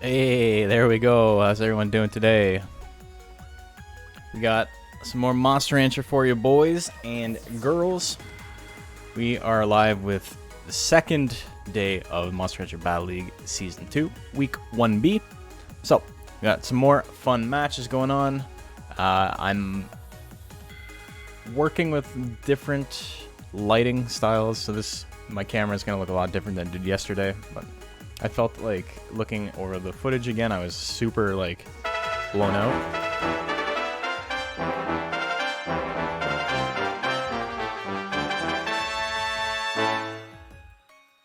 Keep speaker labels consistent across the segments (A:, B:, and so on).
A: Hey, there we go. How's everyone doing today? We got some more Monster Rancher for you boys and girls. We are live with the second day of Monster Rancher Battle League Season 2, Week 1B. So, we got some more fun matches going on. I'm working with different lighting styles, so my camera is going to look a lot different than it did yesterday, but I felt like looking over the footage again, I was super like blown out.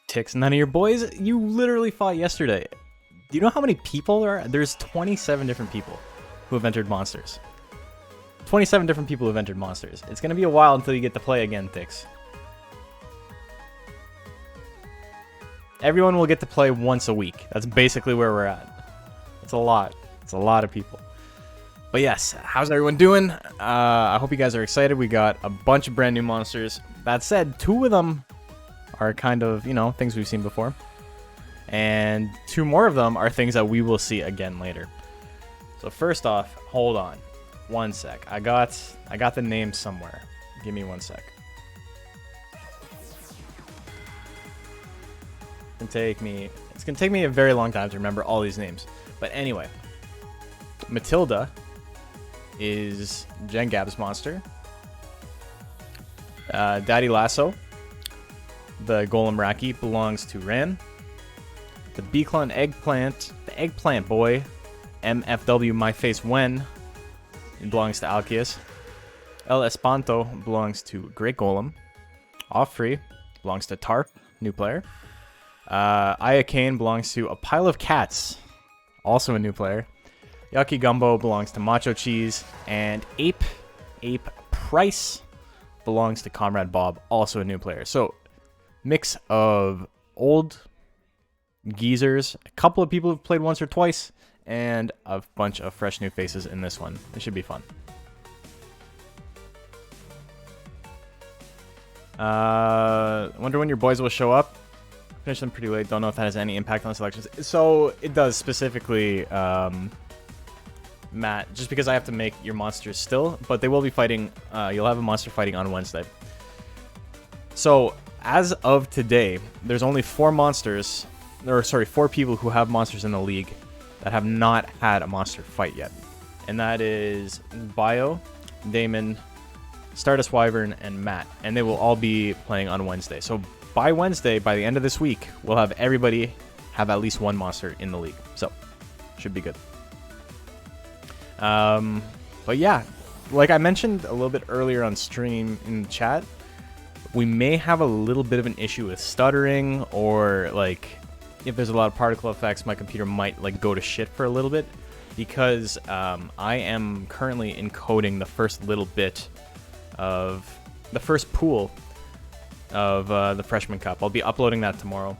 A: Ticks, none of your boys, you literally fought yesterday. Do you know how many people there are? There's 27 different people who have entered monsters. 27 different people who have entered monsters. It's going to be a while until you get to play again, Ticks. Everyone will get to play once a week. That's basically where we're at. It's a lot. It's a lot of people. But yes, how's everyone doing? I hope you guys are excited. We got a bunch of brand new monsters. That said, 2 of them are kind of, you know, things we've seen before. And 2 more of them are things that we will see again later. So first off, hold on. 1 sec. I got the name somewhere. Give me 1 sec. It's gonna take me a very long time to remember all these names. But anyway, Matilda is Jen Gab's monster. Daddy Lasso, the Golem Raki, belongs to Ran. The Beaclon Eggplant, the Eggplant Boy, MFW My Face When, it belongs to Alcius. El Espanto belongs to Great Golem. Off Free belongs to Tarp, new player. Aya Kane belongs to A Pile of Cats, also a new player. Yucky Gumbo belongs to Macho Cheese, and Ape Price belongs to Comrade Bob, also a new player. So, mix of old geezers, a couple of people who've played once or twice, and a bunch of fresh new faces in this one. It should be fun. Wonder when your boys will show up. Finish them pretty late. Don't know if that has any impact on selections. So it does specifically, Matt, just because I have to make your monsters still, but they will be fighting. You'll have a monster fighting on Wednesday. So as of today, there's only 4 monsters, or sorry, 4 people who have monsters in the league that have not had a monster fight yet, and that is Bio, Damon, Stardust Wyvern, and Matt, and they will all be playing on Wednesday. So by Wednesday, by the end of this week, we'll have everybody have at least 1 monster in the league. So, should be good. But yeah, like I mentioned a little bit earlier on stream in chat, we may have a little bit of an issue with stuttering, or like if there's a lot of particle effects, my computer might like go to shit for a little bit, because I am currently encoding the first little bit of the first pool of the Freshman Cup. I'll be uploading that tomorrow,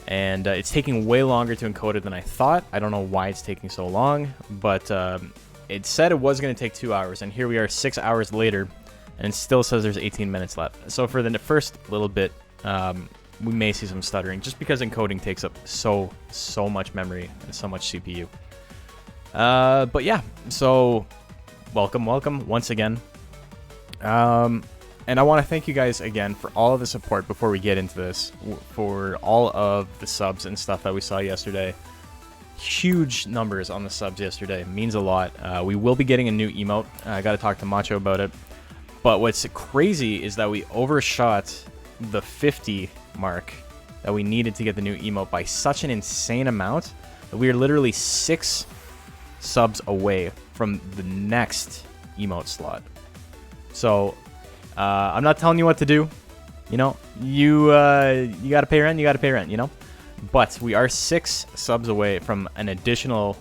A: and it's taking way longer to encode it than I thought. I don't know why it's taking so long, but it said it was going to take 2 hours, and here we are 6 hours later, and it still says there's 18 minutes left. So for the first little bit, we may see some stuttering, just because encoding takes up so much memory and so much CPU. But yeah, so welcome once again. And I want to thank you guys again for all of the support before we get into this, for all of the subs and stuff that we saw yesterday. Huge numbers on the subs yesterday. Means a lot. We will be getting a new emote. I got to talk to Macho about it. But what's crazy is that we overshot the 50 mark that we needed to get the new emote by such an insane amount that we are literally 6 subs away from the next emote slot. So I'm not telling you what to do. You know, you gotta pay rent. You gotta pay rent. You know, but we are 6 subs away from an additional,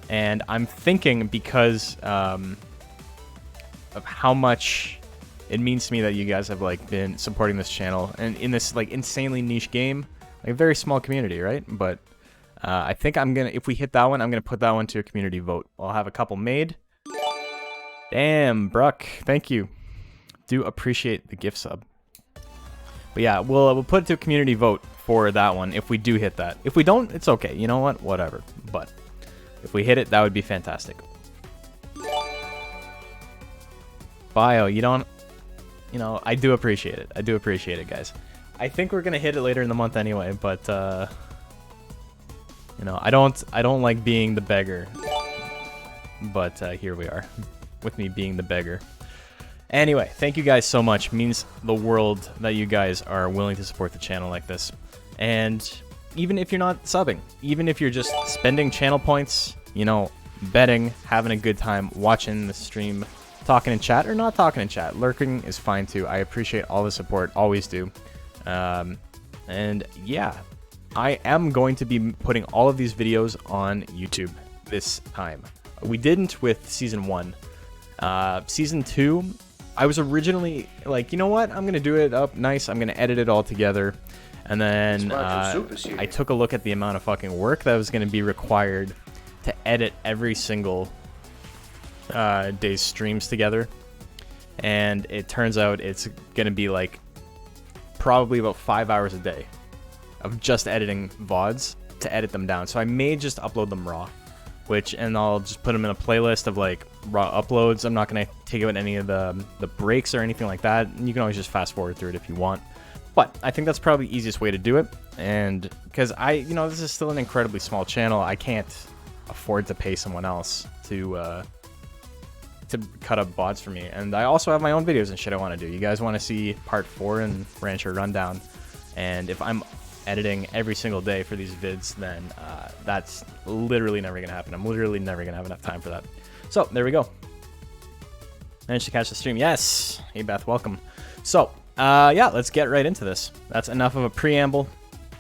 A: and I'm thinking because of how much it means to me that you guys have like been supporting this channel and in this like insanely niche game, like a very small community, right? But I think if we hit that one, I'm gonna put that one to a community vote. I'll have a couple made. Damn, Bruck, thank you. Do appreciate the gift sub. But yeah, we'll put it to a community vote for that one if we do hit that. If we don't, it's okay. You know what? Whatever. But if we hit it, that would be fantastic. Bio, you don't... You know, I do appreciate it. I do appreciate it, guys. I think we're gonna hit it later in the month anyway, but you know, I don't like being the beggar. But here we are, with me being the beggar. Anyway, thank you guys so much. It means the world that you guys are willing to support the channel like this. And even if you're not subbing, even if you're just spending channel points, you know, betting, having a good time, watching the stream, talking in chat or not talking in chat, lurking is fine too. I appreciate all the support, always do. And yeah, I am going to be putting all of these videos on YouTube this time. We didn't with Season 1. Season 2, I was originally like, you know what? I'm going to do it up nice. I'm going to edit it all together. And then I took a look at the amount of fucking work that was going to be required to edit every single day's streams together. And it turns out it's going to be like probably about 5 hours a day of just editing VODs to edit them down. So I may just upload them raw, and I'll just put them in a playlist of like raw uploads. I'm not going to take out any of the breaks or anything like that. You can always just fast forward through it if you want. But I think that's probably the easiest way to do it. And because you know, this is still an incredibly small channel, I can't afford to pay someone else to cut up VODs for me. And I also have my own videos and shit I want to do. You guys want to see part 4 and Rancher Rundown. And if I'm editing every single day for these vids, then that's literally never gonna happen. I'm literally never gonna have enough time for that. So there we go. Managed to catch the stream. Yes. Hey Beth, welcome. So yeah, let's get right into this. That's enough of a preamble.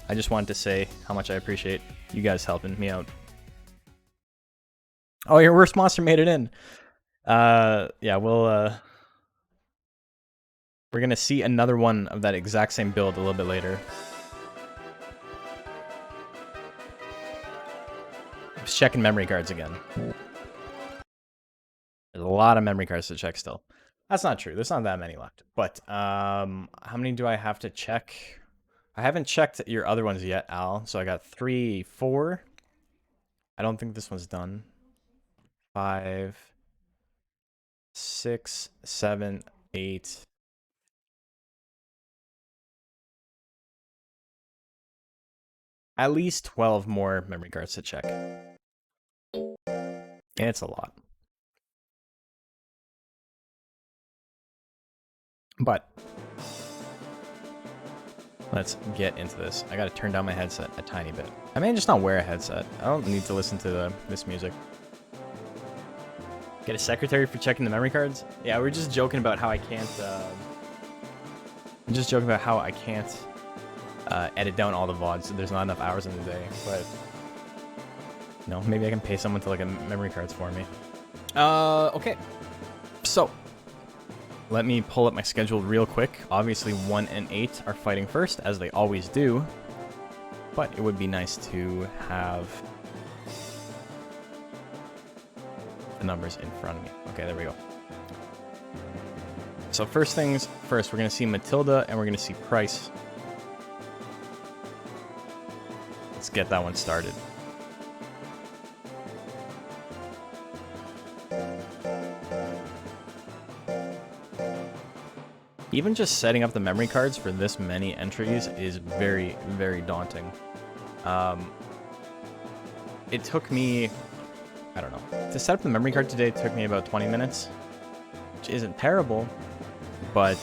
A: I just wanted to say how much I appreciate you guys helping me out. Oh, your worst monster made it in. Yeah, we're gonna see another one of that exact same build a little bit later. Just checking memory cards again. There's a lot of memory cards to check still. That's not true. There's not that many left. But how many do I have to check? I haven't checked your other ones yet, Al. So I got 3, 4. I don't think this one's done. 5, 6, 7, 8. At least 12 more memory cards to check. And it's a lot. But let's get into this. I gotta turn down my headset a tiny bit. I may just not wear a headset. I don't need to listen to this music. Get a secretary for checking the memory cards? Yeah, we're just joking about how I can't... I'm just joking about how I can't edit down all the VODs, so there's not enough hours in the day. But, you know, maybe I can pay someone to look at memory cards for me. Okay. So, let me pull up my schedule real quick. Obviously, 1 and 8 are fighting first, as they always do. But it would be nice to have the numbers in front of me. Okay, there we go. So first things first, we're going to see Matilda and we're going to see Price. Let's get that one started. Even just setting up the memory cards for this many entries is very, very daunting. It took me, I don't know, to set up the memory card today took me about 20 minutes, which isn't terrible, but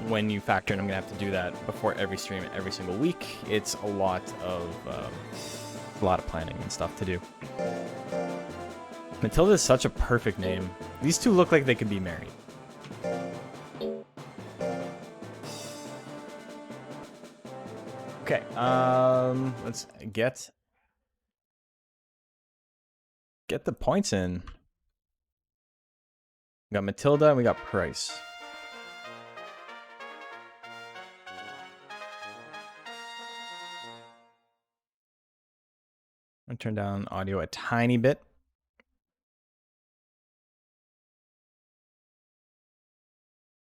A: when you factor in I'm going to have to do that before every stream every single week, it's a lot of planning and stuff to do. Matilda is such a perfect name. These two look like they could be married. Okay, let's get the points in. We got Matilda and we got Price. I'm gonna turn down audio a tiny bit.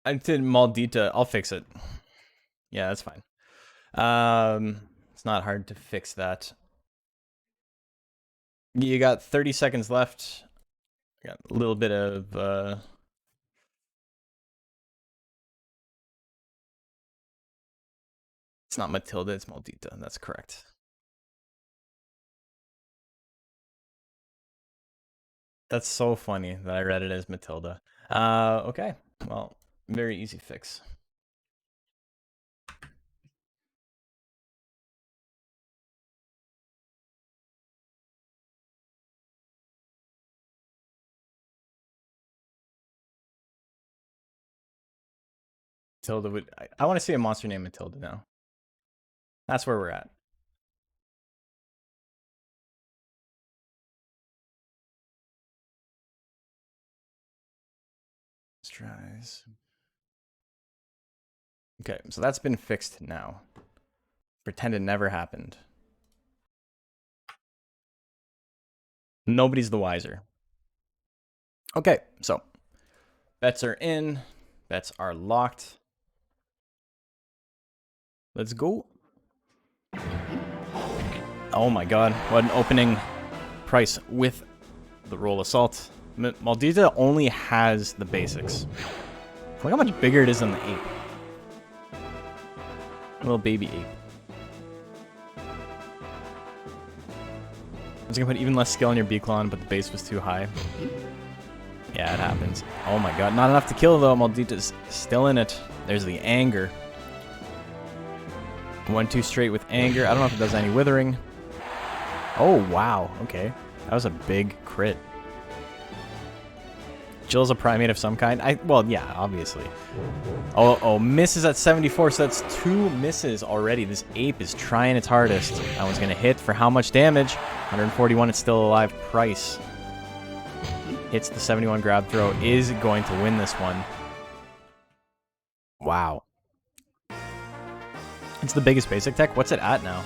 A: I did Maldita. I'll fix it. Yeah, that's fine. It's not hard to fix that. You got 30 seconds left. Got a little bit of it's not Matilda, it's Maldita. That's correct. That's so funny that I read it as Matilda. Okay. Well, very easy fix. Matilda would. I want to see a monster named Matilda now. That's where we're at. Let's try. Okay, so that's been fixed now. Pretend it never happened. Nobody's the wiser. Okay, so bets are in. Bets are locked. Let's go. Oh my god, what an opening price with the roll assault. Maldita only has the basics. Look how much bigger it is than the ape. Little baby ape. I was gonna put even less skill on your B-Clon, but the base was too high. Yeah, it happens. Oh my god, not enough to kill though. Maldita's still in it. There's the anger. 1-2 straight with anger. I don't know if it does any withering. Oh wow, okay. That was a big crit. Jill's a primate of some kind. Well, yeah, obviously. Oh, misses at 74, so that's 2 misses already. This ape is trying its hardest. That one's gonna hit for how much damage? 141, it's still alive. Price. Hits the 71 grab throw, is going to win this one. Wow. It's the biggest basic tech. What's it at now?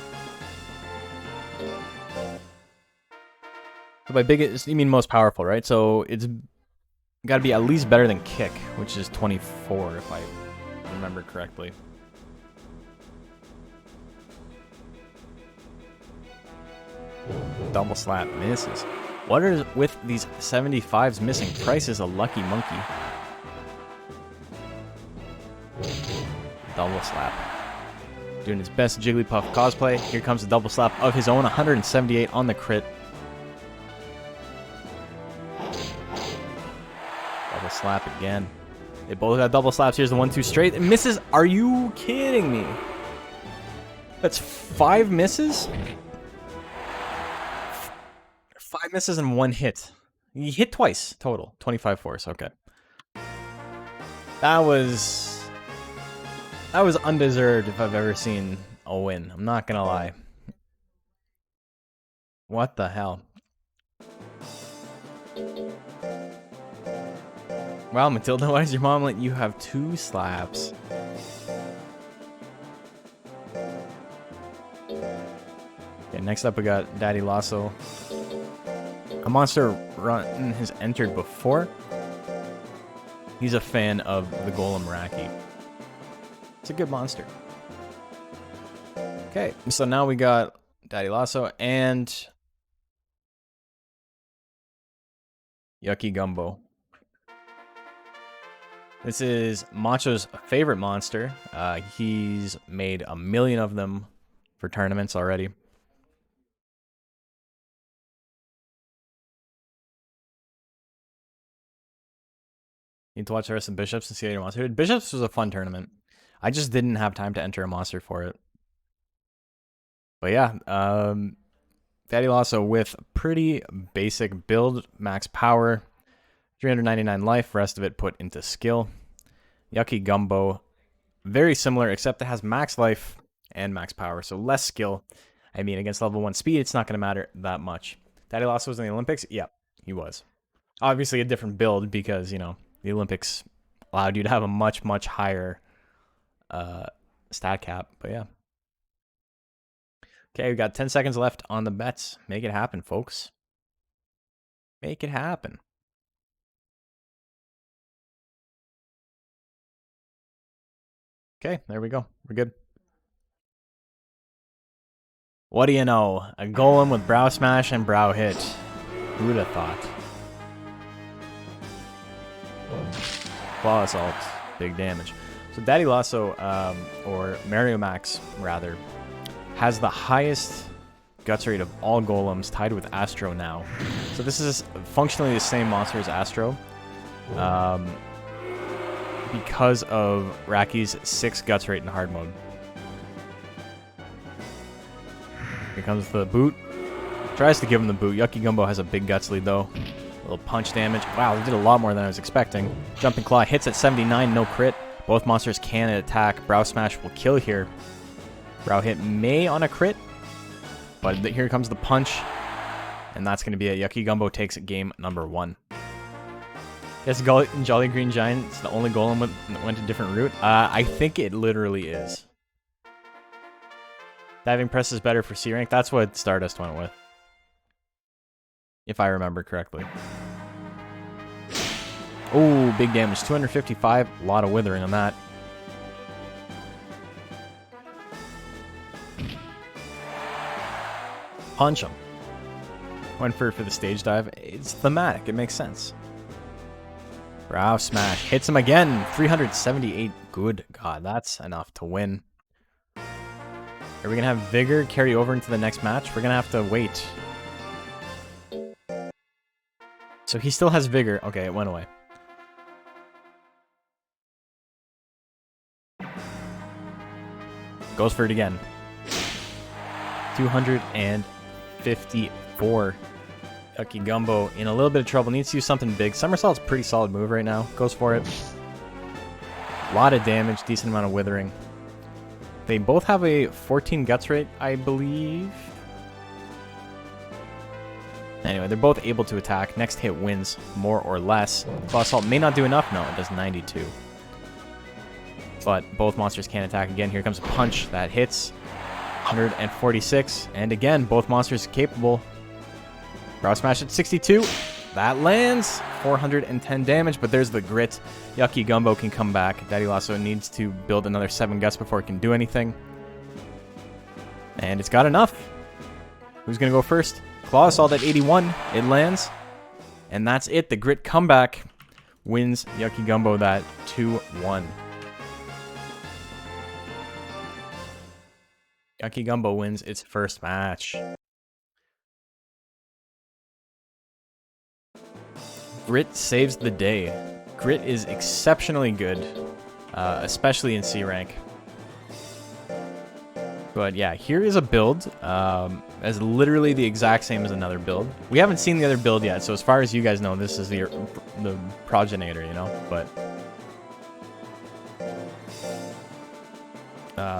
A: So by biggest, you mean most powerful, right? So it's got to be at least better than kick, which is 24 if I remember correctly. Double slap misses. What is with these 75s missing? Price is a lucky monkey. Double slap. Doing his best Jigglypuff cosplay. Here comes a double slap of his own. 178 on the crit. Double slap again. They both got double slaps. Here's the 1-2 straight. It misses. Are you kidding me? That's 5 misses? 5 misses and 1 hit. He hit twice total. 25 force. Okay. That was undeserved if I've ever seen a win. I'm not gonna lie. What the hell? Wow, Matilda, why does your mom let you have 2 slaps? Okay, next up we got Daddy Lasso. A monster run has entered before. He's a fan of the Golem Raki. It's a good monster. Okay, so now we got Daddy Lasso and Yucky Gumbo. This is Macho's favorite monster. He's made 1 million of them for tournaments already. Need to watch the rest of Bishops and see how your monster did. Bishops was a fun tournament. I just didn't have time to enter a monster for it. But yeah, Daddy Lasso with pretty basic build, max power, 399 life, rest of it put into skill. Yucky Gumbo, very similar, except it has max life and max power, so less skill. I mean, against level 1 speed, it's not going to matter that much. Daddy Lasso was in the Olympics? Yep, he was. Obviously a different build because, you know, the Olympics allowed you to have a much, much higher stat cap, but yeah. Okay, we got 10 seconds left on the bets. Make it happen, folks. Make it happen. Okay, there we go. We're good. What do you know? A golem with brow smash and brow hit. Who would have thought? Claw assault. Big damage. So Daddy Lasso, or Mario Max, rather, has the highest guts rate of all golems, tied with Astro now. So this is functionally the same monster as Astro. Because of Racky's 6 guts rate in hard mode. Here comes the boot. Tries to give him the boot. Yucky Gumbo has a big guts lead though. A little punch damage. Wow, they did a lot more than I was expecting. Jumping Claw hits at 79, no crit. Both monsters can attack. Brow Smash will kill here. Brow hit may on a crit. But here comes the punch. And that's going to be it. Yucky Gumbo takes game number 1. Yes, Jolly Green Giant's the only golem went a different route. I think it literally is. Diving Press is better for C rank. That's what Stardust went with. If I remember correctly. Oh, big damage. 255. A lot of withering on that. Punch him. Went for the stage dive. It's thematic. It makes sense. Brow Smash. Hits him again. 378. Good God, that's enough to win. Are we going to have Vigor carry over into the next match? We're going to have to wait. So he still has Vigor. Okay, it went away. Goes for it again. 254. Yucky Gumbo in a little bit of trouble. Needs to use something big. Somersault's a pretty solid move right now. Goes for it. A lot of damage. Decent amount of withering. They both have a 14 guts rate, I believe. Anyway, they're both able to attack. Next hit wins, more or less. Claw Assault may not do enough. No, it does 92. But both monsters can attack again. Here comes a punch that hits. 146. And again, both monsters capable. Brow Smash at 62. That lands. 410 damage, but there's the grit. Yucky Gumbo can come back. Daddy Lasso needs to build another 7 guts before it can do anything. And it's got enough. Who's going to go first? Claw Assault at 81. It lands. And that's it. The grit comeback wins Yucky Gumbo that 2-1. Yucky Gumbo wins its first match. Grit saves the day. Grit is exceptionally good, especially in C rank. But yeah, here is a build as literally the exact same as another build. We haven't seen the other build yet, so as far as you guys know, this is the progenitor, you know. But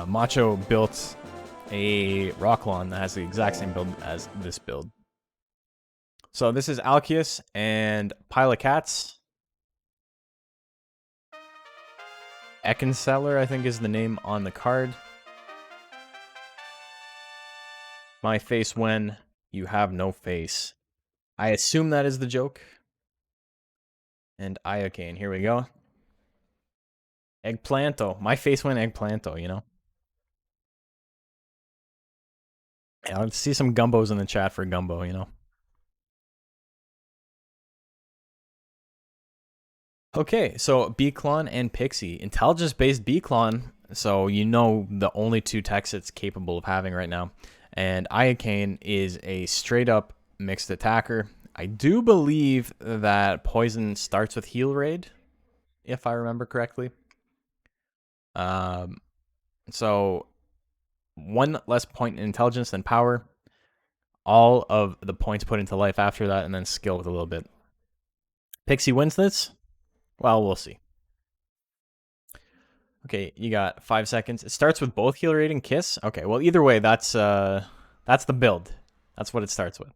A: Macho built a Rocklon that has the exact same build as this build. So this is Alkius and Pile of Cats. Eckenseller, I think, is the name on the card. My face when you have no face. I assume that is the joke. And Iocane, here we go. Eggplanto. My face when Eggplanto, you know? Yeah, let's see some gumbos in the chat for Gumbo, you know? Okay, so Beaclon and Pixie. Intelligence-based Beaclon, so you know the only 2 techs it's capable of having right now. And Iocane is a straight-up mixed attacker. I do believe that Poison starts with Heal Raid, if I remember correctly. So 1 less point in intelligence than power. All of the points put into life after that, and then skill with a little bit. Pixie wins this? Well, we'll see. Okay, you got 5 seconds. It starts with both Heal Raid and Kiss. Okay, well, either way, that's the build. That's what it starts with.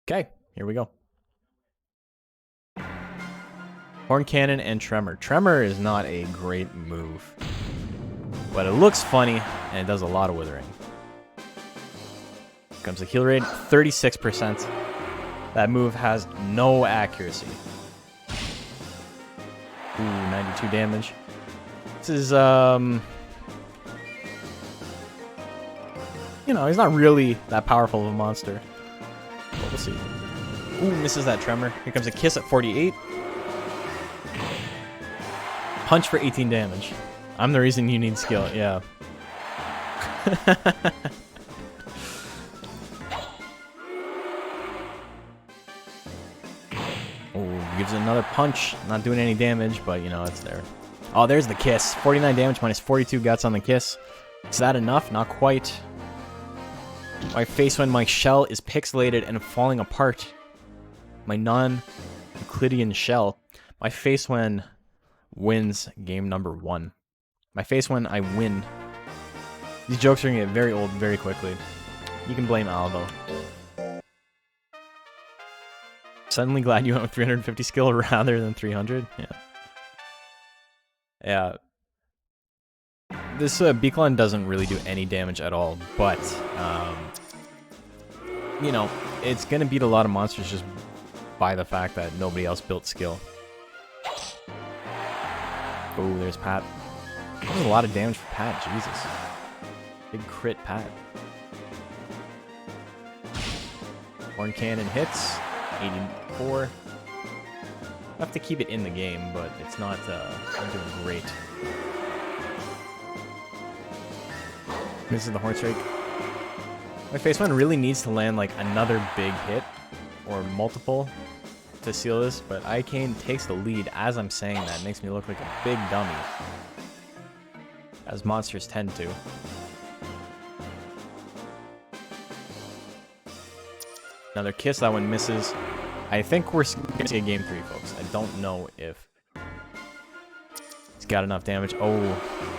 A: Okay, here we go. Horn Cannon and Tremor. Tremor is not a great move, but it looks funny, and it does a lot of withering. Comes the Heal Raid, 36%. That move has no accuracy. Ooh, 92 damage. This is You know, he's not really that powerful of a monster. But we'll see. Ooh, misses that tremor. Here comes a kiss at 48. Punch for 18 damage. I'm the reason you need skill, yeah. Oh, gives it another punch. Not doing any damage, but you know, it's there. Oh, there's the kiss. 49 damage minus 42 guts on the kiss. Is that enough? Not quite. My face when my shell is pixelated and falling apart. My non-Euclidean shell. My face when wins game number 1. My face when I win. These jokes are gonna get very old very quickly. You can blame Al though. Suddenly glad you went with 350 skill rather than 300. Yeah. Yeah. This Beacon doesn't really do any damage at all, but you know, it's gonna beat a lot of monsters just by the fact that nobody else built skill. Oh, there's Pat. That was a lot of damage for Pat, Jesus. Big crit Pat. Horn Cannon hits, 84. I have to keep it in the game, but it's not doing great. This is the Horn Strike. My face one really needs to land like another big hit, or multiple, to seal this, but Icane takes the lead as I'm saying that. It makes me look like a big dummy, as monsters tend to. Another kiss, that one misses. I think we're gonna see a game 3, folks. I don't know if he's got enough damage. Oh,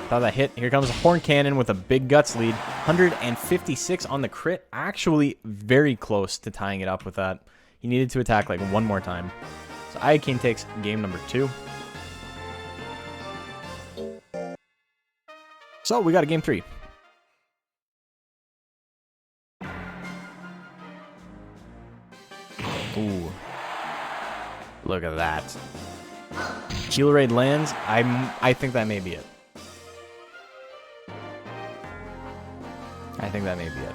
A: thought that hit. Here comes a Horn Cannon with a big guts lead. 156 on the crit. Actually very close to tying it up with that. He needed to attack like one more time. So Icane takes game number 2. So we got a game 3. Ooh. Look at that. Heal Raid lands. I think that may be it. I think that may be it.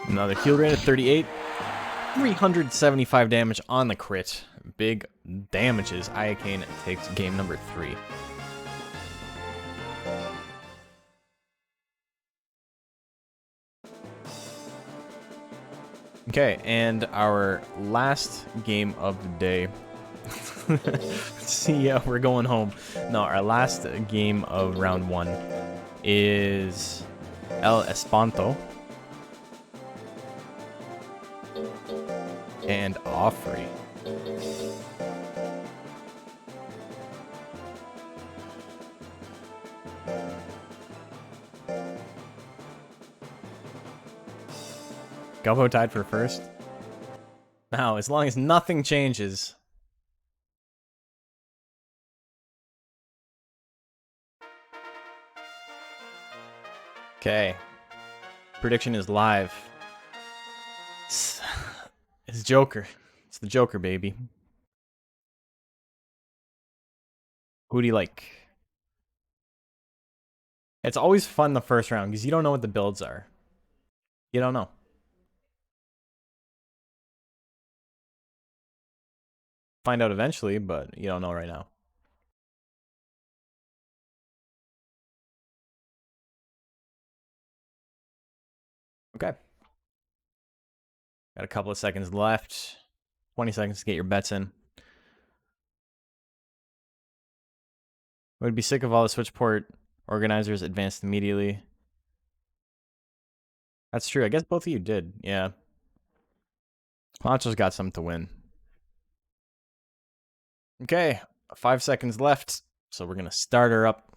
A: Another heal rate at 38. 375 damage on the crit. Big damages. Icane takes game number 3. Okay, and our last game of the day. See, yeah, we're going home. No, our last game of round 1 is El Espanto and Offrey. Gumbo tied for first. Now, as long as nothing changes. Okay. Prediction is live. It's Joker. It's the Joker, baby. Who do you like? It's always fun the first round because you don't know what the builds are. You don't know. Find out eventually, but you don't know right now. Okay. Got a couple of seconds left. 20 seconds to get your bets in. Would be sick if all the Switchport organizers advanced immediately. That's true. I guess both of you did. Yeah. Poncho's got something to win. Okay, 5 seconds left, so we're gonna start her up.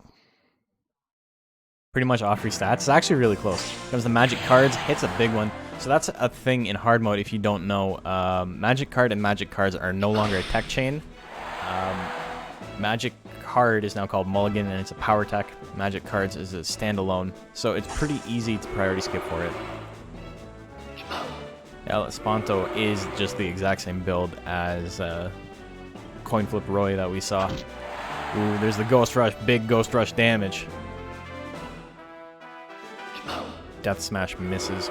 A: Pretty much Offrey stats. It's actually really close. Comes the magic cards, hits a big one. So that's a thing in hard mode if you don't know. Magic card and magic cards are no longer a tech chain. Magic card is now called Mulligan, and it's a power tech. Magic cards is a standalone, so it's pretty easy to priority skip for it. El Espanto is just the exact same build as coin flip Roy that we saw. Ooh, there's the Ghost Rush, big Ghost Rush damage. Death Smash misses.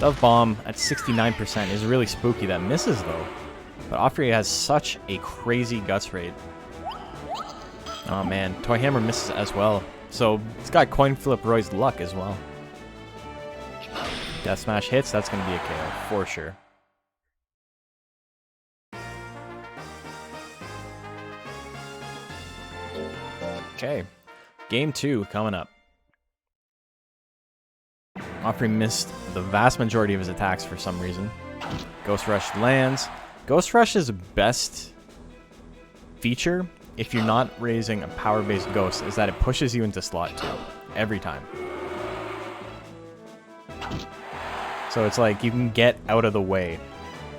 A: Dove Bomb at 69% is really spooky. That misses though. But Offrey has such a crazy guts rate. Oh man, Toy Hammer misses as well. So it's got coin flip Roy's luck as well. Death Smash hits, that's going to be a KO for sure. Okay, game 2 coming up. Offrey missed the vast majority of his attacks for some reason. Ghost Rush lands. Ghost Rush's best feature, if you're not raising a power-based ghost, is that it pushes you into slot 2 every time. So it's like you can get out of the way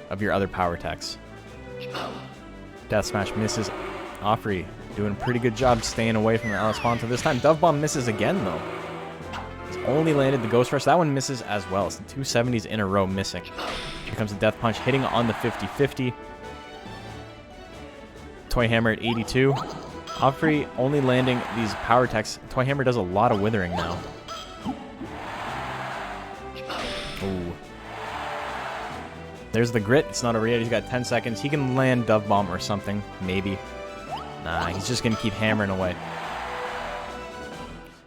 A: of your other power attacks. Death Smash misses. Offrey doing a pretty good job staying away from the Alice Ponto this time. Dove Bomb misses again though. He's only landed the Ghost Rush. That one misses as well. It's the 270s in a row missing. Here comes the Death Punch hitting on the 50-50. Toy Hammer at 82. Offrey only landing these power attacks. Toy Hammer does a lot of withering now. Ooh. There's the grit. It's not over yet. He's got 10 seconds. He can land Dove Bomb or something. Maybe. Nah, he's just going to keep hammering away.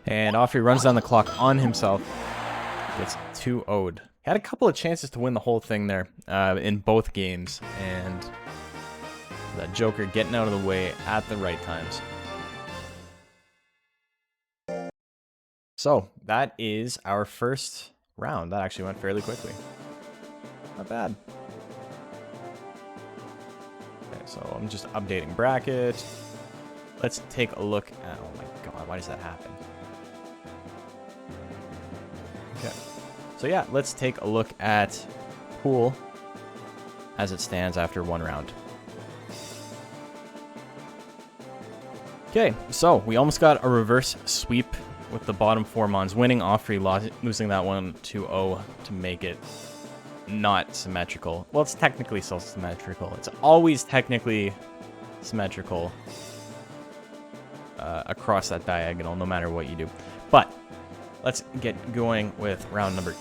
A: And Offrey runs down the clock on himself. Gets 2-0'd. Had a couple of chances to win the whole thing there in both games. And that Joker getting out of the way at the right times. So, that is our first round. That actually went fairly quickly. Not bad. Okay, so I'm just updating bracket. Let's take a look at... Oh my god, why does that happen? Okay. So yeah, let's take a look at pool as it stands after one round. Okay, so we almost got a reverse sweep with the bottom 4 mons winning. Offrey losing that one 2-0 to make it not symmetrical. Well, it's technically still symmetrical. It's always technically symmetrical across that diagonal, no matter what you do. But let's get going with round number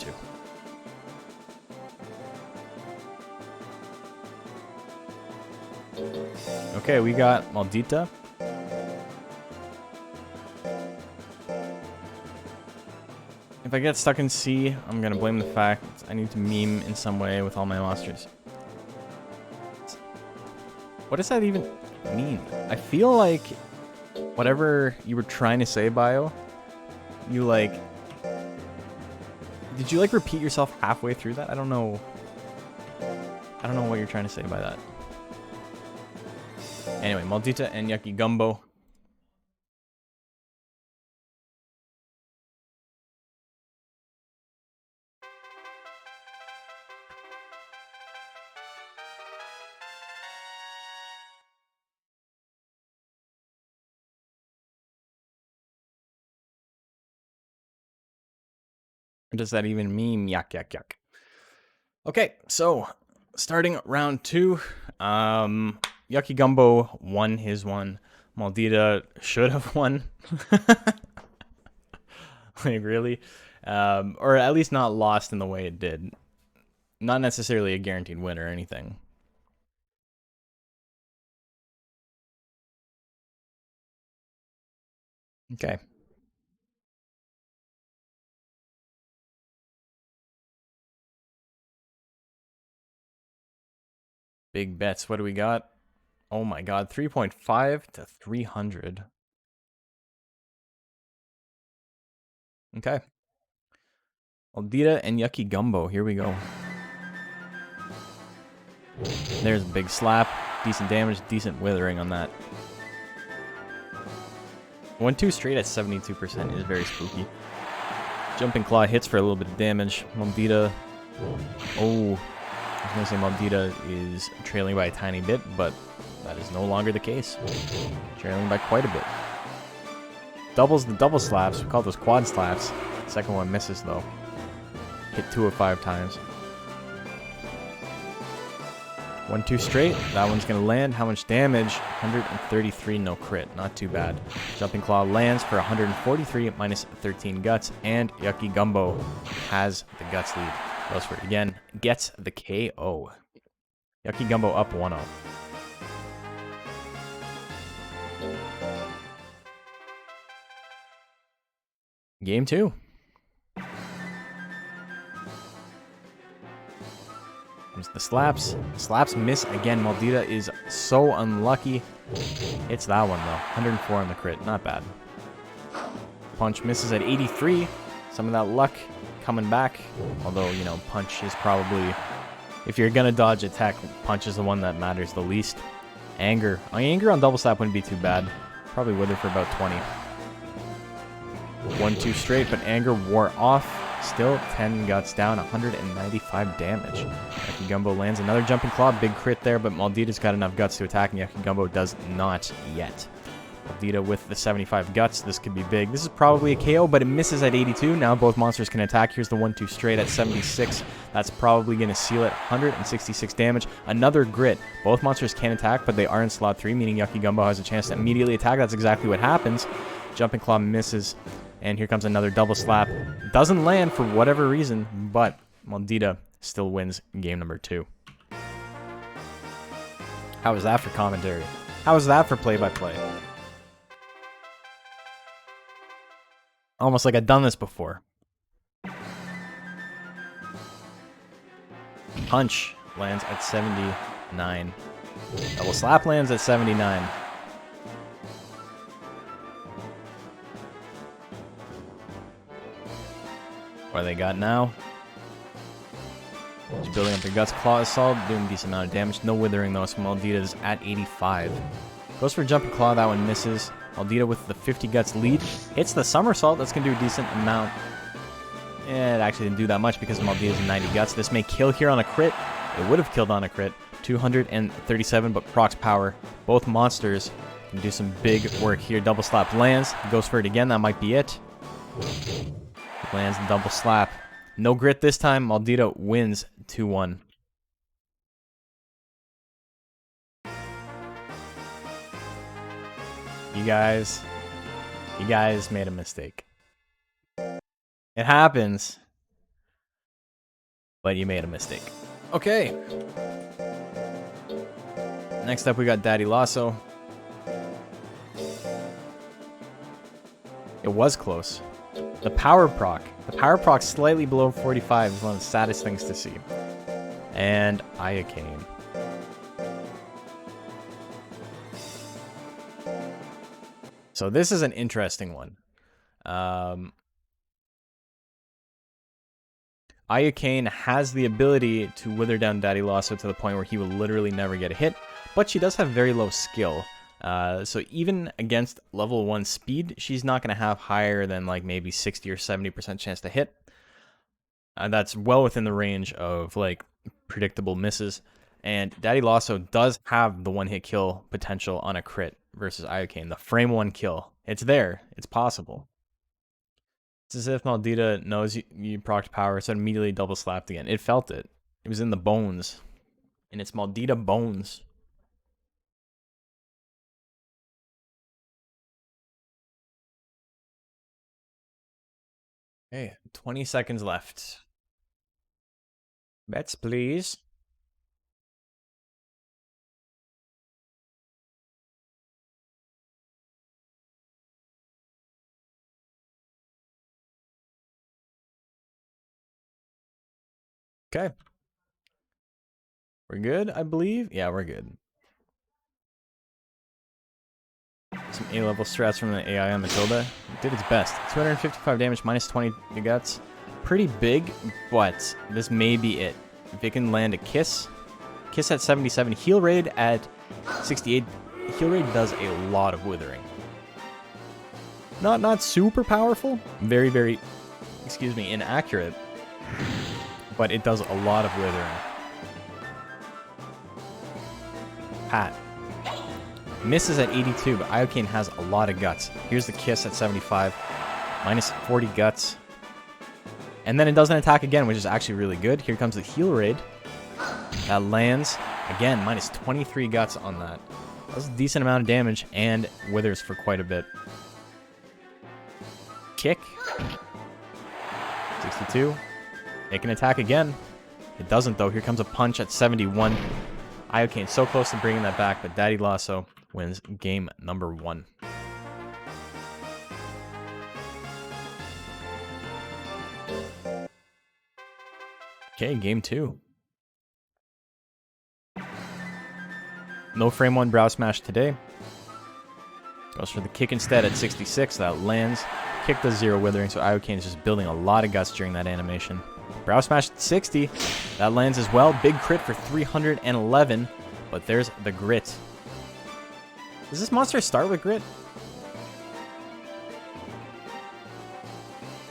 A: 2. Okay, we got Maldita. If I get stuck in C, I'm going to blame the fact I need to meme in some way with all my monsters. What does that even mean? I feel like whatever you were trying to say, Bio, you like... Did you like repeat yourself halfway through that? I don't know. I don't know what you're trying to say by that. Anyway, Maldita and Yucky Gumbo. What does that even mean? Yuck, yuck, yuck. Okay, so starting round 2, Yucky Gumbo won his one. Maldita should have won. Like, really? Or at least not lost in the way it did. Not necessarily a guaranteed win or anything. Okay. Big bets. What do we got? Oh my god, 3.5 to 300. Okay. Maldita and Yucky Gumbo. Here we go. There's a big slap. Decent damage, decent withering on that. 1-2 straight at 72% is very spooky. Jumping Claw hits for a little bit of damage. Maldita. Oh. I was going to say Maldita is trailing by a tiny bit, but that is no longer the case. Trailing by quite a bit. Doubles the double slaps. We call those quad slaps. Second one misses, though. Hit 2 of 5 times. 1-2 straight. That one's going to land. How much damage? 133, no crit. Not too bad. Jumping Claw lands for 143, minus 13 guts. And Yucky Gumbo has the guts lead. Goes for it again. Gets the KO. Yucky Gumbo up 1-0. Game 2. There's the slaps. Slaps miss again. Maldita is so unlucky. It's that one, though. 104 on the crit. Not bad. Punch misses at 83. Some of that luck coming back. Although, you know, punch is probably... If you're going to dodge attack, punch is the one that matters the least. Anger. Anger on double slap wouldn't be too bad. Probably wither for about 20. 1-2 straight, but anger wore off. Still 10 guts down, 195 damage. Yucky Gumbo lands another jumping claw, big crit there, but Maldita's got enough guts to attack, and Yucky Gumbo does not yet. Maldita with the 75 guts, this could be big. This is probably a KO, but it misses at 82. Now both monsters can attack. Here's the 1-2 straight at 76. That's probably going to seal it. 166 damage. Another grit. Both monsters can attack, but they are in slot 3, meaning Yucky Gumbo has a chance to immediately attack. That's exactly what happens. Jumping claw misses. And here comes another double slap. Doesn't land for whatever reason, but Maldita still wins game number 2. How was that for commentary? How was that for play-by-play? Almost like I've done this before. Punch lands at 79. Double slap lands at 79. What do they got now? Just building up their guts. Claw is solid, doing a decent amount of damage. No withering though, so Maldita's at 85. Goes for a jumping claw, that one misses. Maldita with the 50 guts lead. Hits the somersault, that's going to do a decent amount. It actually didn't do that much because Maldita's 90 guts. This may kill here on a crit. It would have killed on a crit. 237, but procs power. Both monsters can do some big work here. Double slap lands. Goes for it again, that might be it. Lands the double slap. No grit this time. Maldita wins 2-1. You guys made a mistake. It happens. But you made a mistake. Okay. Next up we got Daddy Lasso. It was close. The power proc slightly below 45 is one of the saddest things to see. And Iocane. So this is an interesting one. Iocane has the ability to wither down Daddy Lasso to the point where he will literally never get a hit, but she does have very low skill. So even against level 1 speed, she's not going to have higher than like maybe 60 or 70% chance to hit. That's well within the range of like predictable misses. And Daddy Lasso does have the one-hit kill potential on a crit versus Iocane. The frame 1 kill. It's there. It's possible. It's as if Maldita knows you procced power, so it immediately double slapped again. It felt it. It was in the bones. And it's Maldita bones. Okay, 20 seconds left. Bets, please. Okay. We're good, I believe? Yeah, we're good. Some A-level strats from the AI on Matilda. Did its best. 255 damage, minus 20 guts. Pretty big, but this may be it. If it can land a Kiss. Kiss at 77. Heal Raid at 68. Heal Raid does a lot of withering. Not super powerful. Very, very, inaccurate. But it does a lot of withering. Pat. Misses at 82, but Iocane has a lot of guts. Here's the Kiss at 75. Minus 40 guts. And then it doesn't attack again, which is actually really good. Here comes the Heal Raid. That lands. Again, minus 23 guts on that. That's a decent amount of damage and withers for quite a bit. Kick. 62. It can attack again. It doesn't, though. Here comes a punch at 71. Iocane so close to bringing that back, but Daddy Lasso wins game number 1. Okay, game 2. No frame 1 brow smash today. Goes for the kick instead at 66. That lands. Kick does 0 withering, so Iocane is just building a lot of guts during that animation. Brow smash at 60. That lands as well. Big crit for 311. But there's the grit. Does this monster start with grit?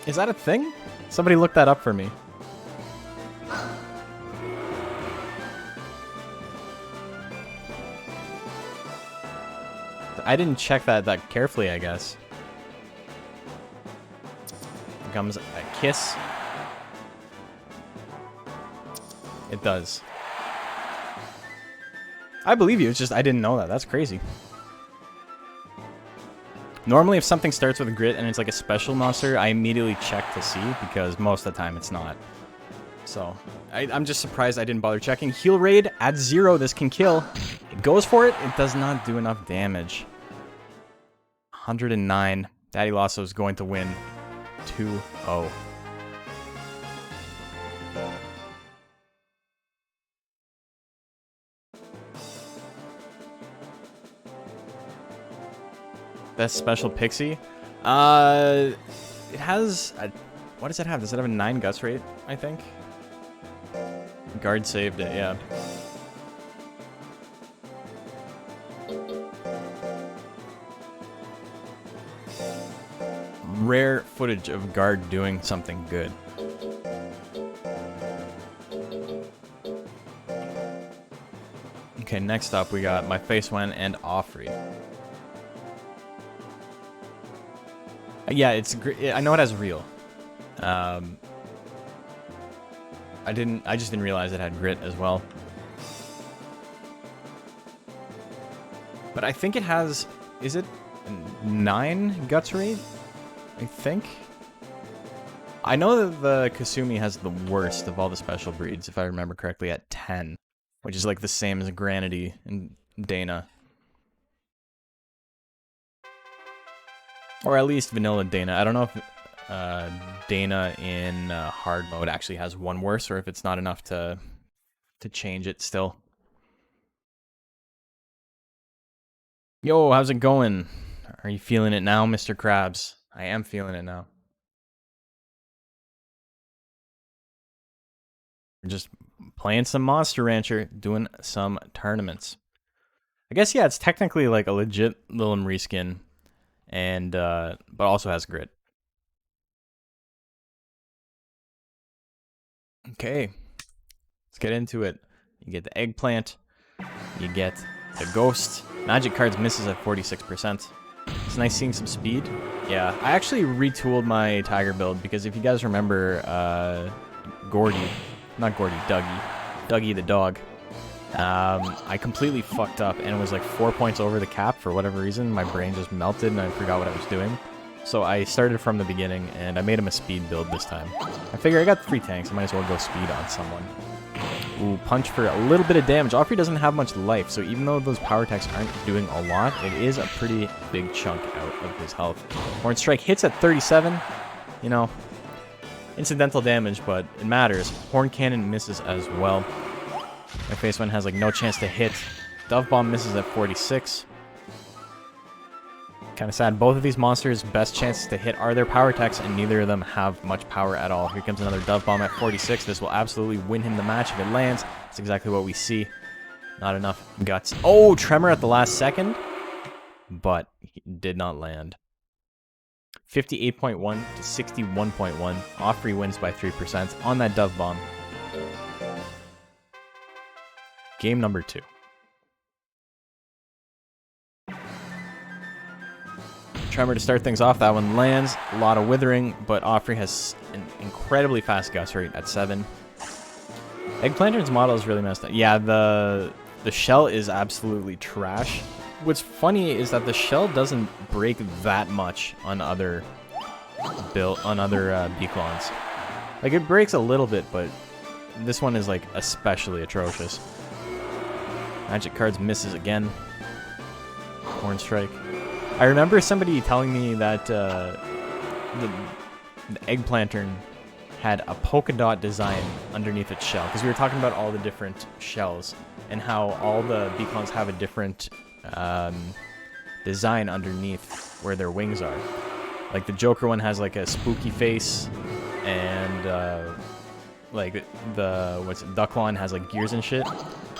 A: Is that a thing? Somebody look that up for me. I didn't check that carefully, I guess. Here comes a kiss. It does. I believe you, it's just I didn't know that. That's crazy. Normally, if something starts with a grit and it's like a special monster, I immediately check to see, because most of the time it's not. So, I'm just surprised I didn't bother checking. Heal Raid at 0, this can kill. It goes for it, it does not do enough damage. 109. Daddy Lasso is going to win 2-0. Best special Pixie? It has a, what does it have? Does it have a 9 guts rate, I think? Guard saved it, yeah. Rare footage of Guard doing something good. Okay, next up we got My Face When and Offrey. Yeah, it's great. I know it has real. I just didn't realize it had grit as well. But I think it has, is it 9 guts rate? I think. I know that the Kasumi has the worst of all the special breeds, if I remember correctly, at 10, which is like the same as Granity and Dana. Or at least vanilla Dana. I don't know if Dana in hard mode actually has one worse, or if it's not enough to change it still. Yo, how's it going? Are you feeling it now, Mr. Krabs? I am feeling it now. We're just playing some Monster Rancher, doing some tournaments. I guess, yeah, it's technically like a legit Lilim reskin, and but also has grit. Okay, let's get into it. You get the eggplant, you get the ghost. Magic cards misses at 46%. It's nice seeing some speed. Yeah, I actually retooled my Tiger build because if you guys remember Dougie the dog, I completely fucked up and it was like 4 points over the cap for whatever reason. My brain just melted and I forgot what I was doing. So I started from the beginning and I made him a speed build this time. I figure I got 3 tanks, I might as well go speed on someone. Ooh, punch for a little bit of damage. Offrey doesn't have much life, so even though those power attacks aren't doing a lot, it is a pretty big chunk out of his health. Horn Strike hits at 37. You know, incidental damage, but it matters. Horn Cannon misses as well. My Face One has like no chance to hit. Dove Bomb misses at 46. Kind of sad. Both of these monsters' best chances to hit are their power attacks, and neither of them have much power at all. Here comes another Dove Bomb at 46. This will absolutely win him the match if it lands. That's exactly what we see. Not enough guts. Oh, Tremor at the last second, but he did not land. 58.1 to 61.1. Offrey wins by 3% on that Dove Bomb. Game number 2. Tremor to start things off. That one lands. A lot of withering, but Offrey has an incredibly fast guts rate at 7. Egg Lantern's model is really messed up. Yeah, the The shell is absolutely trash. What's funny is that the shell doesn't break that much on other Beacons. Like, it breaks a little bit, but this one is like especially atrocious. Magic cards misses again. Horn Strike. I remember somebody telling me that the Egg Lantern had a polka dot design underneath its shell, because we were talking about all the different shells and how all the Beacons have a different design underneath where their wings are. Like the Joker one has like a spooky face, and like the Ducklon has like gears and shit.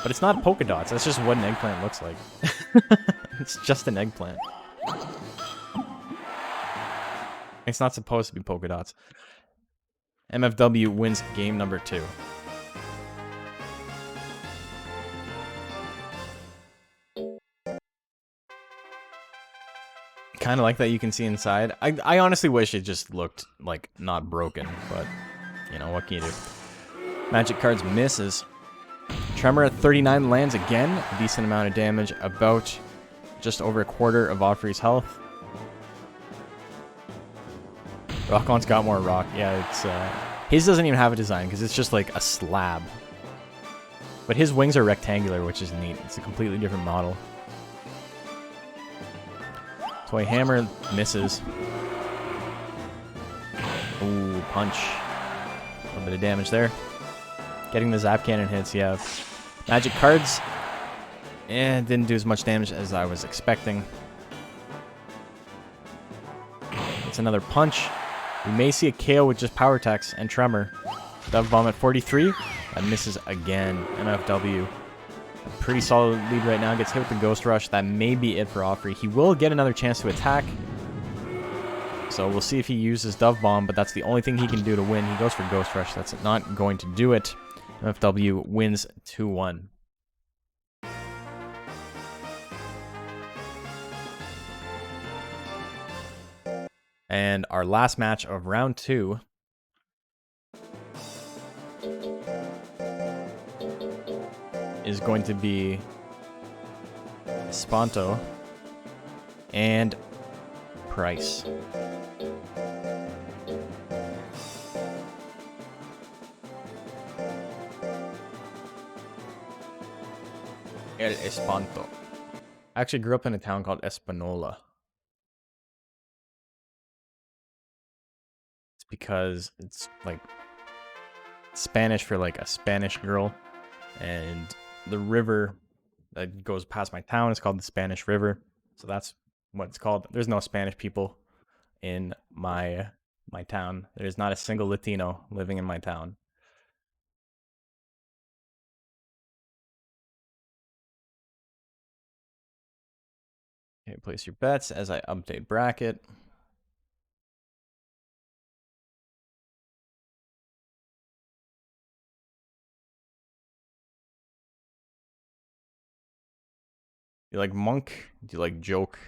A: But it's not polka dots. That's just what an eggplant looks like. It's just an eggplant. It's not supposed to be polka dots. MFW wins game number 2. Kind of like that you can see inside. I honestly wish it just looked like not broken, but you know, what can you do? Magic cards misses. Tremor at 39 lands again. A decent amount of damage, about just over a quarter of Offrey's health. Rockon's got more rock. Yeah, it's his doesn't even have a design because it's just like a slab. But his wings are rectangular, which is neat. It's a completely different model. Toy Hammer misses. Ooh, punch. A little bit of damage there. Getting the Zap Cannon hits, yeah. Magic cards. Didn't do as much damage as I was expecting. It's another punch. We may see a KO with just power attacks and Tremor. Dove Bomb at 43. That misses again. MFW. A pretty solid lead right now. Gets hit with the Ghost Rush. That may be it for Offrey. He will get another chance to attack. So we'll see if he uses Dove Bomb, but that's the only thing he can do to win. He goes for Ghost Rush. That's not going to do it. MFW wins 2-1. And our last match of round 2 is going to be Sponto and Price. El Espanto. I actually grew up in a town called Espanola. It's because it's like Spanish for like a Spanish girl, and the river that goes past my town is called the Spanish River. So that's what it's called. There's no Spanish people in my town. There's not a single Latino living in my town. Okay, place your bets as I update bracket. You like Monk? Do you like Joke?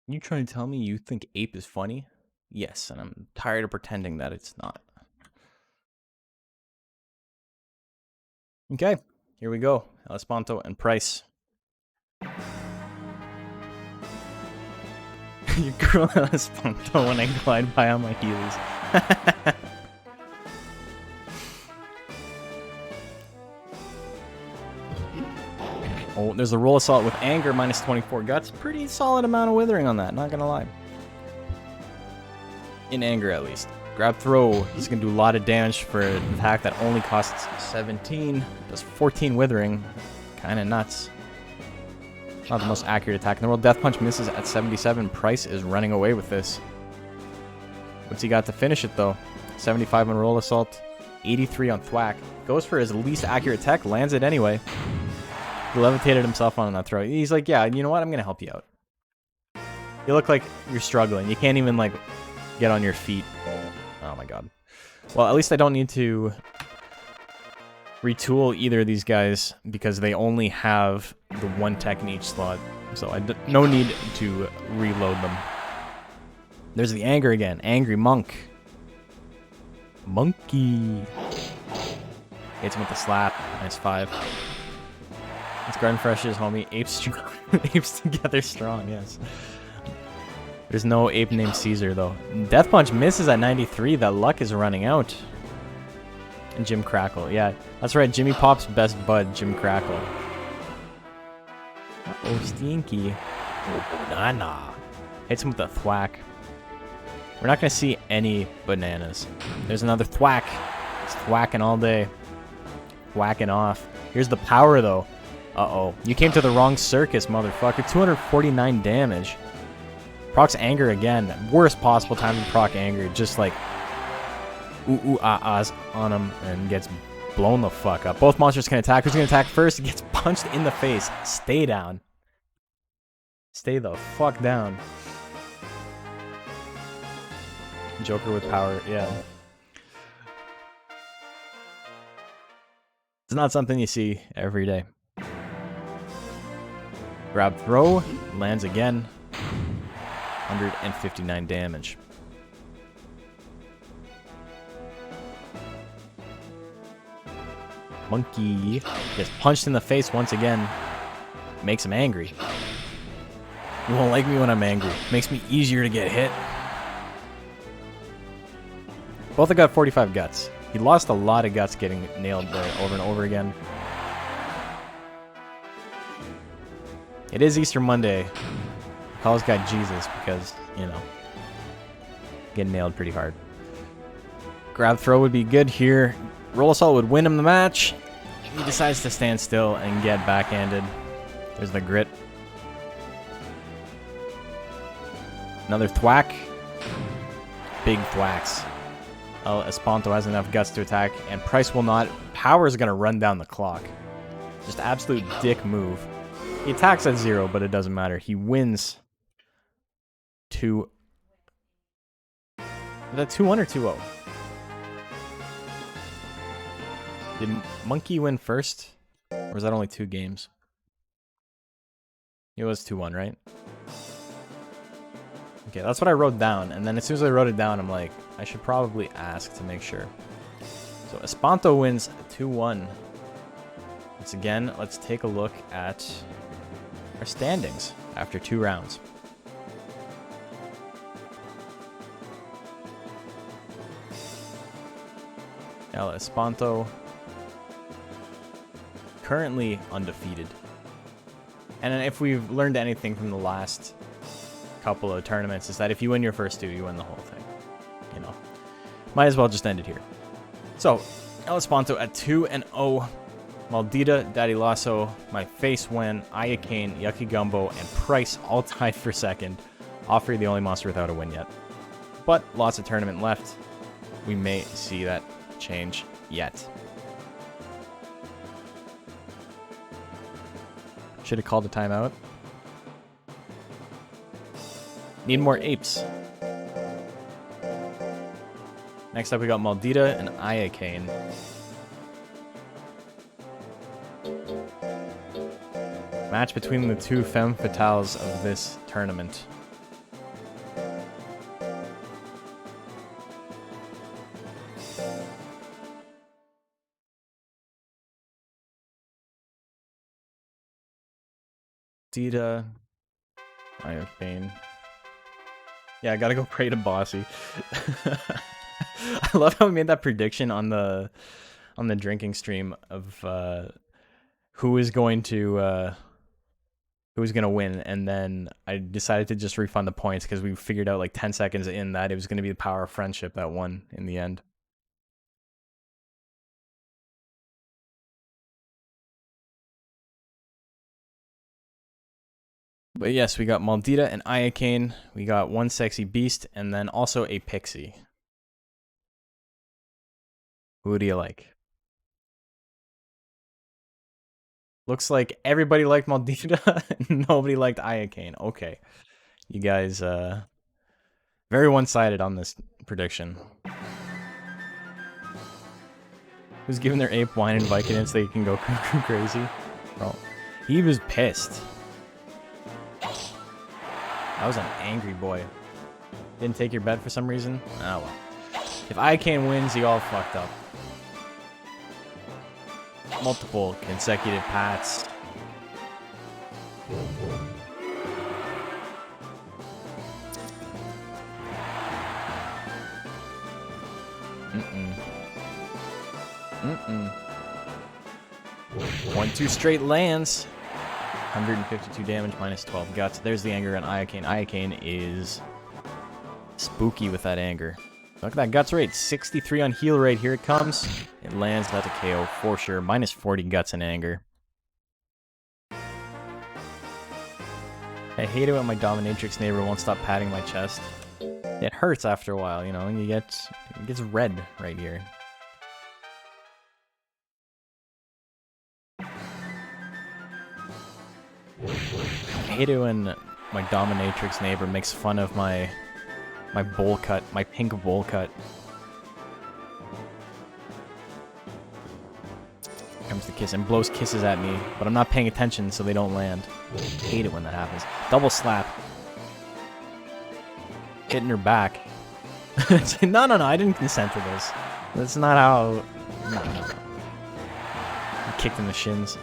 A: You trying to tell me you think Ape is funny? Yes, and I'm tired of pretending that it's not. Okay, here we go. El Espanto and Price. You girl El Espanto when I glide by on my heels. Oh, there's a Roll Assault with Anger, minus 24 guts. Pretty solid amount of withering on that, not gonna lie. In Anger, at least. Grab Throw. He's gonna do a lot of damage for an attack that only costs 17. Does 14 withering. Kinda nuts. Not the most accurate attack in the world. Death Punch misses at 77. Price is running away with this. What's he got to finish it, though? 75 on Roll Assault. 83 on Thwack. Goes for his least accurate attack. Lands it anyway. He levitated himself on that throw. He's like, yeah, you know what? I'm going to help you out. You look like you're struggling. You can't even, like, get on your feet. Oh, my God. Well, at least I don't need to retool either of these guys because they only have the one tech in each slot. So no need to reload them. There's the Anger again. Angry Monk. Monkey. Hits him with the slap. Nice 5. It's Garden Fresh's homie. Apes, apes together strong, yes. There's no ape named Caesar, though. Death Punch misses at 93. That luck is running out. And Jim Crackle. Yeah, that's right. Jimmy Pop's best bud, Jim Crackle. Uh-oh, Stinky. Nah. Hits him with a thwack. We're not going to see any bananas. There's another thwack. It's thwacking all day. Whacking off. Here's the power, though. Uh-oh. You came to the wrong circus, motherfucker. 249 damage. Procs Anger again. Worst possible time to proc Anger. Just like ooh-ahs on him and gets blown the fuck up. Both monsters can attack. Who's going to attack first? He gets punched in the face. Stay down. Stay the fuck down. Joker with power. Yeah. It's not something you see every day. Grab throw. Lands again. 159 damage. Monkey gets punched in the face once again. Makes him angry. You won't like me when I'm angry. Makes me easier to get hit. Both have got 45 guts. He lost a lot of guts getting nailed there over and over again. It is Easter Monday. Call this guy Jesus because, you know, getting nailed pretty hard. Grab throw would be good here. Roll Assault would win him the match. He decides to stand still and get backhanded. There's the grit. Another thwack. Big thwacks. Oh, Espanto has enough guts to attack, and Price will not. Power is going to run down the clock. Just absolute dick move. He attacks at 0, but it doesn't matter. He wins 2. Is that 2-1 or 2-0? Did Monkey win first? Or was that only 2 games? It was 2-1, right? Okay, that's what I wrote down. And then as soon as I wrote it down, I'm like, I should probably ask to make sure. So Espanto wins 2-1. Once again, let's take a look at our standings after 2 rounds. El Espanto currently undefeated. And if we've learned anything from the last couple of tournaments, is that if you win your first 2, you win the whole thing. You know, might as well just end it here. So, El Espanto at 2-0. Maldita, Daddy Lasso, My Face When, Ayakane, Yucky Gumbo, and Price all tied for second. Offrey the only monster without a win yet. But lots of tournament left. We may see that change yet. Should have called a timeout. Need more apes. Next up, we got Maldita and Ayakane. Match between the 2 femme fatales of this tournament. Maldita, Ayakane. Yeah, I gotta go pray to Bossy. I love how we made that prediction on the drinking stream of who is going to win, and then I decided to just refund the points because we figured out like 10 seconds in that it was going to be the power of friendship that won in the end. But yes, we got Maldita and Ayakane. We got one sexy beast, and then also a pixie. Who do you like? Looks like everybody liked Maldita, nobody liked Ayakane. Okay. You guys, very one-sided on this prediction. Who's giving their ape wine and Vicodin so they can go crazy? Oh, he was pissed. That was an angry boy. Didn't take your bet for some reason? Oh well. If Ayakane wins, he all fucked up. multiple consecutive pats. Mm-mm. 1-2 straight lands. 152 damage, minus 12 guts. There's the anger on Iocane. Iocane is spooky with that anger. Look at that guts rate. 63 on heal rate. Here it comes. It lands. That's a KO for sure. Minus 40 guts and anger. I hate it when my dominatrix neighbor won't stop patting my chest. It hurts after a while, you know, and it gets red right here. I hate it when my dominatrix neighbor makes fun of my bowl cut, my pink bowl cut. Comes the kiss and blows kisses at me, but I'm not paying attention, so they don't land. I hate it when that happens. Double slap. Hitting her back. No, I didn't consent to this. That's not how... No. Kicked in the shins.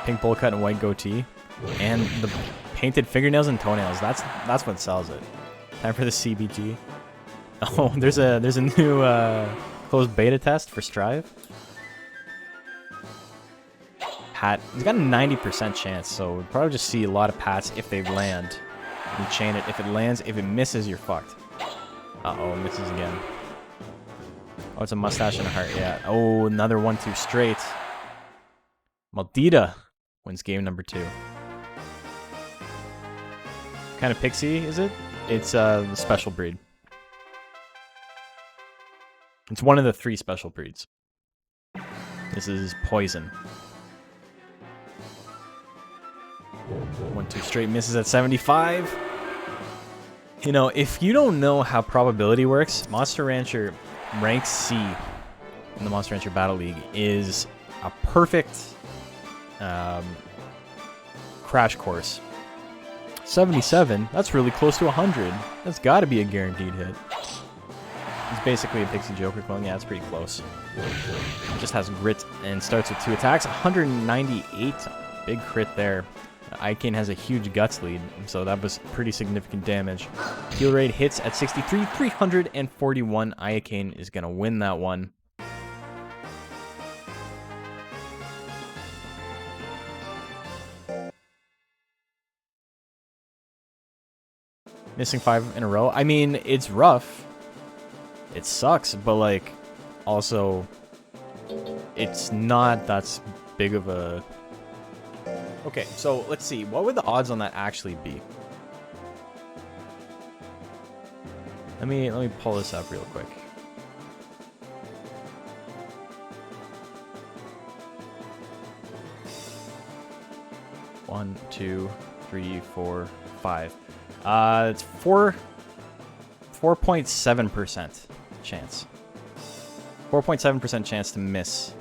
A: Pink bowl cut and white goatee. And the painted fingernails and toenails. That's what sells it. Time for the CBT. Oh, there's a new closed beta test for Strive. Pat. He's got a 90% chance, so we'll probably just see a lot of pats if they land. You chain it. If it lands, if it misses, you're fucked. Uh-oh, misses again. Oh, it's a mustache and a heart, yeah. Oh, another 1-2 straight. Maldita wins game number 2. What kind of pixie is it? It's the special breed. It's one of the 3 special breeds. This is poison. 1-2 straight misses at 75. You know, if you don't know how probability works, Monster Rancher rank C in the Monster Rancher Battle League is a perfect crash course. 77, that's really close to 100. That's got to be a guaranteed hit. It's basically a Pixie Joker clone. Yeah, it's pretty close. It just has grit and starts with 2 attacks. 198, big crit there. Iocane has a huge guts lead, so that was pretty significant damage. Heal rate hits at 63, 341. Iocane is going to win that one. Missing 5 in a row. I mean, it's rough. It sucks, but like, also, it's not that big of a... Okay, so let's see. What would the odds on that actually be? Let me pull this up real quick. One, 2, 3, 4, 5. It's 4.7% chance. 4.7% chance to miss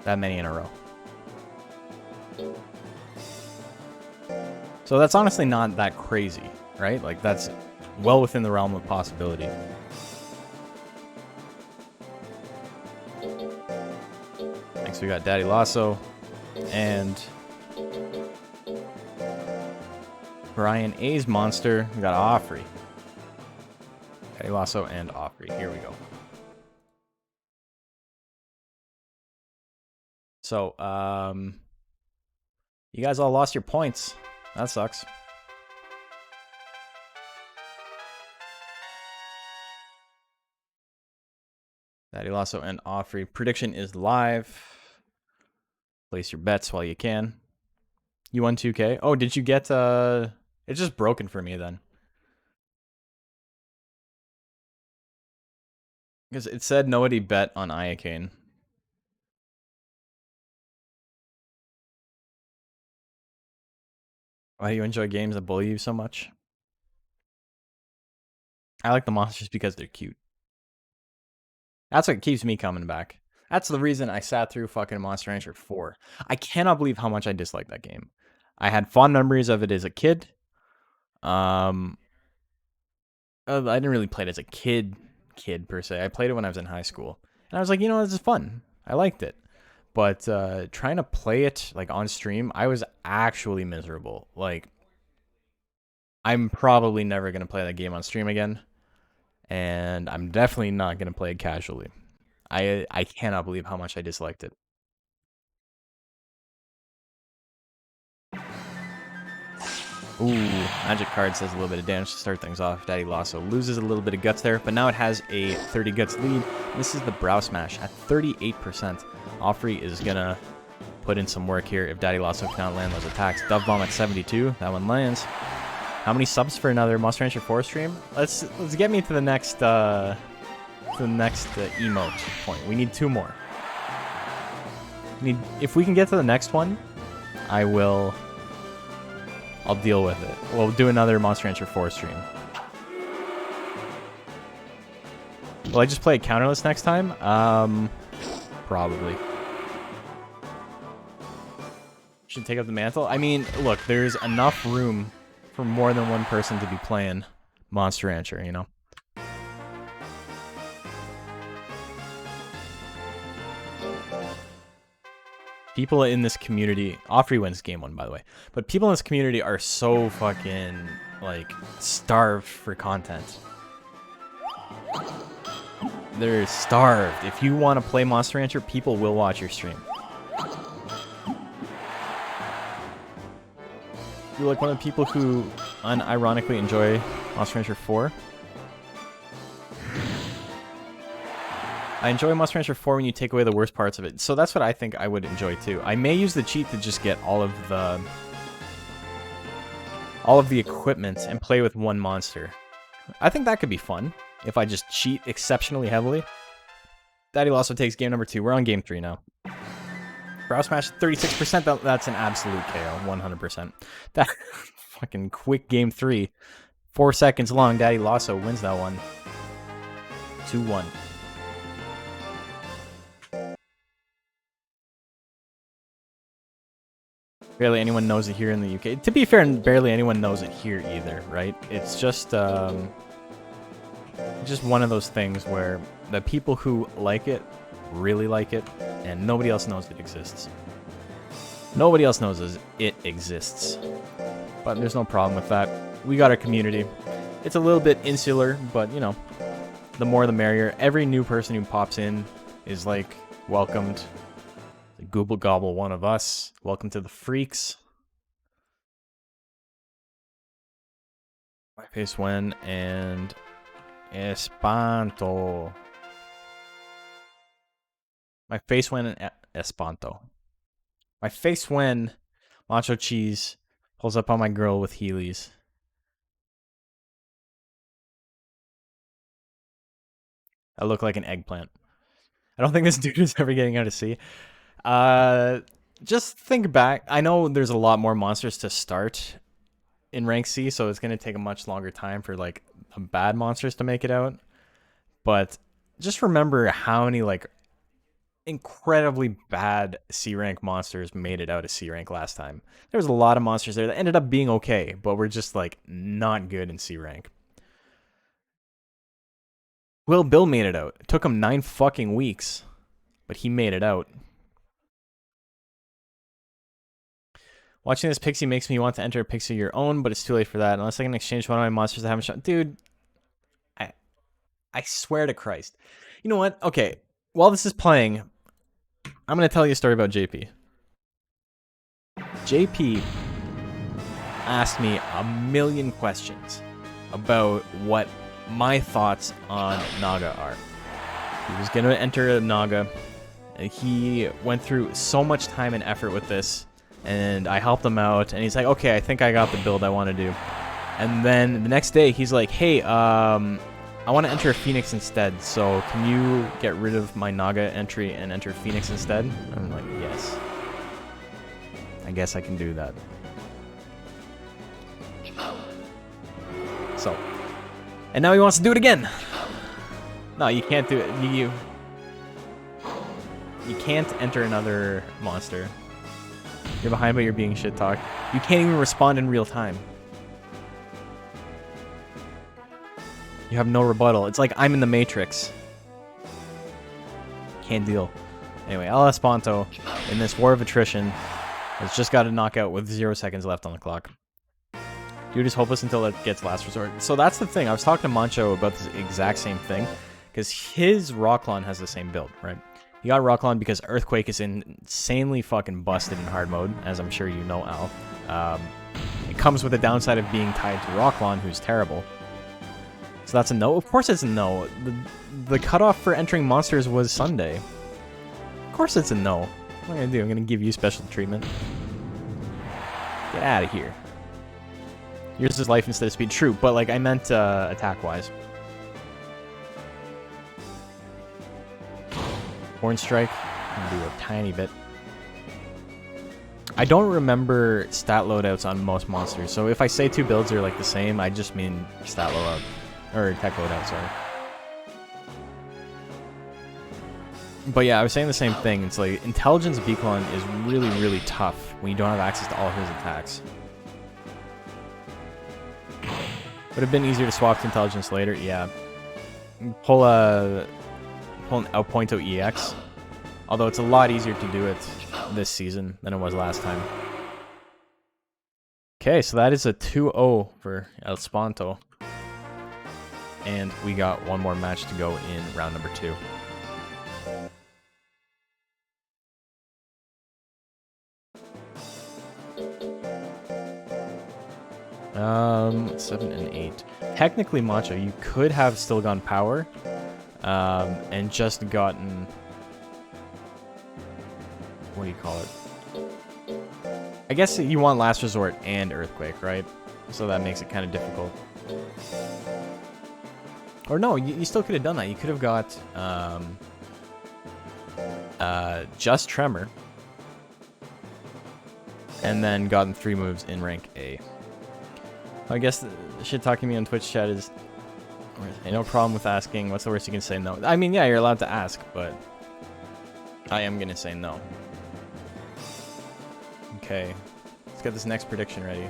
A: that many in a row. So that's honestly not that crazy, right? Like, that's well within the realm of possibility. Next we got Daddy Lasso and Brian A's monster. We got Offrey. Daddy Lasso and Offrey. Here we go. So, you guys all lost your points. That sucks. Daddy Lasso and Offrey. Prediction is live. Place your bets while you can. You won 2K? Oh, did you get, it's just broken for me then. Because it said nobody bet on Iocane. Why do you enjoy games that bully you so much? I like the monsters because they're cute. That's what keeps me coming back. That's the reason I sat through fucking Monster Rancher 4. I cannot believe how much I dislike that game. I had fond memories of it as a kid. I didn't really play it as a kid per se. I played it when I was in high school. And I was like, you know, this is fun. I liked it. But trying to play it like on stream, I was actually miserable. Like, I'm probably never going to play that game on stream again. And I'm definitely not going to play it casually. I cannot believe how much I disliked it. Ooh, magic card says a little bit of damage to start things off. Daddy Lasso loses a little bit of guts there, but now it has a 30 guts lead. This is the Brow Smash at 38%. Offrey is going to put in some work here if Daddy Lasso cannot land those attacks. Dove Bomb at 72. That one lands. How many subs for another Monster Rancher 4 stream? Let's get me to the next emote point. We need 2 more. If we can get to the next one, I'll deal with it. We'll do another Monster Rancher 4 stream. Will I just play a counterless next time? Probably. Should take up the mantle. I mean, look, there's enough room for more than one person to be playing Monster Rancher, you know? People in this community, Offrey wins game 1, by the way, but people in this community are so fucking, like, starved for content. They're starved. If you want to play Monster Rancher, people will watch your stream. You're like one of the people who unironically enjoy Monster Rancher 4. I enjoy Monster Rancher 4 when you take away the worst parts of it. So that's what I think I would enjoy too. I may use the cheat to just get all of the equipment and play with one monster. I think that could be fun if I just cheat exceptionally heavily. Daddy also takes game number 2. We're on game 3 now. Brow Smash 36%. That's an absolute KO, 100%. That fucking quick game 3. 4 seconds long. Daddy Lasso wins that one. 2-1. Barely anyone knows it here in the UK. To be fair, barely anyone knows it here either, right? It's just one of those things where the people who like it really like it, and nobody else knows it exists. Nobody else knows it exists. But there's no problem with that. We got our community. It's a little bit insular, but, you know, the more the merrier. Every new person who pops in is, like, welcomed. Gooble Gobble, one of us. Welcome to the freaks. My face when and Espanto. My face when and Espanto. My face when Macho Cheese pulls up on my girl with Heelys. I look like an eggplant. I don't think this dude is ever getting out of sea. Just think back. I know there's a lot more monsters to start in rank C, so it's going to take a much longer time for, like, the bad monsters to make it out. But just remember how many, like, incredibly bad C rank monsters made it out of C rank last time. There was a lot of monsters there that ended up being okay, but were just, like, not good in C rank. Will Bill made it out. It took him 9 fucking weeks, but he made it out. Watching this Pixie makes me want to enter a Pixie of your own, but it's too late for that. Unless I can exchange one of my monsters that haven't shown. Dude, I swear to Christ. You know what? Okay, while this is playing, I'm going to tell you a story about JP. JP asked me a million questions about what my thoughts on Naga are. He was going to enter a Naga. He went through so much time and effort with this. And I helped him out, and he's like, okay, I think I got the build I want to do. And then the next day, he's like, hey, I want to enter a Phoenix instead, so can you get rid of my Naga entry and enter Phoenix instead? I'm like, yes. I guess I can do that. So. And now he wants to do it again. No, you can't do it. You can't enter another monster. You're behind, but you're being shit-talked. You can't even respond in real time. You have no rebuttal. It's like I'm in the Matrix. can't deal. Anyway, El Espanto, in this war of attrition, has just got a knockout with 0 seconds left on the clock. Dude is hopeless until it gets last resort. So that's the thing. I was talking to Mancho about this exact same thing, because his Rocklon has the same build, right? He got Rocklon because Earthquake is insanely fucking busted in hard mode, as I'm sure you know, Al. It comes with the downside of being tied to Rocklon, who's terrible. So that's a no. Of course it's a no. The cutoff for entering monsters was Sunday. Of course it's a no. What am I going to do? I'm going to give you special treatment. Get out of here. Yours is life instead of speed. True, but like I meant attack-wise. Horn Strike, I'm gonna do a tiny bit. I don't remember stat loadouts on most monsters, so if I say 2 builds are like the same, I just mean stat loadout, or tech loadout, sorry. But yeah, I was saying the same thing. It's like Intelligence Beacon is really, really tough when you don't have access to all his attacks. Would have been easier to swap to Intelligence later, yeah. Pull an Outpointo EX. Although it's a lot easier to do it this season than it was last time. Okay, so that is a 2-0 for El Espanto. And we got one more match to go in round number 2. Seven and 8. Technically, Macho, you could have still gone power, and just gotten, what do you call it? I guess you want Last Resort and Earthquake, right? So that makes it kind of difficult. Or no, you still could have done that. You could have got just Tremor, and then gotten 3 moves in rank A. I guess the shit talking me on Twitch chat is, no problem with asking. What's the worst you can say? No. I mean, yeah, you're allowed to ask, but I am gonna say no. Okay, let's get this next prediction ready.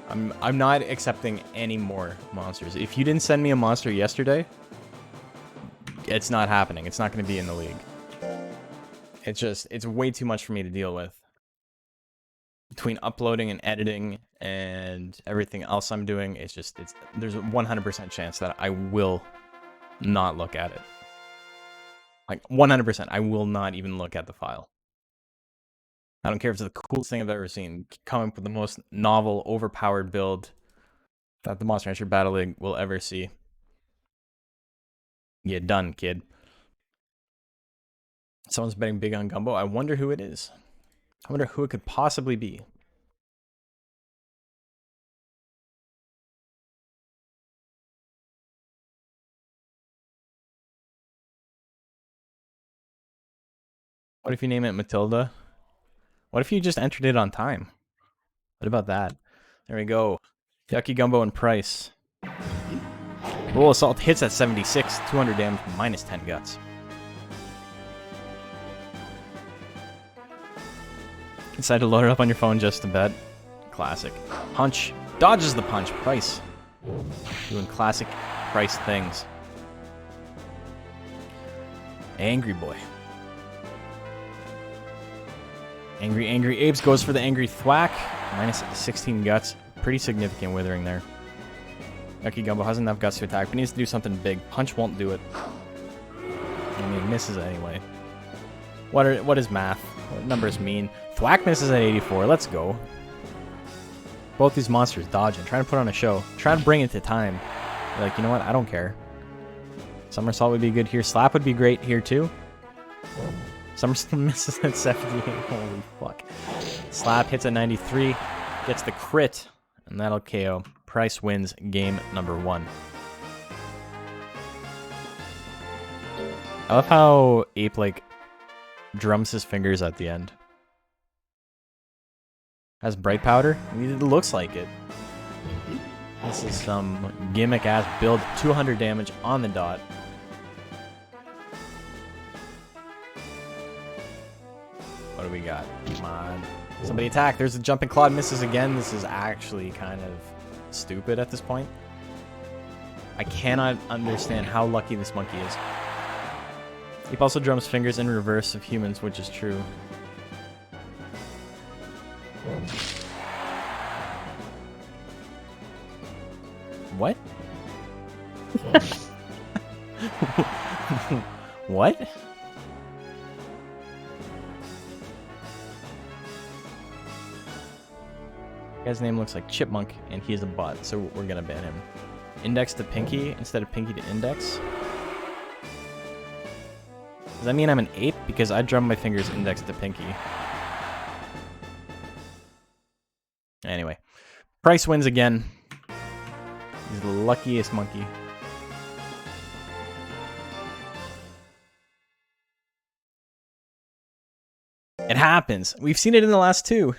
A: I'm not accepting any more monsters. If you didn't send me a monster yesterday, it's not happening. It's not going to be in the league. It's way too much for me to deal with. Between uploading and editing and everything else I'm doing, there's a 100% chance that I will not look at it. Like 100%, I will not even look at the file. I don't care if it's the coolest thing I've ever seen. Come up with the most novel, overpowered build that the Monster Rancher Battle League will ever see. Yeah, done, kid. Someone's betting big on Gumbo. I wonder who it is. I wonder who it could possibly be. What if you name it Matilda? What if you just entered it on time? What about that? There we go. Yucky Gumbo and Price. Roll Assault hits at 76, 200 damage, minus 10 guts. Decide to load it up on your phone just to bet. Classic. Punch. Dodges the punch. Price. Doing classic Price things. Angry boy. Angry Apes goes for the Angry Thwack. Minus 16 guts. Pretty significant withering there. Yucky Gumbo has enough guts to attack, but needs to do something big. Punch won't do it. I mean, misses anyway. What is math? What numbers mean? Thwack misses at 84. Let's go. Both these monsters dodging, trying to put on a show. Trying to bring it to time. You're like, you know what? I don't care. Somersault would be good here. Slap would be great here too. Somersault misses at 78. Holy fuck. Slap hits at 93. Gets the crit. And that'll KO. Price wins game number 1. I love how Ape, like, drums his fingers at the end. Has bright powder? I mean, it looks like it. This is some gimmick-ass build. 200 damage on the dot. What do we got? Come on. Somebody attack. There's a jumping claw. Misses again. This is actually kind of stupid at this point. I cannot understand how lucky this monkey is. He also drums fingers in reverse of humans, which is true. What? What? The guy's name looks like Chipmunk, and he's a bot, so we're gonna ban him. Index to pinky instead of pinky to index? Does that mean I'm an ape? Because I drum my fingers index to pinky. Anyway, Price wins again. He's the luckiest monkey. It happens. We've seen it in the last two.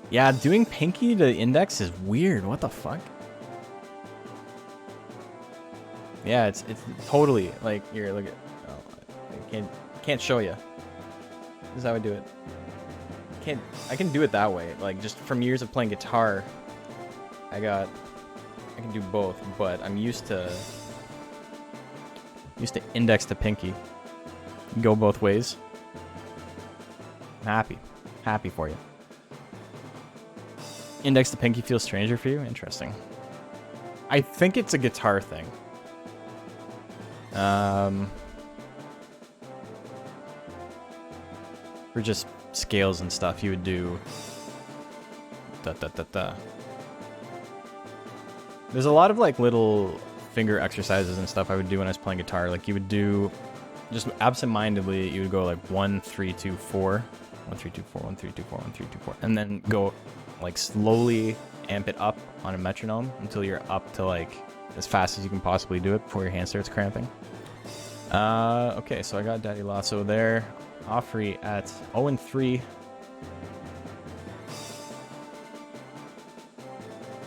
A: Yeah, doing pinky to index is weird. What the fuck? Yeah, it's totally like here. Look at. Oh, I can't show you. This is how I do it. I can do it that way. Like just from years of playing guitar, I can do both. But I'm used to index to pinky. Go both ways. I'm happy for you. Index to pinky feels stranger for you? Interesting. I think it's a guitar thing. For just scales and stuff, you would do da da da da. There's a lot of like little finger exercises and stuff I would do when I was playing guitar. Like you would do just absent-mindedly, you would go like 1 3 2 4, 1 3 2 4, 1 3 2 4, 1 3 2 4, and then go like slowly amp it up on a metronome until you're up to like as fast as you can possibly do it before your hand starts cramping. Okay, so I got Daddy Lasso there. Offrey at 0-3.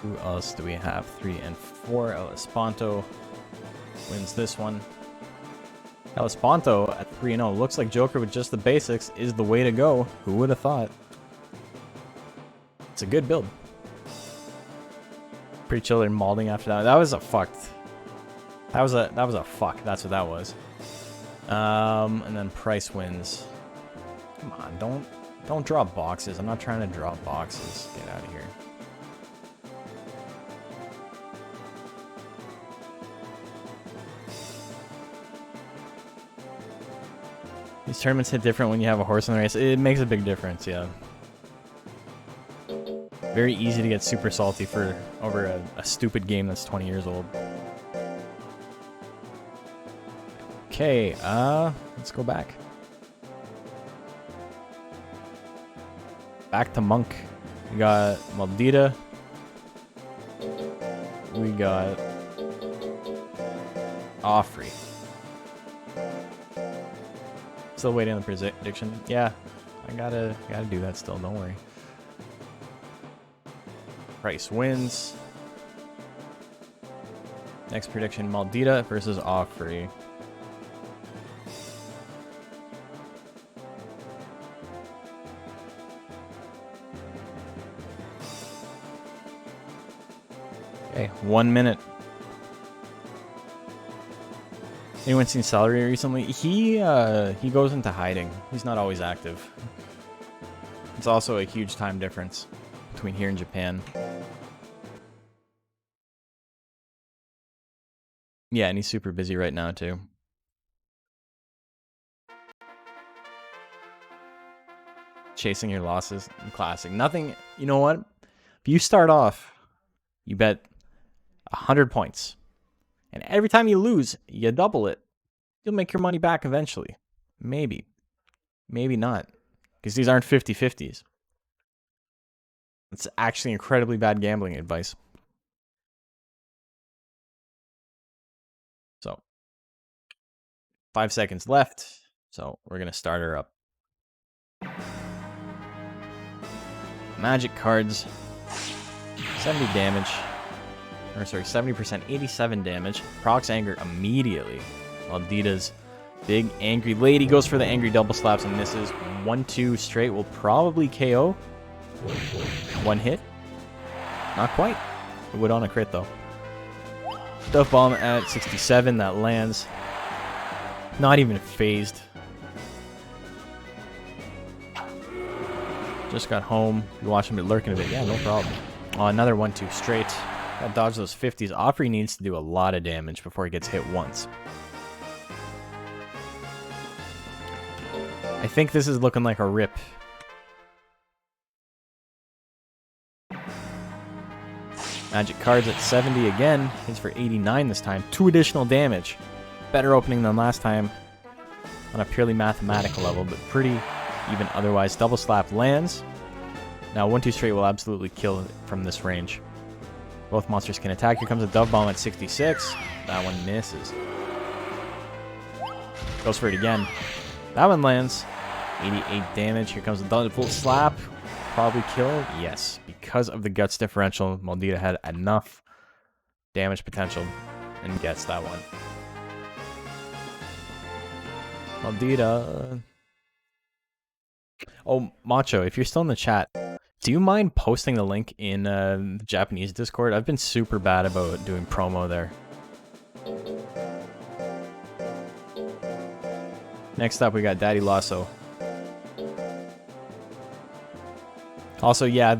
A: Who else do we have? 3-4. El Espanto wins this one. El Espanto at 3-0. Looks like Joker with just the basics is the way to go. Who would have thought? It's a good build. Pretty chill and malding after that. That was a fucked. That was a fuck. That's what that was. And then Price wins. Come on, don't draw boxes. I'm not trying to draw boxes. Get out of here. These tournaments hit different when you have a horse in the race. It makes a big difference, yeah. Very easy to get super salty over a stupid game that's 20 years old. Okay, let's go back. Back to Monk. We got Maldita. We got Offrey. Still waiting on the prediction. Yeah, I gotta do that still. Don't worry. Price wins. Next prediction: Maldita versus Offrey. Okay, 1 minute. Anyone seen Celery recently? He goes into hiding. He's not always active. It's also a huge time difference between here and Japan. Yeah, and he's super busy right now too. Chasing your losses, classic. Nothing. You know what? If you start off, you bet 100 points. And every time you lose, you double it. You'll make your money back eventually. Maybe. Maybe not. Because these aren't 50-50s. It's actually incredibly bad gambling advice. So, 5 seconds left. So, we're going to start her up. Magic cards. 70 damage. Or sorry, 70%, 87 damage. Procs anger immediately. Maldita's big angry lady goes for the angry double slaps and misses. 1-2 straight will probably KO. 1 hit. Not quite. It would on a crit though. Dove bomb at 67. That lands. Not even phased. Just got home. You watching me lurking a bit. Yeah, no problem. Oh, another 1-2 straight. Gotta dodge those 50s. Offrey needs to do a lot of damage before he gets hit once. I think this is looking like a rip. Magic cards at 70 again. Hits for 89 this time. 2 additional damage. Better opening than last time on a purely mathematical level, but pretty even otherwise. Double slap lands. Now 1-2 straight will absolutely kill from this range. Both monsters can attack. Here comes a dove bomb at 66. That one misses. Goes for it again. That one lands. 88 damage. Here comes the double slap. Probably kill. Yes. Because of the guts differential, Maldita had enough damage potential and gets that one. Maldita. Oh, Macho, if you're still in the chat, do you mind posting the link in the Japanese Discord? I've been super bad about doing promo there. Next up, we got Daddy Lasso. Also, yeah,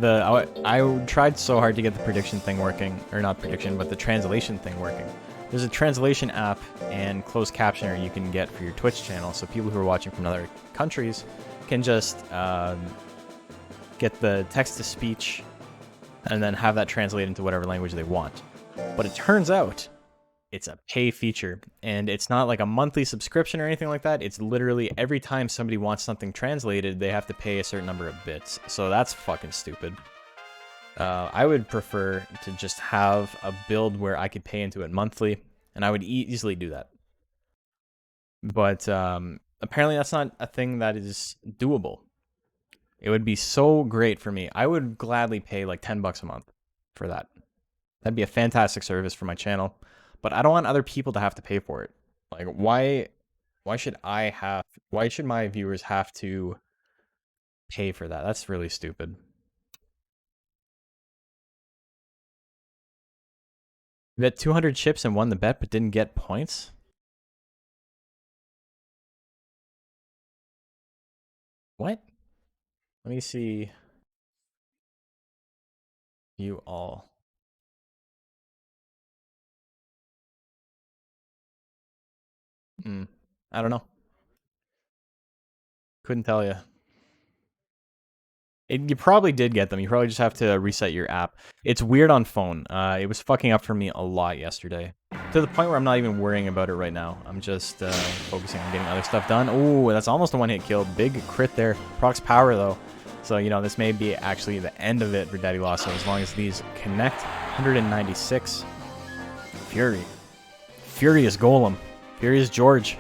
A: I tried so hard to get the prediction thing working, or not prediction, but the translation thing working. There's a translation app and closed captioner you can get for your Twitch channel, so people who are watching from other countries can just get the text-to-speech and then have that translate into whatever language they want. But it turns out it's a pay feature, and it's not like a monthly subscription or anything like that. It's literally every time somebody wants something translated, they have to pay a certain number of bits. So that's fucking stupid. I would prefer to just have a build where I could pay into it monthly, and I would easily do that. But apparently that's not a thing that is doable. It would be so great for me. I would gladly pay like $10 a month for that. That'd be a fantastic service for my channel. But I don't want other people to have to pay for it. Like, why should my viewers have to pay for that? That's really stupid. You bet 200 chips and won the bet, but didn't get points? What? Let me see. You all. I don't know. Couldn't tell you. You probably did get them. You probably just have to reset your app. It's weird on phone. It was fucking up for me a lot yesterday. To the point where I'm not even worrying about it right now. I'm just focusing on getting other stuff done. Ooh, that's almost a one-hit kill. Big crit there. Procs power, though. So, you know, this may be actually the end of it for Daddy Lasso as long as these connect. 196. Fury. Furious Golem. Furious George.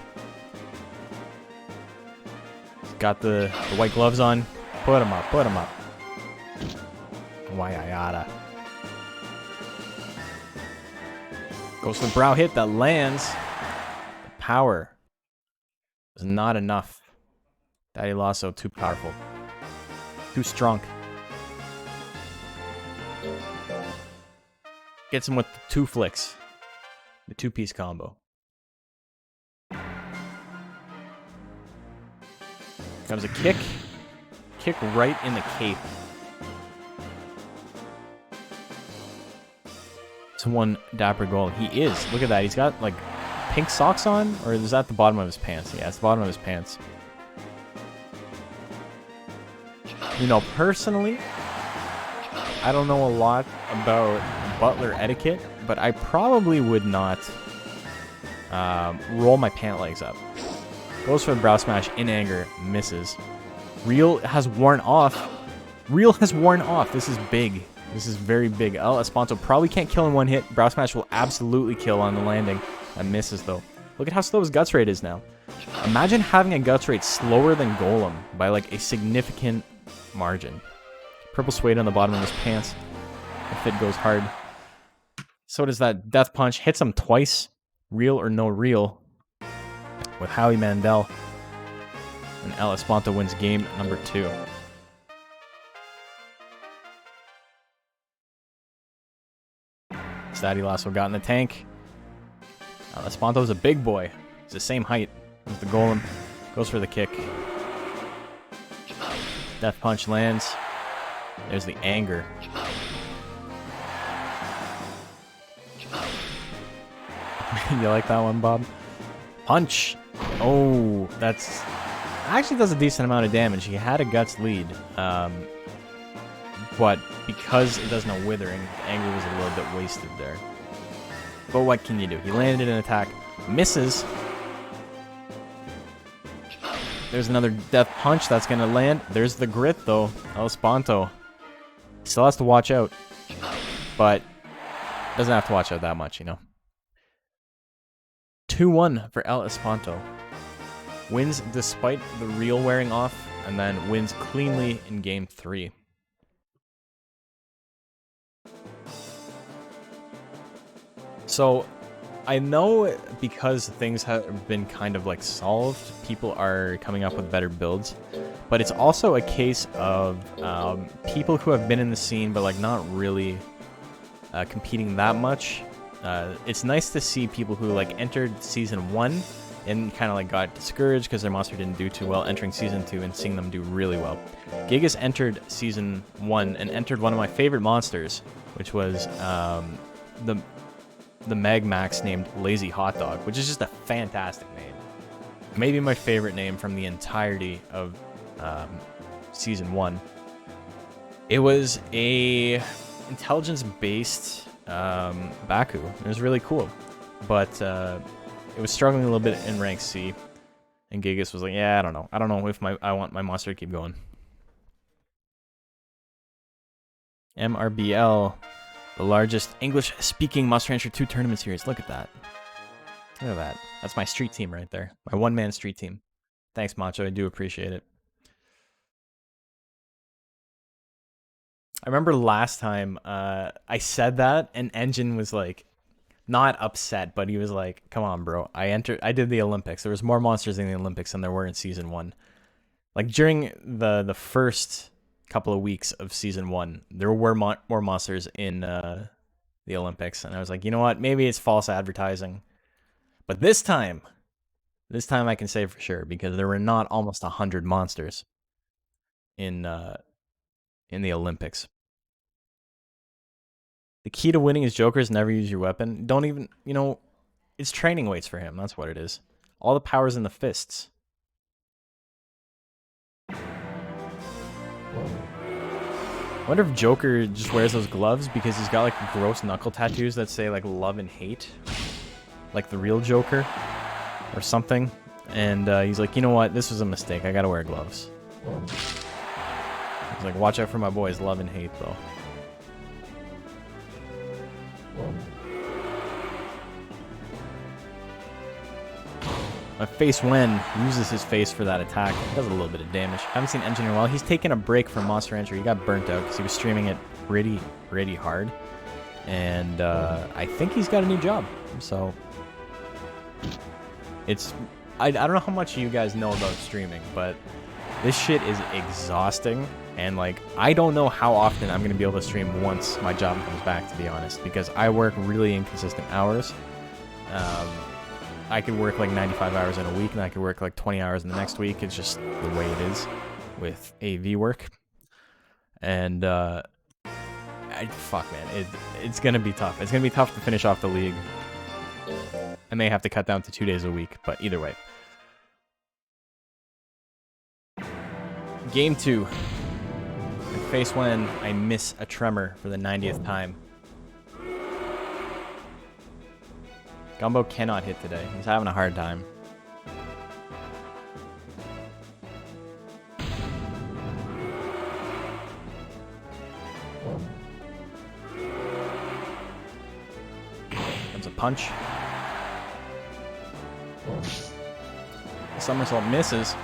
A: Got the white gloves on. Put him up, put him up. Wayayada. Goes for the brow hit that lands. The power is not enough. Daddy Lasso, too powerful. Too strong. Gets him with the 2 flicks. The 2-piece combo. Comes a kick. Kick right in the cape. It's one dapper goal. He is. Look at that. He's got like pink socks on, or is that the bottom of his pants? Yeah, it's the bottom of his pants. You know, personally, I don't know a lot about butler etiquette, but I probably would not roll my pant legs up. Goes for the brow smash in anger, misses. Reel has worn off. Reel has worn off. This is big. This is very big. El Espanto probably can't kill in one hit. Brow smash will absolutely kill on the landing. That misses, though. Look at how slow his guts rate is now. Imagine having a guts rate slower than Golem by like a significant margin. Purple suede on the bottom of his pants. The fit goes hard. So does that death punch. Hits him twice. Real or no real. With Howie Mandel. And El Espanto wins game number 2. Daddy Lasso got in the tank. Espanto's a big boy. He's the same height as the golem. Goes for the kick. Death punch lands. There's the anger. You like that one, Bob? Punch. Oh, that's actually does a decent amount of damage. He had a guts lead, but because it does no withering, the anger was a little bit wasted there. But what can you do? He landed an attack, misses. There's another death punch that's gonna land. There's the grit though. El Espanto still has to watch out, but doesn't have to watch out that much, you know. 2-1 for El Espanto. Wins despite the reel wearing off, and then wins cleanly in game 3. So, I know because things have been kind of like solved, people are coming up with better builds, but it's also a case of people who have been in the scene but like not really competing that much. It's nice to see people who like entered season 1 and kind of like got discouraged because their monster didn't do too well, entering season 2 and seeing them do really well. Gigas entered season 1 and entered one of my favorite monsters, which was the Mag Max named Lazy Hot Dog, which is just a fantastic name. Maybe my favorite name from the entirety of season 1. It was a intelligence-based Baku. It was really cool, but it was struggling a little bit in rank C, and Gigas was like, "Yeah, I don't know. I don't know if I want my monster to keep going." MRBL, the largest English-speaking Monster Rancher 2 tournament series. Look at that. Look at that. That's my street team right there. My one-man street team. Thanks, Macho. I do appreciate it. I remember last time I said that, and Engine was like, not upset, but he was like, "Come on, bro. I did the Olympics. There was more monsters in the Olympics than there were in season 1. Like during the first couple of weeks of season 1, there were more monsters in the Olympics, and I was like, you know what? Maybe it's false advertising. But this time I can say for sure, because there were not almost 100 monsters in the Olympics. The key to winning is Jokers. Never use your weapon. Don't even, you know, it's training weights for him. That's what it is. All the power's in the fists. I wonder if Joker just wears those gloves because he's got like gross knuckle tattoos that say like love and hate, like the real Joker or something. And he's like, you know what? This was a mistake. I gotta wear gloves. He's like, watch out for my boys. Love and hate though. My face when uses his face for that attack. Does a little bit of damage. Haven't seen Engine in a while. He's taken a break from Monster Rancher. He got burnt out because he was streaming it pretty hard. And I think he's got a new job. So it's I don't know how much you guys know about streaming, but this shit is exhausting. And like I don't know how often I'm gonna be able to stream once my job comes back, to be honest, because I work really inconsistent hours. I could work like 95 hours in a week, and I could work like 20 hours in the next week. It's just the way it is with AV work. And fuck, man, it's gonna be tough. It's gonna be tough to finish off the league. I may have to cut down to 2 days a week, but either way. Game 2. I face when I miss a tremor for the 90th time. Gumbo cannot hit today. He's having a hard time. Comes a punch. The somersault misses.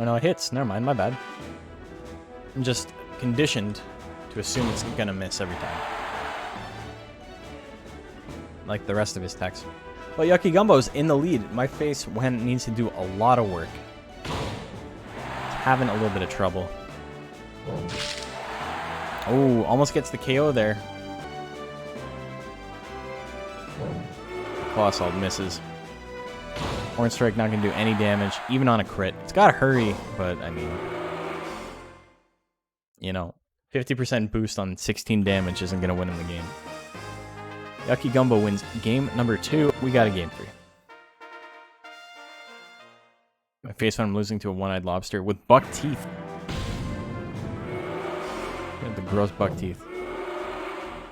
A: Oh no, it hits. Never mind, my bad. I'm just conditioned to assume it's gonna miss every time, like the rest of his techs. But Yucky Gumbo's in the lead. My face when needs to do a lot of work. It's having a little bit of trouble. Oh, almost gets the KO there. Claw Assault misses. Horn Strike not going to do any damage, even on a crit. It's got to hurry, but I mean, you know, 50% boost on 16 damage isn't going to win him the game. Yucky Gumbo wins game number 2. We got a game 3. My face when I'm losing to a one-eyed lobster with buck teeth. The gross buck teeth.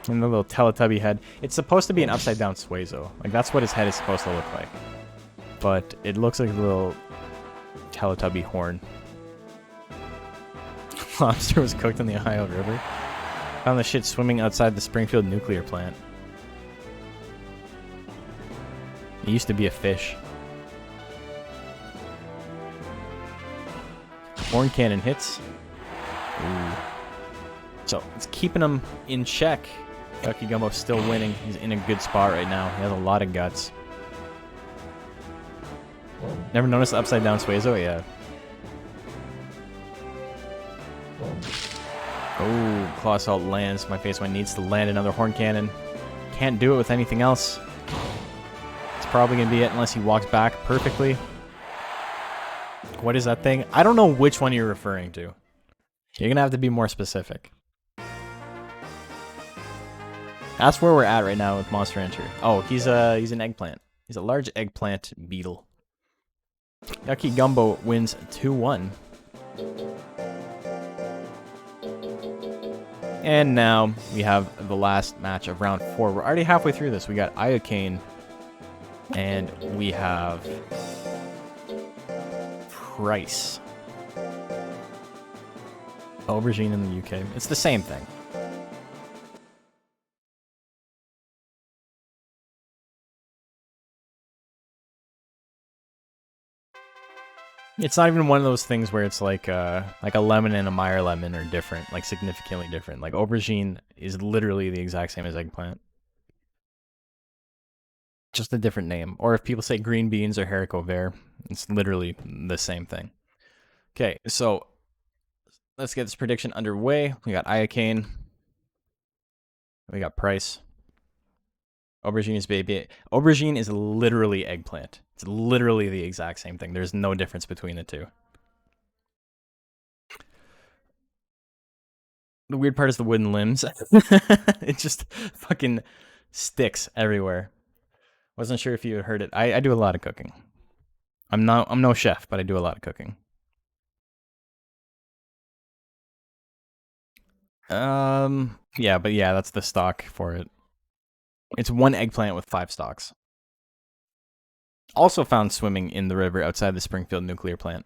A: And the little Teletubby head. It's supposed to be an upside-down Suezo. Like, that's what his head is supposed to look like. But it looks like a little Teletubby horn. Lobster was cooked in the Ohio River. Found the shit swimming outside the Springfield nuclear plant. It used to be a fish. Horn cannon hits. Ooh. So it's keeping him in check. Yucky Gumbo's still winning. He's in a good spot right now. He has a lot of guts. Never noticed the upside down Suezo? Yeah. Oh, Claw Assault lands. My face one needs to land another Horn Cannon. Can't do it with anything else. It's probably going to be it unless he walks back perfectly. What is that thing? I don't know which one you're referring to. You're going to have to be more specific. That's where we're at right now with Monster Enter. Oh, he's an eggplant. He's a large eggplant beetle. Yucky Gumbo wins 2-1. And now we have the last match of round 4. We're already halfway through this. We got Iocane and we have Price. Aubergine in the UK. It's the same thing. It's not even one of those things where it's like a lemon and a Meyer lemon are different, like significantly different. Like aubergine is literally the exact same as eggplant. Just a different name. Or if people say green beans or haricot vert, it's literally the same thing. Okay, so let's get this prediction underway. We got Iocane. We got Price. Aubergine is baby. Aubergine is literally eggplant. It's literally the exact same thing. There's no difference between the two. The weird part is the wooden limbs. It just fucking sticks everywhere. Wasn't sure if you heard it. I do a lot of cooking. I'm no chef, but I do a lot of cooking. Yeah, but yeah, that's the stock for it. It's one eggplant with 5 stalks. Also found swimming in the river outside the Springfield nuclear plant.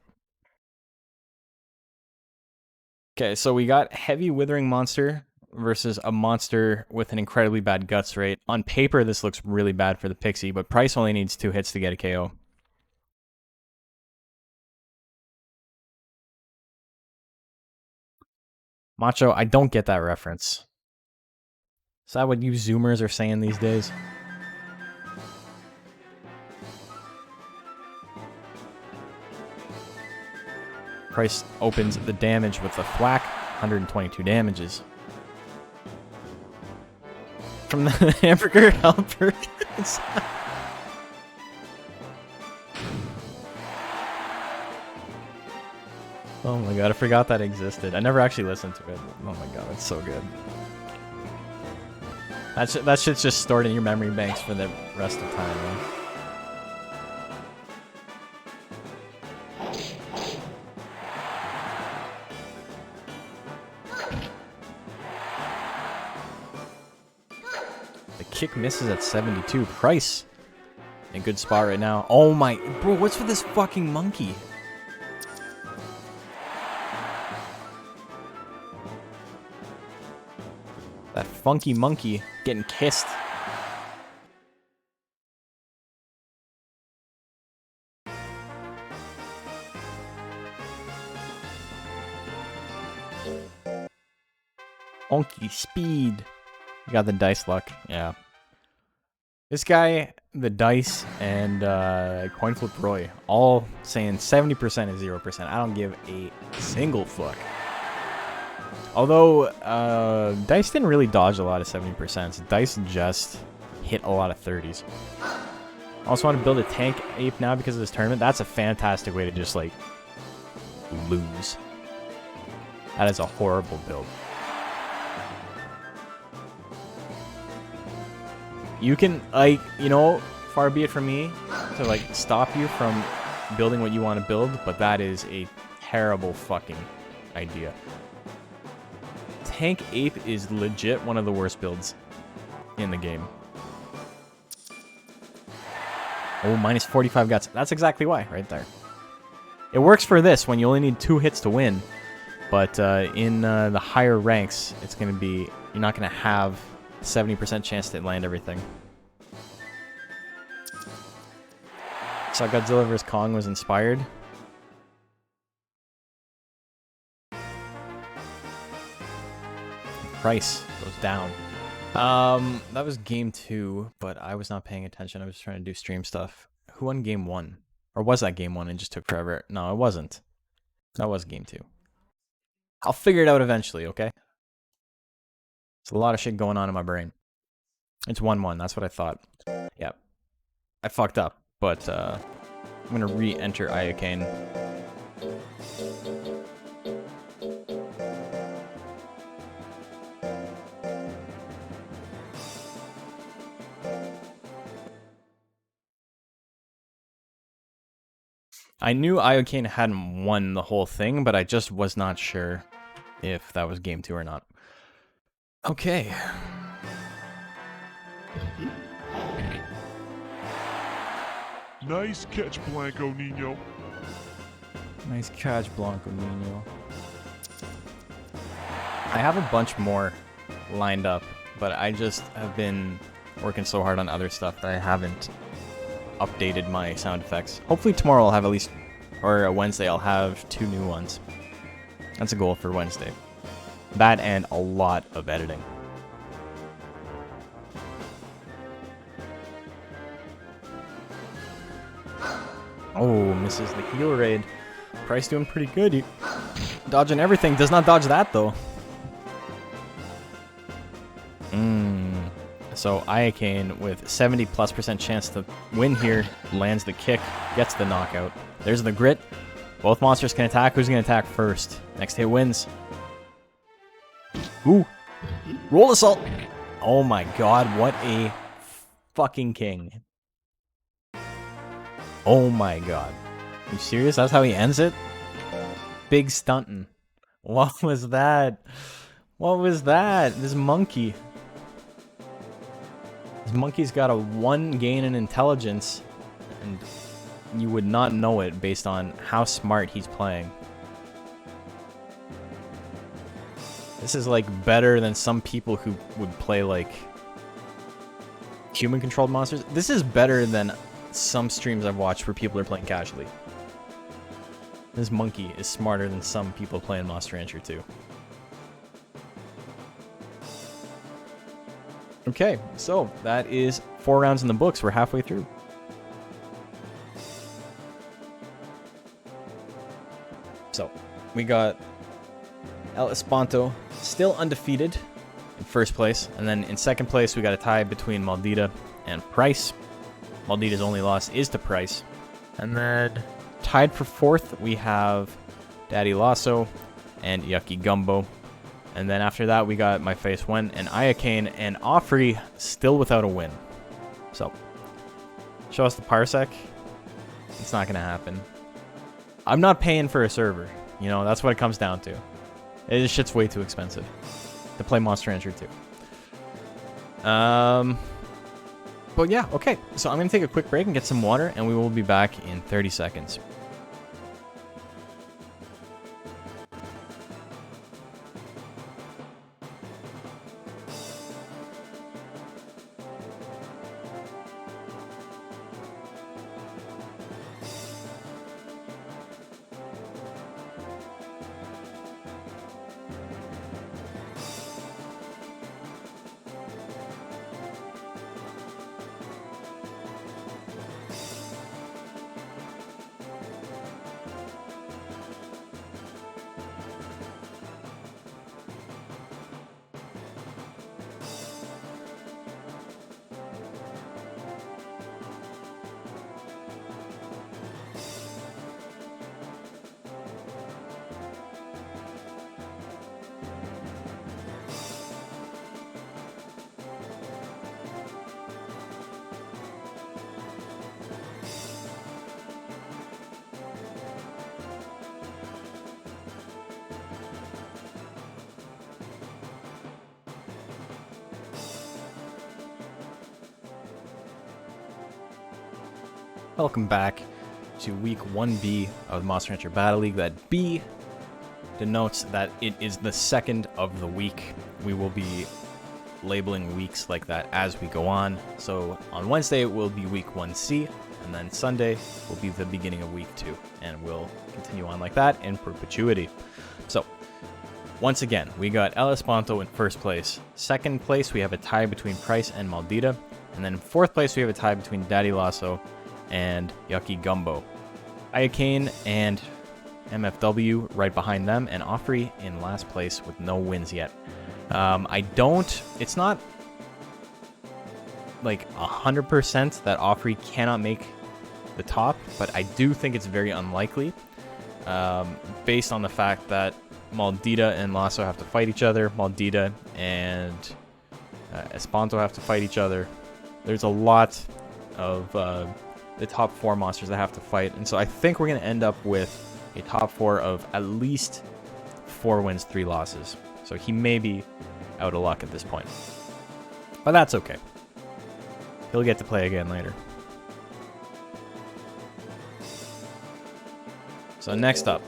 A: Okay, so we got Heavy Withering Monster versus a monster with an incredibly bad guts rate. On paper, this looks really bad for the Pixie, but Price only needs 2 hits to get a KO. Macho, I don't get that reference. Is that what you Zoomers are saying these days? Price opens the damage with a thwack, 122 damages. From the hamburger helper. Oh my god, I forgot that existed. I never actually listened to it. Oh my god, it's so good. That shit's just stored in your memory banks for the rest of time, man. The kick misses at 72. Price in a good spot right now. Oh my... Bro, what's with this fucking monkey? That funky monkey getting kissed. Funky speed. You got the dice luck. Yeah. This guy, the dice, and coin flip Roy, all saying 70% is 0%. I don't give a single fuck. Although, Dice didn't really dodge a lot of 70%. Dice just hit a lot of 30s. Also want to build a tank ape now because of this tournament. That's a fantastic way to just, like, lose. That is a horrible build. You can, like, you know, far be it from me to, like, stop you from building what you want to build, but that is a terrible fucking idea. Tank ape is legit one of the worst builds in the game. Oh, minus 45 guts. That's exactly why, right there. It works for this when you only need 2 hits to win, but in the higher ranks, it's going to be, you're not going to have 70% chance to land everything. So Godzilla vs. Kong was inspired. Price goes down. That was game 2, but I was not paying attention. I was trying to do stream stuff. Who won game 1? Or was that game 1 and just took forever? No, it wasn't. That was game 2. I'll figure it out eventually, okay? There's a lot of shit going on in my brain. It's 1-1, that's what I thought. Yep. I fucked up, but I'm gonna re-enter Iocane. I knew Iocane hadn't won the whole thing, but I just was not sure if that was game 2 or not. Okay.
B: Nice catch, Blanco Nino.
A: Nice catch, Blanco Nino. I have a bunch more lined up, but I just have been working so hard on other stuff that I haven't updated my sound effects. Hopefully tomorrow I'll have at least, or Wednesday I'll have 2 new ones. That's a goal for Wednesday. That and a lot of editing. Oh, misses the heal raid. Price doing pretty good. Dodging everything. Does not dodge that, though. So Iocane with 70+% chance to win here. Lands the kick. Gets the knockout. There's the grit. Both monsters can attack. Who's going to attack first? Next hit wins. Ooh. Roll assault. Oh my god. What a fucking king. Oh my god. Are you serious? That's how he ends it? Big stunting. What was that? What was that? This monkey. This monkey's got a 1 gain in intelligence, and you would not know it based on how smart he's playing. This is like better than some people who would play like human-controlled monsters. This is better than some streams I've watched where people are playing casually. This monkey is smarter than some people playing Monster Rancher 2. Okay, so that is 4 rounds in the books. We're halfway through. So, we got El Espanto still undefeated in first place. And then in second place, we got a tie between Maldita and Price. Maldita's only loss is to Price. And then tied for fourth, we have Daddy Lasso and Yucky Gumbo. And then after that, we got My Face When and Iocane and Offrey still without a win. So, show us the Parsec. It's not going to happen. I'm not paying for a server. You know, that's what it comes down to. This shit's way too expensive to play Monster Rancher 2. But yeah, okay. So I'm going to take a quick break and get some water, and we will be back in 30 seconds. Welcome back to week 1B of the Monster Hunter Battle League. That B denotes that it is the second of the week. We will be labeling weeks like that as we go on. So on Wednesday it will be week 1C, and then Sunday will be the beginning of week 2, and we'll continue on like that in perpetuity. So once again, we got El Espanto in first place. Second place, we have a tie between Price and Maldita. And then in fourth place, we have a tie between Daddy Lasso and Yucky Gumbo. Ayakane and MFW right behind them, and Offrey in last place with no wins yet. It's not like 100% that Offrey cannot make the top, but I do think it's very unlikely based on the fact that Maldita and Lasso have to fight each other. Maldita and Espanto have to fight each other. There's a lot of the top 4 monsters that have to fight, and so I think we're going to end up with a top 4 of at least 4 wins, 3 losses. So he may be out of luck at this point, but that's okay. He'll get to play again later. So next up,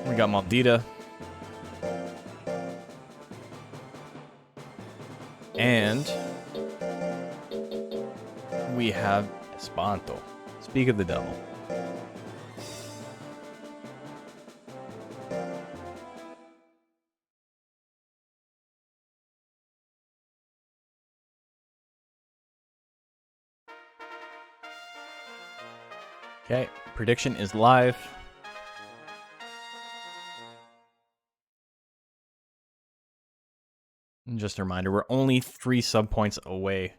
A: we got Maldita. And we have Espanto. Speak of the devil. Okay, prediction is live. And just a reminder, we're only 3 sub points away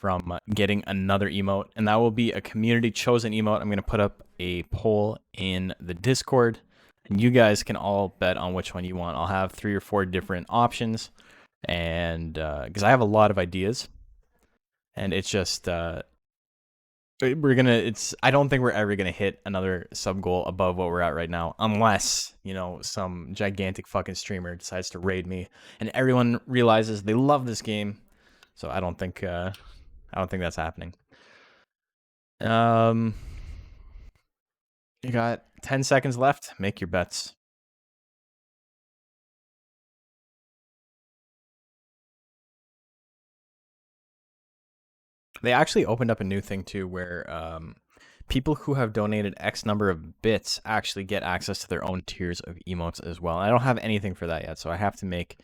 A: from getting another emote, and that will be a community chosen emote. I'm going to put up a poll in the Discord, and you guys can all bet on which one you want. I'll have 3 or 4 different options, and because I have a lot of ideas, and it's just I don't think we're ever gonna hit another sub goal above what we're at right now, unless, you know, some gigantic fucking streamer decides to raid me and everyone realizes they love this game. So I don't think that's happening. You got 10 seconds left. Make your bets. They actually opened up a new thing too, where people who have donated X number of bits actually get access to their own tiers of emotes as well. I don't have anything for that yet, so I have to make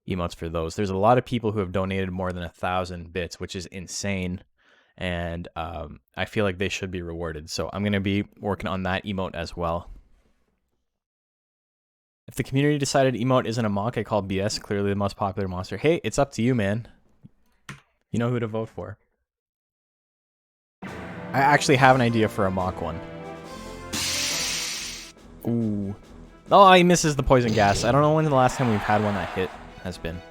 A: emotes for those. There's a lot of people who have donated more than 1,000 bits, which is insane, and I feel like they should be rewarded. So I'm going to be working on that emote as well. If the community decided emote isn't a mock, I call BS. Clearly the most popular monster. Hey, it's up to you, man. You know who to vote for. I actually have an idea for a mock one. Ooh. Oh, he misses the poison gas. I don't know when the last time we've had one that hit has been.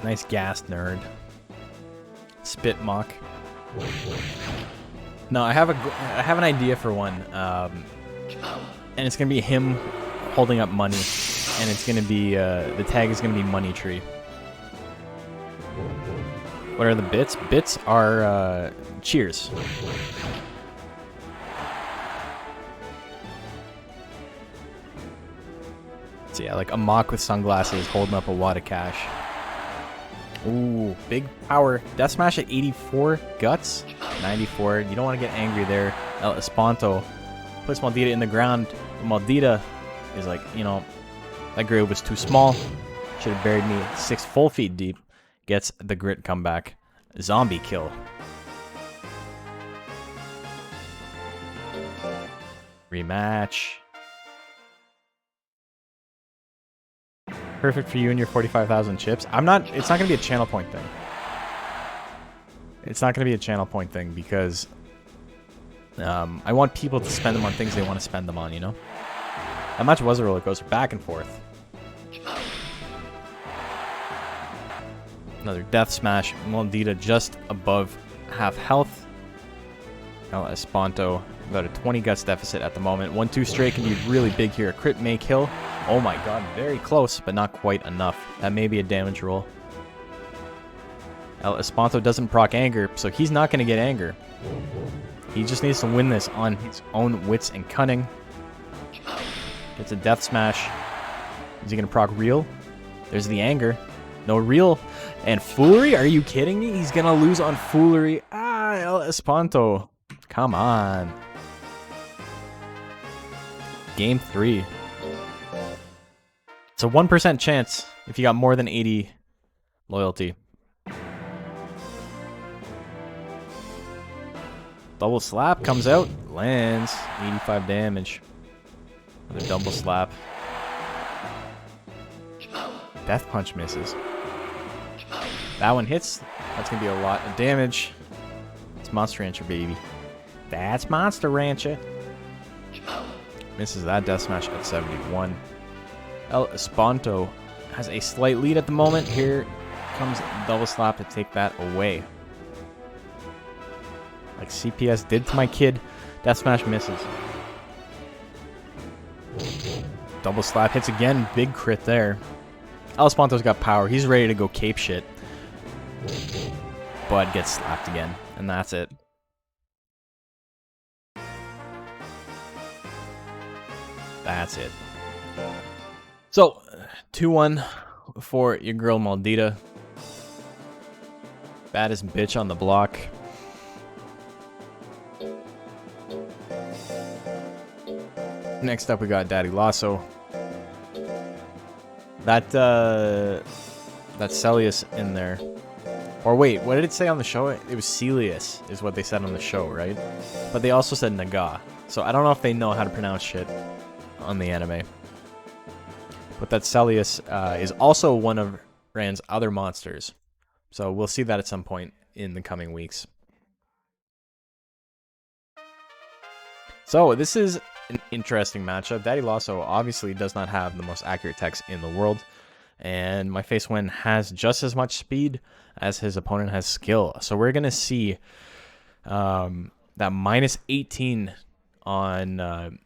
A: Nice gas, nerd. Spit mock. No, I have an idea for one. And it's gonna be him holding up money. And it's gonna be, the tag is gonna be Money Tree. What are the bits? Bits are cheers. So yeah, like a mock with sunglasses holding up a wad of cash. Ooh, big power. Death Smash at 84. Guts, 94. You don't want to get angry there. El Espanto puts Maldita in the ground. Maldita is like, you know, that grave was too small. Should have buried me 6 full feet deep. Gets the grit comeback. Zombie kill. Rematch. Perfect for you and your 45,000 chips. It's not going to be a channel point thing. It's not going to be a channel point thing because I want people to spend them on things they want to spend them on, you know? That match was a roller coaster, back and forth. Another death smash. Maldita just above half health. El Espanto about a 20 guts deficit at the moment. 1-2 straight can be really big here. A crit may kill. Oh my god, very close, but not quite enough. That may be a damage roll. El Espanto doesn't proc anger, so he's not going to get anger. He just needs to win this on his own wits and cunning. Gets a death smash. Is he going to proc real? There's the anger. No real. And foolery? Are you kidding me? He's going to lose on foolery. Ah, El Espanto. Come on. Game 3. It's a 1% chance if you got more than 80 loyalty. Double slap comes out, lands, 85 damage. Another double slap. Death punch misses. That one hits. That's gonna be a lot of damage. It's Monster Rancher, baby. That's Monster Rancher. Misses that death smash at 71. El Espanto has a slight lead at the moment. Here comes double slap to take that away. Like CPS did to my kid. Death smash misses. Double slap hits again. Big crit there. El Espanto's got power. He's ready to go cape shit. But gets slapped again. And that's it. That's it. So, 2-1 for your girl Maldita. Baddest bitch on the block. Next up, we got Daddy Lasso. That Celius in there. Or wait, what did it say on the show? It was Celius, is what they said on the show, right? But they also said Naga. So I don't know if they know how to pronounce shit on the anime. But that Celius is also one of Rand's other monsters. So we'll see that at some point in the coming weeks. So this is an interesting matchup. Daddy Lasso obviously does not have the most accurate text in the world. And my face win has just as much speed as his opponent has skill. So we're going to see that minus 18 on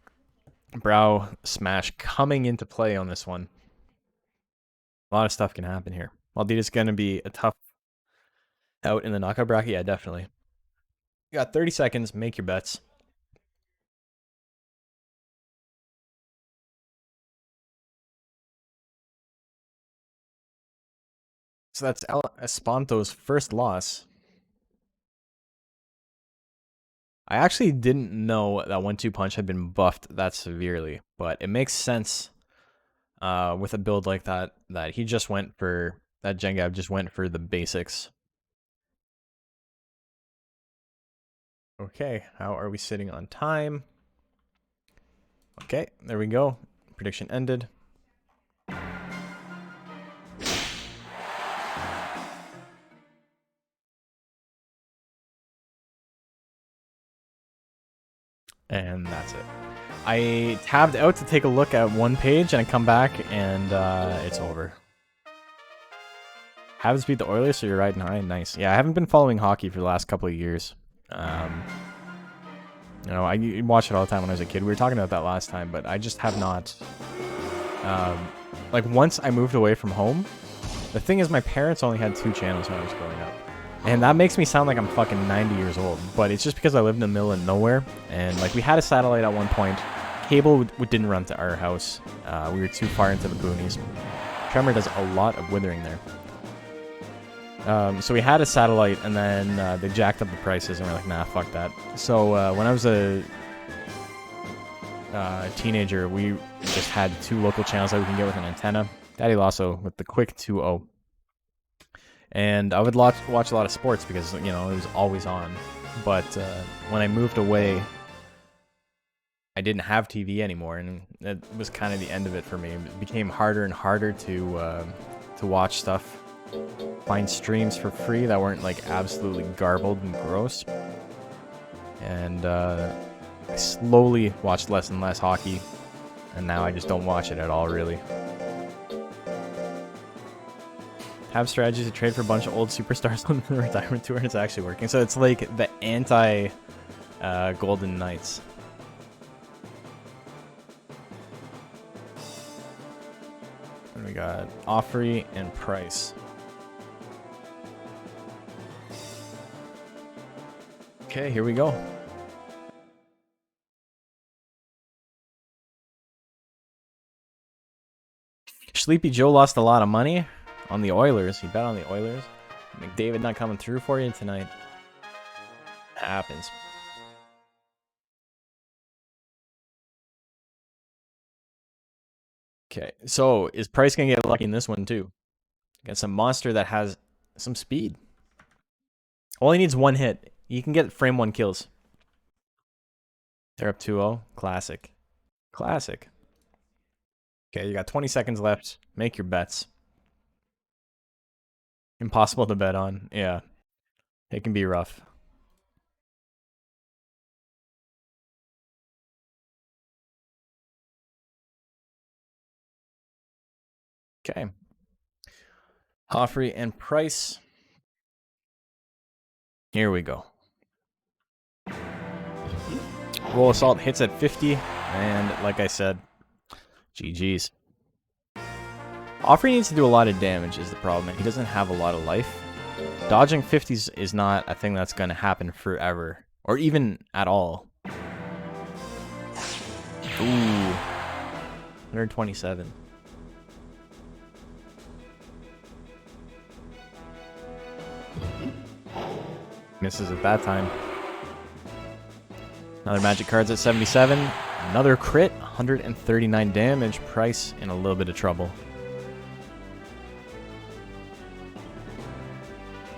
A: Brow Smash coming into play on this one. A lot of stuff can happen here. Maldita's going to be a tough out in the knockout bracket. Yeah, definitely. You got 30 seconds. Make your bets. So that's El Espanto's first loss. I actually didn't know that 1-2 punch had been buffed that severely, but it makes sense with a build like that, that he just went for, that Jengab just went for the basics. Okay, how are we sitting on time? Okay, there we go. Prediction ended. And that's it. I tabbed out to take a look at one page, and I come back, and it's over. Habs beat the Oilers, so you're riding high. Nice. Yeah, I haven't been following hockey for the last couple of years. You know, I watched it all the time when I was a kid. We were talking about that last time, but I just have not. Like, once I moved away from home, the thing is, my parents only had 2 channels when I was growing up. And that makes me sound like I'm fucking 90 years old. But it's just because I lived in the middle of nowhere. And, like, we had a satellite at one point. Cable didn't run to our house. We were too far into the boonies. Tremor does a lot of withering there. So we had a satellite, and then they jacked up the prices, and we're like, nah, fuck that. So when I was a teenager, we just had 2 local channels that we can get with an antenna. Daddy Lasso with the quick 2.0. And I would watch a lot of sports because, you know, it was always on. But when I moved away, I didn't have TV anymore, and it was kind of the end of it for me. It became harder and harder to watch stuff. Find streams for free that weren't like absolutely garbled and gross. And I slowly watched less and less hockey, and now I just don't watch it at all, really. Have strategies to trade for a bunch of old superstars on the retirement tour, and it's actually working. So it's like the anti Golden Knights. And we got Offrey and Price. Okay, here we go. Sleepy Joe lost a lot of money on the Oilers. He bet on the Oilers. McDavid not coming through for you tonight. Happens. Okay, so is Price going to get lucky in this one too? Got some monster that has some speed. All he needs one hit. He can get frame 1 kills. They're up 2-0. Classic. Classic. Okay, you got 20 seconds left. Make your bets. Impossible to bet on. Yeah. It can be rough. Okay. Hoffrey and Price. Here we go. Roll Assault hits at 50. And like I said, GG's. Hoffrey needs to do a lot of damage is the problem. He doesn't have a lot of life. Dodging 50s is not a thing that's going to happen forever. Or even at all. Ooh. 127. Misses at that time. Another magic cards at 77. Another crit. 139 damage. Price in a little bit of trouble.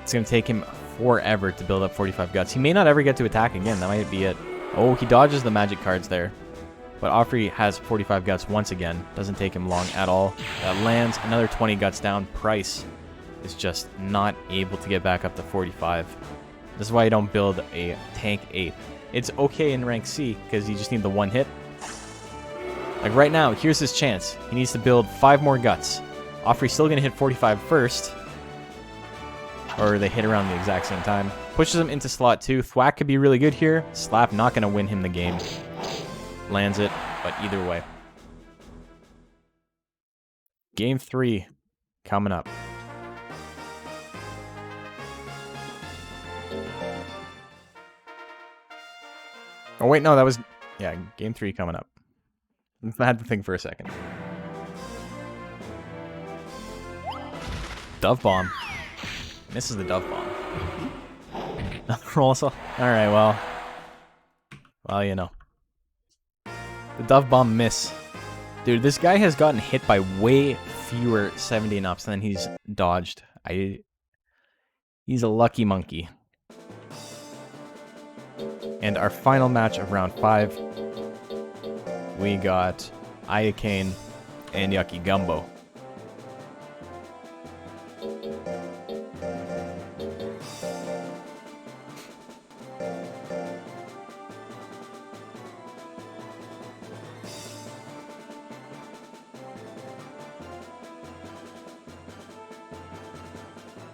A: It's going to take him forever to build up 45 guts. He may not ever get to attack again. That might be it. Oh, he dodges the magic cards there. But Hoffrey has 45 guts once again. Doesn't take him long at all. That lands. Another 20 guts down. Price is just not able to get back up to 45. This is why you don't build a tank ape. It's okay in rank C because you just need the one hit. Like right now, here's his chance. He needs to build 5 more guts. Hoffrey's still going to hit 45 first. Or they hit around the exact same time. Pushes him into slot 2. Thwack could be really good here. Slap not going to win him the game. Lands it, but either way. Game 3 coming up. Oh, wait, no, that was... Yeah, game 3 coming up. I had to think for a second. Dove Bomb. Misses the Dove Bomb. Roll assault. Alright, well. Well, you know. The Dove Bomb miss. Dude, this guy has gotten hit by way fewer 70 and ups than he's dodged. He's a lucky monkey. And our final match of round 5, we got Iacane and Yucky Gumbo.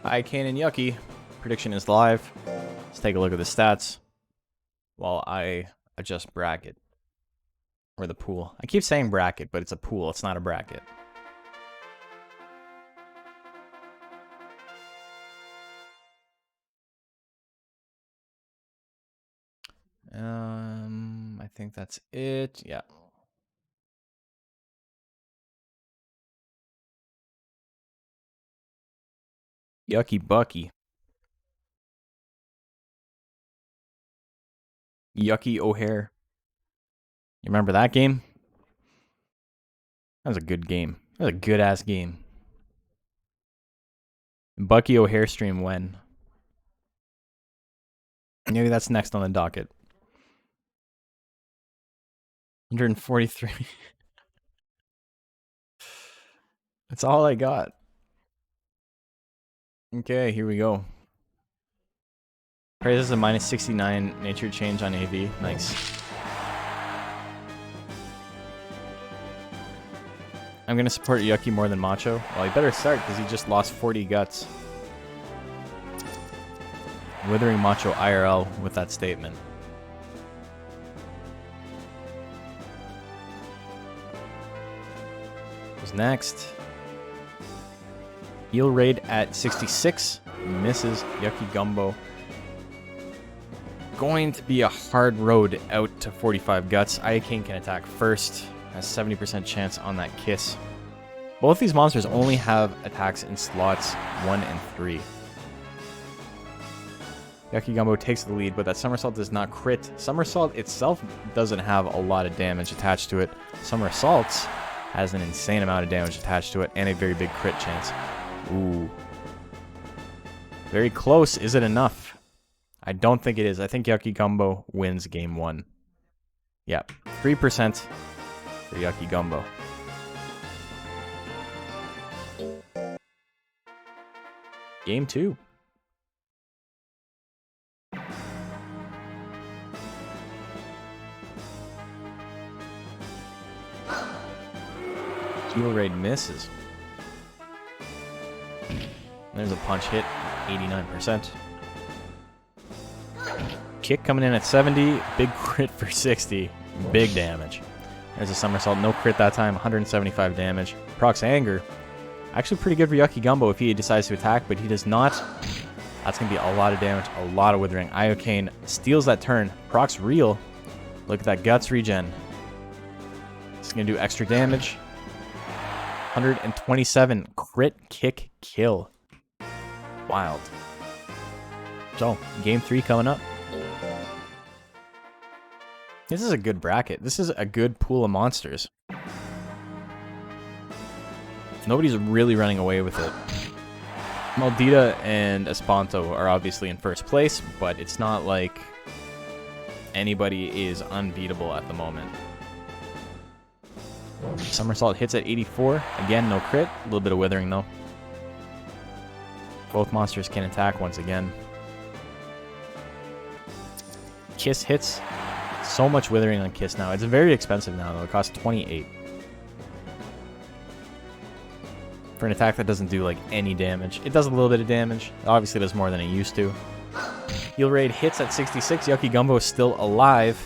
A: Iacane and Yucky. Prediction is live. Let's take a look at the stats while I adjust bracket. Or the pool. I keep saying bracket, but it's a pool. It's not a bracket. I think that's it. Yeah. Yucky Bucky. Yucky O'Hare. You remember that game? That was a good game. That was a good-ass game. Bucky O'Hare stream when? Maybe that's next on the docket. 143. That's all I got. Okay, here we go. Praises a minus 69 nature change on AV. Nice. I'm going to support Yucky more than Macho. Well, he better start because he just lost 40 guts. Withering Macho IRL with that statement. Who's next? Heal raid at 66. Misses Yucky Gumbo. going to be a hard road out to 45 guts. Iocane can attack first, has 70% chance on that kiss. Both these monsters only have attacks in slots 1 and 3. Yucky Gumbo takes the lead, but that Somersault does not crit. Somersault itself doesn't have a lot of damage attached to it. Somersaults has an insane amount of damage attached to it and a very big crit chance. Ooh. Very close. Is it enough? I don't think it is. I think Yucky Gumbo wins game 1. Yep. 3% for Yucky Gumbo. Game 2. Heal raid misses. There's a punch hit, 89%. Kick coming in at 70, big crit for 60, big damage. There's a somersault, no crit that time, 175 damage. Procs Anger, actually pretty good for Yucky Gumbo if he decides to attack, but he does not. That's going to be a lot of damage, a lot of withering. Iocane steals that turn. Procs Reel, look at that guts regen. It's going to do extra damage. 127 crit kick kill. Wild. So, game 3 coming up. This is a good bracket. This is a good pool of monsters. Nobody's really running away with it. Maldita and Espanto are obviously in first place, but it's not like anybody is unbeatable at the moment. Somersault hits at 84. Again, no crit. A little bit of withering, though. Both monsters can attack once again. Kiss hits. So much withering on Kiss now. It's very expensive now, though. It costs 28. For an attack that doesn't do, like, any damage. It does a little bit of damage. It obviously does more than it used to. Heal raid hits at 66. Yucky Gumbo is still alive.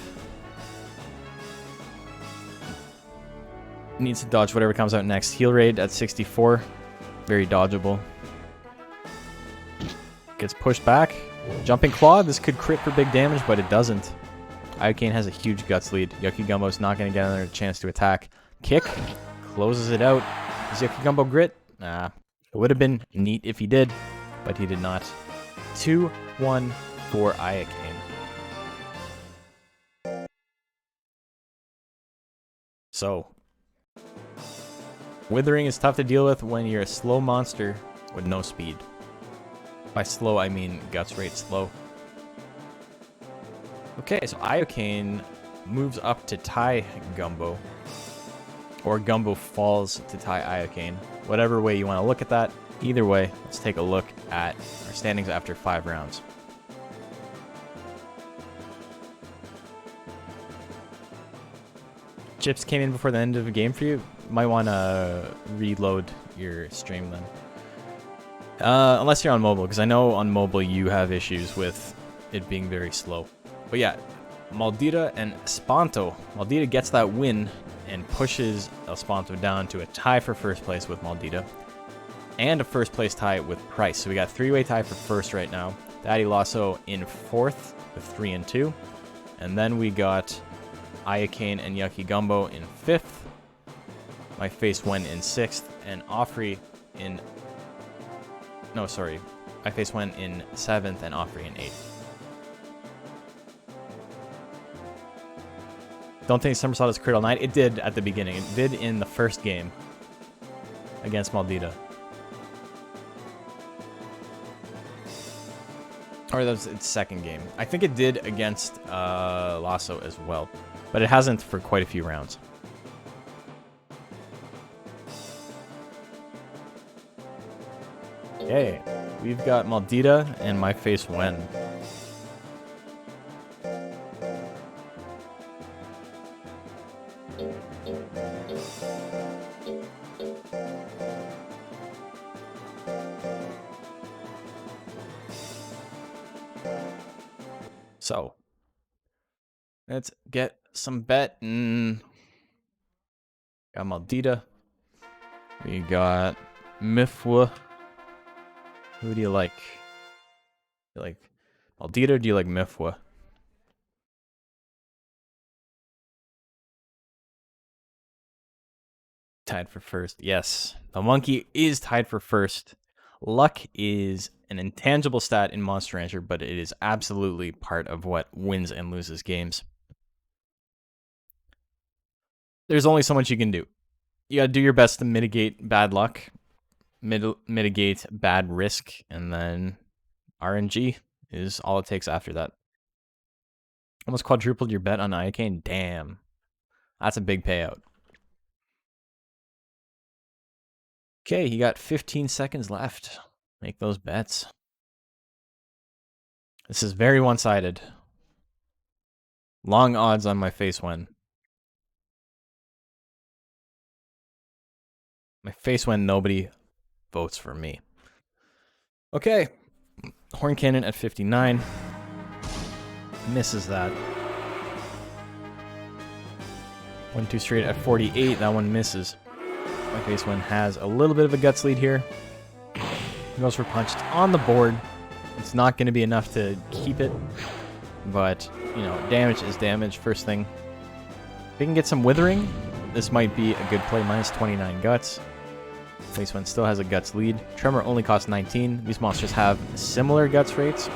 A: Needs to dodge whatever comes out next. Heal raid at 64. Very dodgeable. Gets pushed back. Jumping Claw. This could crit for big damage, but it doesn't. Iocane has a huge guts lead. Yucky Gumbo is not going to get another chance to attack. Kick. Closes it out. Does Yucky Gumbo grit? Nah. It would have been neat if he did, but he did not. 2-1 for Iocane. So, withering is tough to deal with when you're a slow monster with no speed. By slow, I mean guts rate slow. Okay, so Iocane moves up to tie Gumbo. Or Gumbo falls to tie Iocane. Whatever way you want to look at that. Either way, let's take a look at our standings after 5 rounds. Chips came in before the end of the game for you. Might want to reload your stream then. Unless you're on mobile, because I know on mobile you have issues with it being very slow. But yeah, Maldita and Espanto. Maldita gets that win and pushes Espanto down to a tie for first place with Maldita. And a first place tie with Price. So we got 3-way tie for first right now. Daddy Lasso in 4th with 3 and 2. And then we got Iocane and Yucky Gumbo in 5th. My Face went in 6th. And Offrey in... No, sorry. My Face went in 7th and Offrey in 8th. Don't think Somersault has crit all night. It did at the beginning. It did in the first game against Maldita. Or that was its second game. I think it did against Lasso as well. But it hasn't for quite a few rounds. Okay, we've got Maldita and My Face Wen. So, let's get some betting. Got Maldita. We got Mifwa. Who do you like? Do you like Maldita or do you like Mifwa? tied for first. Yes, the monkey is tied for first. Luck is an intangible stat in Monster Rancher, but it is absolutely part of what wins and loses games. There's only so much you can do. You gotta do your best to mitigate bad luck, mitigate bad risk, and then RNG is all it takes after that. Almost quadrupled your bet on Iocane. Damn. That's a big payout. Okay, you got 15 seconds left. Make those bets. This is very one-sided. Long odds on my face win. My face win, nobody votes for me. Okay. Horn Cannon at 59. Misses that. 1-2 straight at 48. That one misses. My face win has a little bit of a guts lead here. He goes for punch. It's on the board. It's not going to be enough to keep it. But, you know, damage is damage. First thing. If we can get some withering, this might be a good play. Minus 29 guts. Face win still has a guts lead. Tremor only costs 19. These monsters have similar guts rates.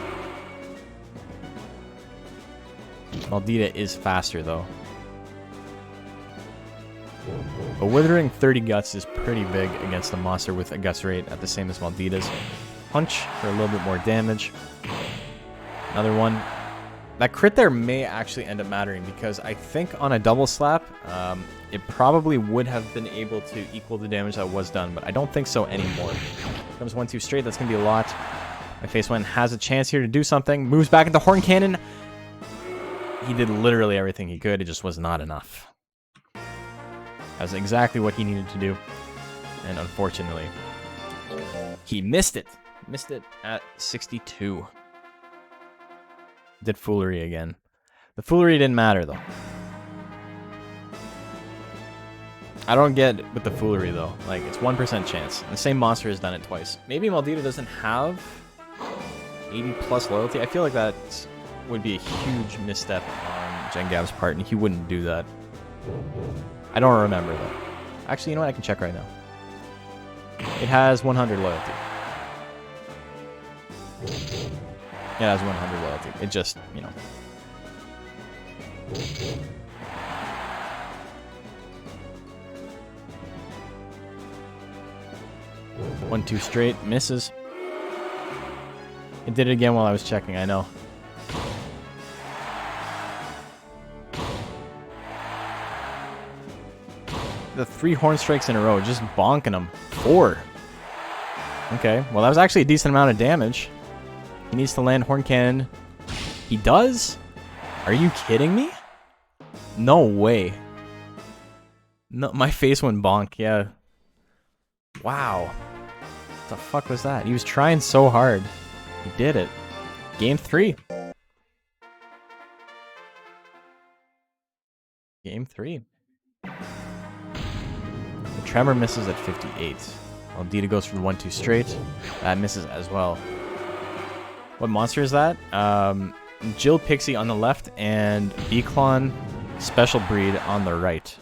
A: Maldita is faster, though. But withering 30 guts is pretty big against a monster with a guts rate at the same as Maldita's. Punch for a little bit more damage. Another one. That crit there may actually end up mattering because I think on a double slap, it probably would have been able to equal the damage that was done, but I don't think so anymore. Comes 1-2 straight. That's going to be a lot. My face one has a chance here to do something. Moves back into Horn Cannon. He did literally everything he could. It just was not enough. That was exactly what he needed to do. And unfortunately, he missed it. Missed it at 62. Did foolery again. The foolery didn't matter, though. I don't get with the foolery, though. Like, it's 1% chance. And the same monster has done it twice. Maybe Maldita doesn't have 80+ loyalty. I feel like that would be a huge misstep on Jengav's part, and he wouldn't do that. I don't remember, though. Actually, you know what? I can check right now. It has 100 loyalty. Yeah, it has 100 loyalty. It just, you know. One, two straight. Misses. It did it again while I was checking, I know. The 3 horn strikes in a row, just bonking them. 4. Okay, well that was actually a decent amount of damage. He needs to land Horn Cannon. He does? Are you kidding me? No way. No, my face went bonk, yeah. Wow. What the fuck was that? He was trying so hard. He did it. Game 3. Game 3. The Tremor misses at 58. Maldita goes for the 1-2 straight. That misses as well. What monster is that? Jill Pixie on the left and Beaclon Special Breed on the right.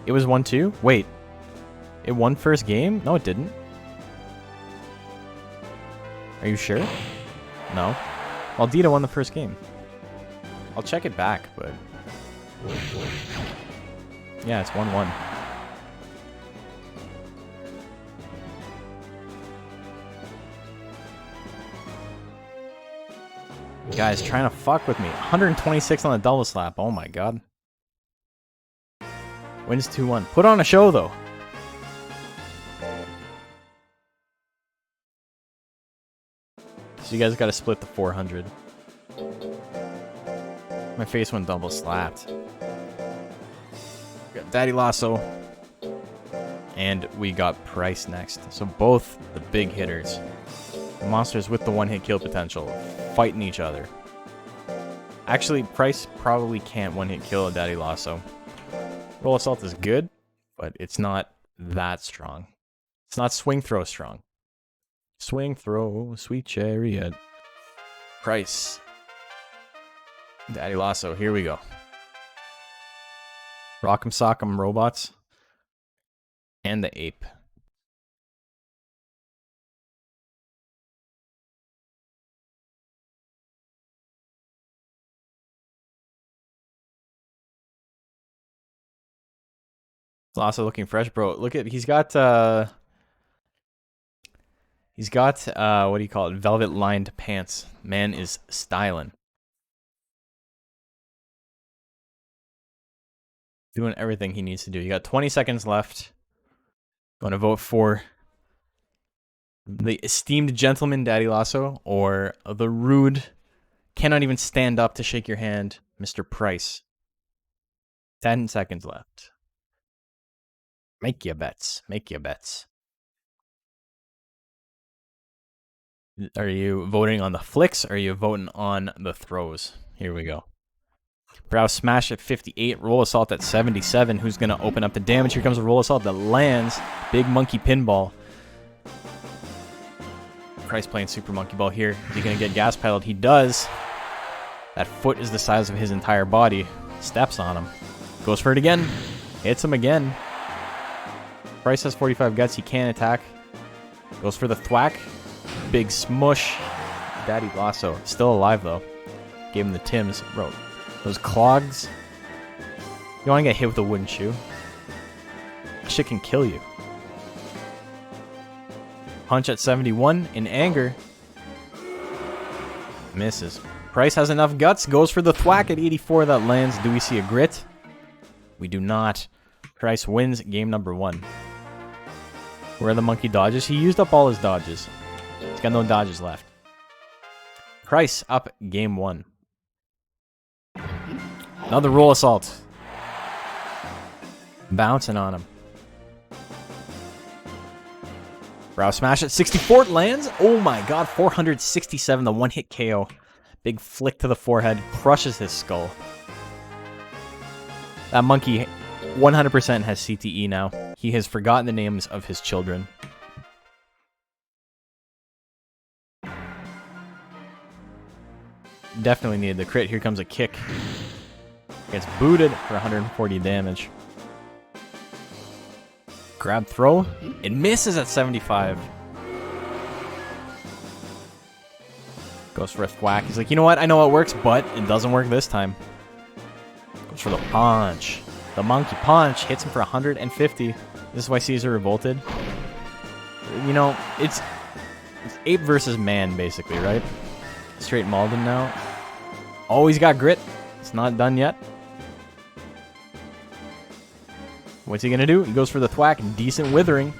A: It was 1-2? Wait. It won first game? No, it didn't. Are you sure? No. Maldita won the first game. I'll check it back, but... yeah, it's 1-1. Guys trying to fuck with me. 126 on the double slap. Oh my god. Wins 2-1. Put on a show, though. So you guys got to split the 400. My face went double slapped. We got Daddy Lasso. And we got Price next. So both the big hitters. The monsters with the one-hit kill potential. Fighting each other. Actually, Price probably can't one-hit kill a Daddy Lasso. Roll Assault is good, but it's not that strong. It's not Swing Throw strong. Swing Throw, Sweet Chariot. Price. Daddy Lasso, here we go. Rock'em Sock'em Robots. And the ape. It's also looking fresh, bro. Look at he's got what do you call it? Velvet lined pants. Man is styling. Doing everything he needs to do. You got 20 seconds left. Going to vote for the esteemed gentleman, Daddy Lasso, or the rude, cannot even stand up to shake your hand, Mr. Price. 10 seconds left. Make your bets. Make your bets. Are you voting on the flicks? Or are you voting on the throws? Here we go. Brow smash at 58. Roll assault at 77. Who's going to open up the damage? Here comes a roll assault that lands. Big monkey pinball. Price playing super monkey ball here. Is he going to get gas pedaled? He does. That foot is the size of his entire body. Steps on him. Goes for it again. Hits him again. Price has 45 guts. He can't attack. Goes for the thwack. Big smush. Daddy Lasso. Still alive, though. Gave him the Tims. Bro, those clogs. You want to get hit with a wooden shoe? That shit can kill you. Punch at 71. In anger. Misses. Price has enough guts. Goes for the thwack at 84. That lands. Do we see a grit? We do not. Price wins game number 1. Where are the monkey dodges? He used up all his dodges. He's got no dodges left. Price up game 1. Another roll assault. Bouncing on him. Brow smash at 64. Lands. Oh my god. 467. The one-hit KO. Big flick to the forehead. Crushes his skull. That monkey 100% has CTE now. He has forgotten the names of his children. Definitely needed the crit. Here comes a kick. Gets booted for 140 damage. Grab throw. It misses at 75. Goes for a thwack. He's like, you know what? I know it works, but it doesn't work this time. Goes for the punch. The monkey punch hits him for 150. This is why Caesar revolted. You know, it's ape versus man, basically, right? Straight Malden now. Oh, he's got grit. It's not done yet. What's he going to do? He goes for the thwack. Decent withering.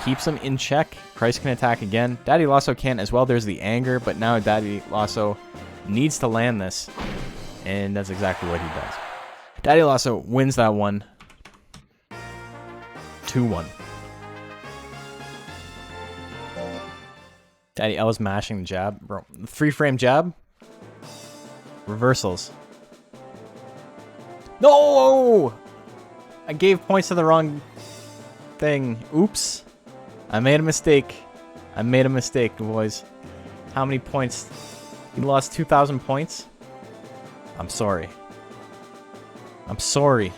A: Keeps him in check. Price can attack again. Daddy Lasso can as well. There's the anger, but now Daddy Lasso needs to land this. And that's exactly what he does. Daddy Lasso wins that one. 2-1. Daddy, I was mashing the jab. Bro, the 3-frame jab. Reversals. No! I gave points to the wrong thing. Oops. I made a mistake. I made a mistake, boys. How many points? You lost 2,000 points? I'm sorry. I'm sorry.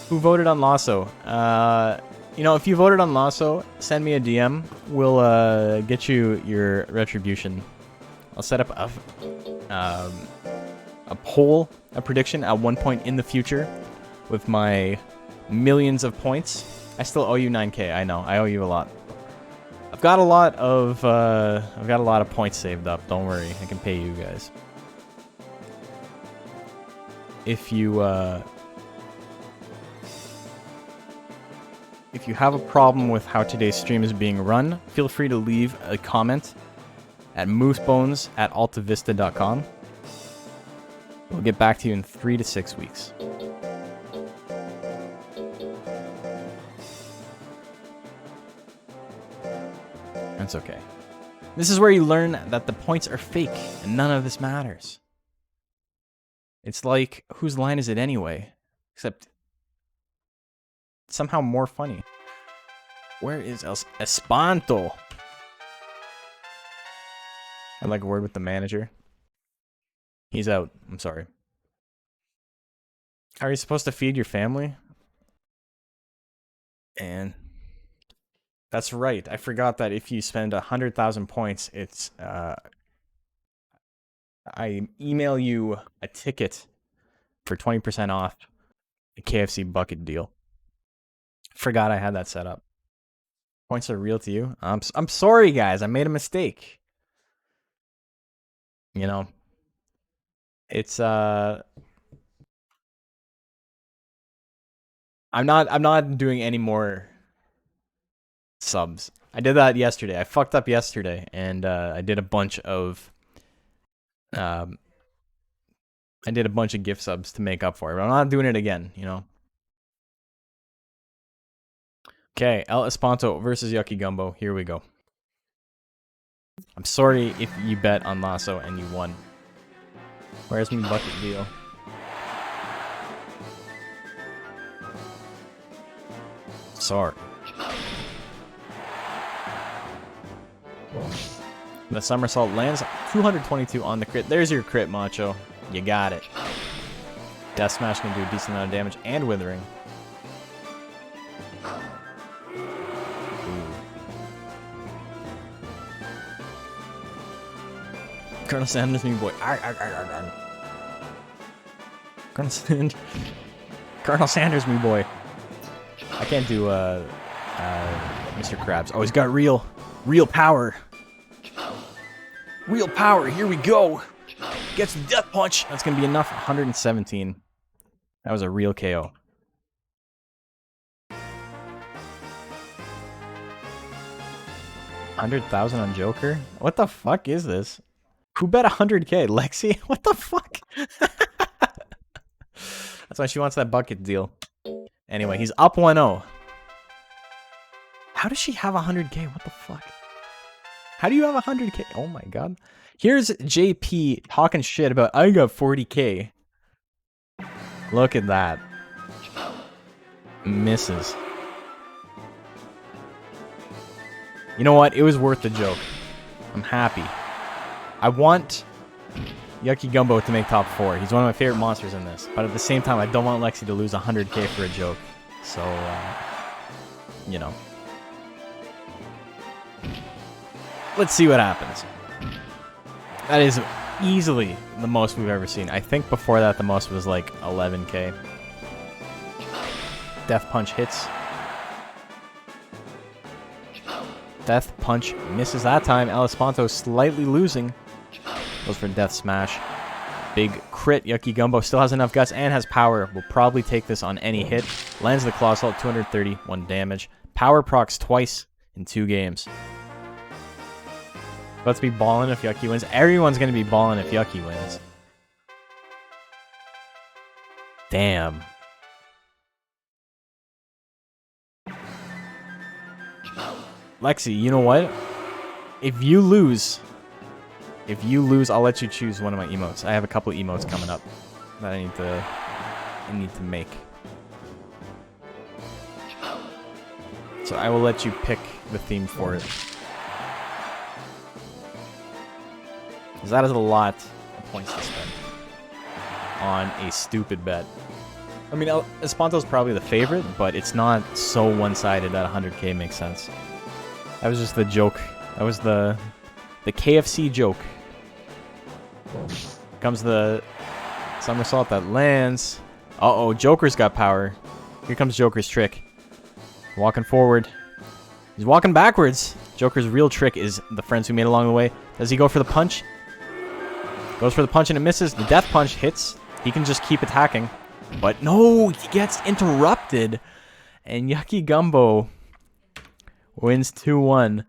A: Who voted on Lasso? You know, if you voted on Lasso, send me a DM. We'll get you your retribution. I'll set up a poll, a prediction at one point in the future with my millions of points. I still owe you 9K. I know. I owe you a lot. I've got a lot of points saved up. Don't worry. I can pay you guys. If you have a problem with how today's stream is being run, feel free to leave a comment at moosebones@altavista.com. We'll get back to you in 3 to 6 weeks. That's okay. This is where you learn that the points are fake and none of this matters. It's like, whose line is it anyway? Except somehow more funny. Where is Espanto? I'd like a word with the manager. He's out. I'm sorry. How are you supposed to feed your family? And that's right. I forgot that if you spend 100,000 points, it's I email you a ticket for 20% off the KFC bucket deal. Forgot I had that set up. Points are real to you. I'm sorry, guys. I made a mistake. You know, it's I'm not doing any more subs. I did that yesterday. I fucked up yesterday, and I did a bunch of gift subs to make up for it. But I'm not doing it again. You know. Okay, El Espanto versus Yucky Gumbo. Here we go. I'm sorry if you bet on Lasso and you won. Where's my bucket deal? Sorry. The somersault lands 222 on the crit. There's your crit, Macho. You got it. Death Smash can do a decent amount of damage and withering. Colonel Sanders, me boy. Colonel Sanders, me boy. I can't do Mr. Krabs. Oh, he's got real power. Real power. Here we go. Gets the death punch. That's gonna be enough. 117. That was a real KO. $100,000 on Joker. What the fuck is this? Who bet 100K? Lexi? What the fuck? That's why she wants that bucket deal. Anyway, he's up 1-0. How does she have 100K? What the fuck? How do you have 100K? Oh my god. Here's JP talking shit about, I got 40K. Look at that. Misses. You know what? It was worth the joke. I'm happy. I want Yucky Gumbo to make top 4. He's one of my favorite monsters in this. But at the same time, I don't want Lexi to lose 100K for a joke. So, you know. Let's see what happens. That is easily the most we've ever seen. I think before that, the most was like 11K. Death Punch hits. Death Punch misses that time. El Espanto slightly losing. Goes for Death Smash. Big crit. Yucky Gumbo still has enough guts and has power. Will probably take this on any hit. Lands the Claw Assault, 231 damage. Power procs twice in 2 games. Let's be ballin' if Yucky wins. Everyone's gonna be ballin' if Yucky wins. Damn. Lexi, you know what? If you lose, I'll let you choose one of my emotes. I have a couple of emotes coming up that I need to make. So I will let you pick the theme for it. Because that is a lot of points to spend on a stupid bet. I mean, Espanto's probably the favorite, but it's not so one-sided that 100K makes sense. That was just the joke. That was the KFC joke. Comes the somersault that lands. Uh-oh, Joker's got power. Here comes Joker's trick. Walking forward. He's walking backwards. Joker's real trick is the friends we made along the way. Does he go for the punch? Goes for the punch and it misses. The death punch hits. He can just keep attacking. But no, he gets interrupted. And Yucky Gumbo wins 2-1.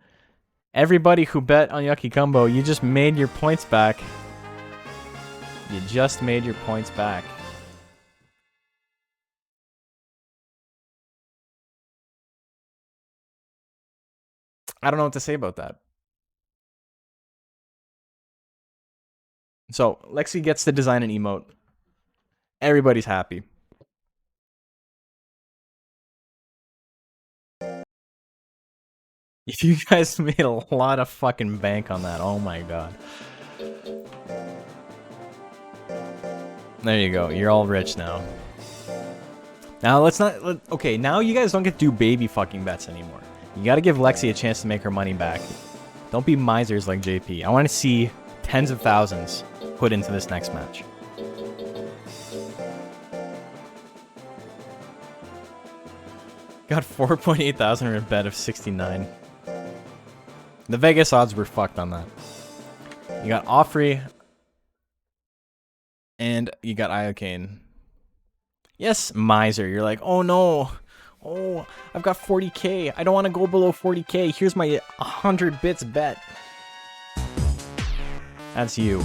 A: Everybody who bet on Yucky Gumbo, you just made your points back. You just made your points back. I don't know what to say about that. So, Lexi gets to design an emote. Everybody's happy. If you guys made a lot of fucking bank on that, oh my god. There you go, you're all rich now. Now, let's not... Okay, now you guys don't get to do baby fucking bets anymore. You gotta give Lexi a chance to make her money back. Don't be misers like JP. I want to see tens of thousands put into this next match. Got 4.8 thousand in a bet of 69. The Vegas odds were fucked on that. You got Offrey. And you got Iocane. Yes, miser. You're like, oh no. Oh, I've got 40k. I don't want to go below 40k. Here's my 100 bits bet. That's you.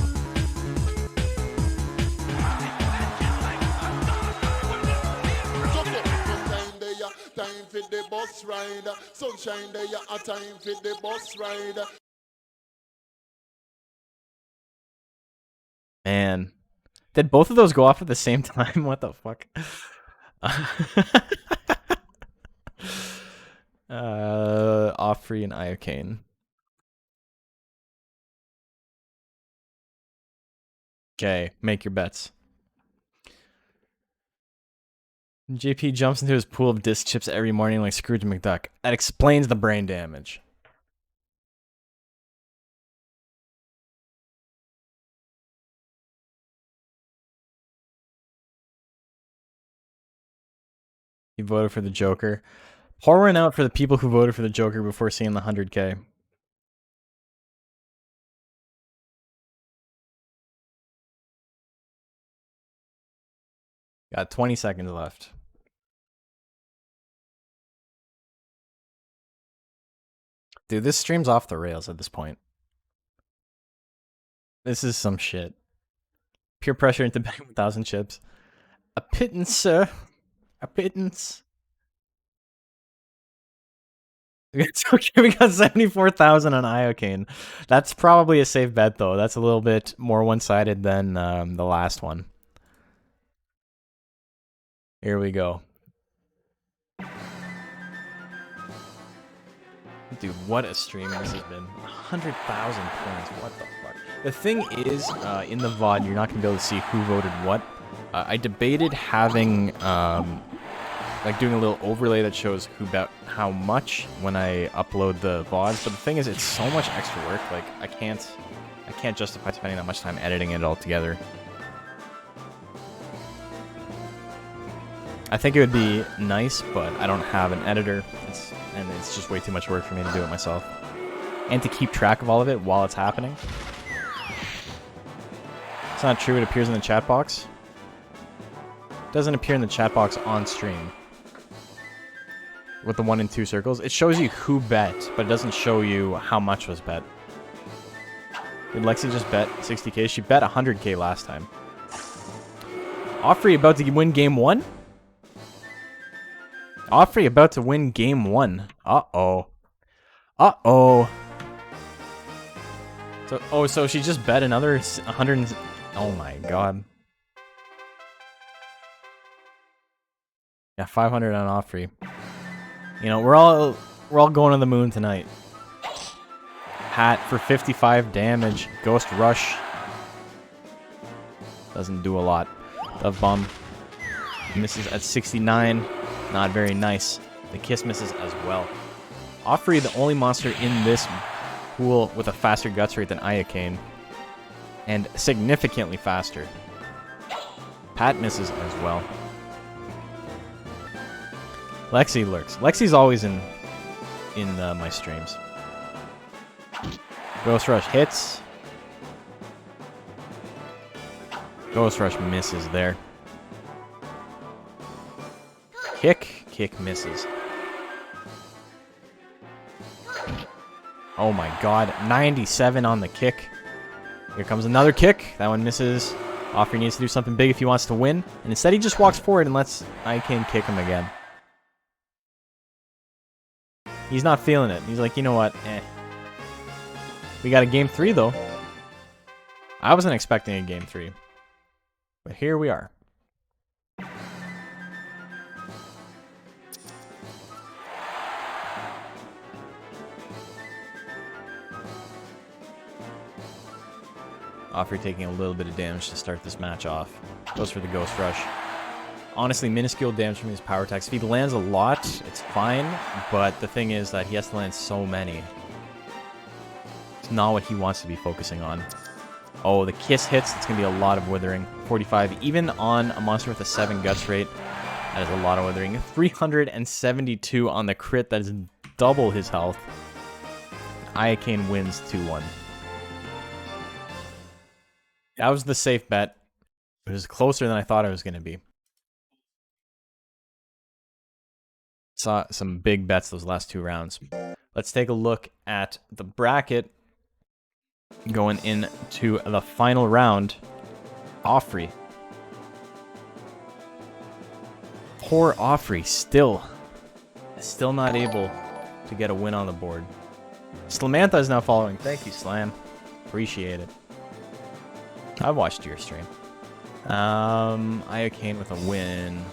A: Man. Did both of those go off at the same time? What the fuck? Offrey and Iocane. Okay, make your bets. JP jumps into his pool of disc chips every morning like Scrooge McDuck. That explains the brain damage. He voted for the Joker. Pour one out for the people who voted for the Joker before seeing the 100k. Got 20 seconds left. Dude, this stream's off the rails at this point. This is some shit. Peer pressure into betting 1,000 chips. A pittance, sir. A pittance. It's okay, we got 74,000 on Iocane. That's probably a safe bet, though. That's a little bit more one-sided than the last one. Here we go. Dude, what a stream this has been. 100,000 points. What the fuck? The thing is, in the VOD, you're not going to be able to see who voted what. I debated having... like doing a little overlay that shows who bet how much when I upload the VODs, but the thing is, it's so much extra work. Like I can't justify spending that much time editing it all together. I think it would be nice, but I don't have an editor, and it's just way too much work for me to do it myself, and to keep track of all of it while it's happening. It's not true. It appears in the chat box. It doesn't appear in the chat box on stream. With the 1 and 2 circles, it shows you who bet, but it doesn't show you how much was bet. Did Lexi just bet 60k? She bet 100k last time. Offrey about to win game 1? Offrey about to win game 1. Uh-oh. Uh-oh. So she just bet another 100. Oh my god. Yeah, 500 on Offrey. You know, we're all going to the moon tonight. Hat for 55 damage. Ghost Rush. Doesn't do a lot. Dove Bomb misses at 69. Not very nice. The Kiss misses as well. Offrey, the only monster in this pool with a faster guts rate than Iocane. And significantly faster. Pat misses as well. Lexi lurks. Lexi's always in my streams. Ghost Rush hits. Ghost Rush misses there. Kick misses. Oh my god, 97 on the kick. Here comes another kick. That one misses. Offrey needs to do something big if he wants to win. And instead he just walks forward and lets Iocane kick him again. He's not feeling it. He's like, you know what? We got a game 3, though. I wasn't expecting a game 3. But here we are. Offrey taking a little bit of damage to start this match off. Goes for the Ghost Rush. honestly minuscule damage from his power attacks. If he lands a lot, it's fine, but the thing is that he has to land so many. It's not what he wants to be focusing on. Oh, the kiss hits. It's going to be a lot of withering. 45, even on a monster with a 7 guts rate. That is a lot of withering. 372 on the crit. That is double his health. Iacane wins 2-1. That was the safe bet. It was closer than I thought it was going to be. Saw some big bets those last 2 rounds. Let's take a look at the bracket going into the final round. Offrey. Poor Offrey, still not able to get a win on the board. Slamantha is now following. Thank you, Slam. Appreciate it. I've watched your stream. Iacane with a win.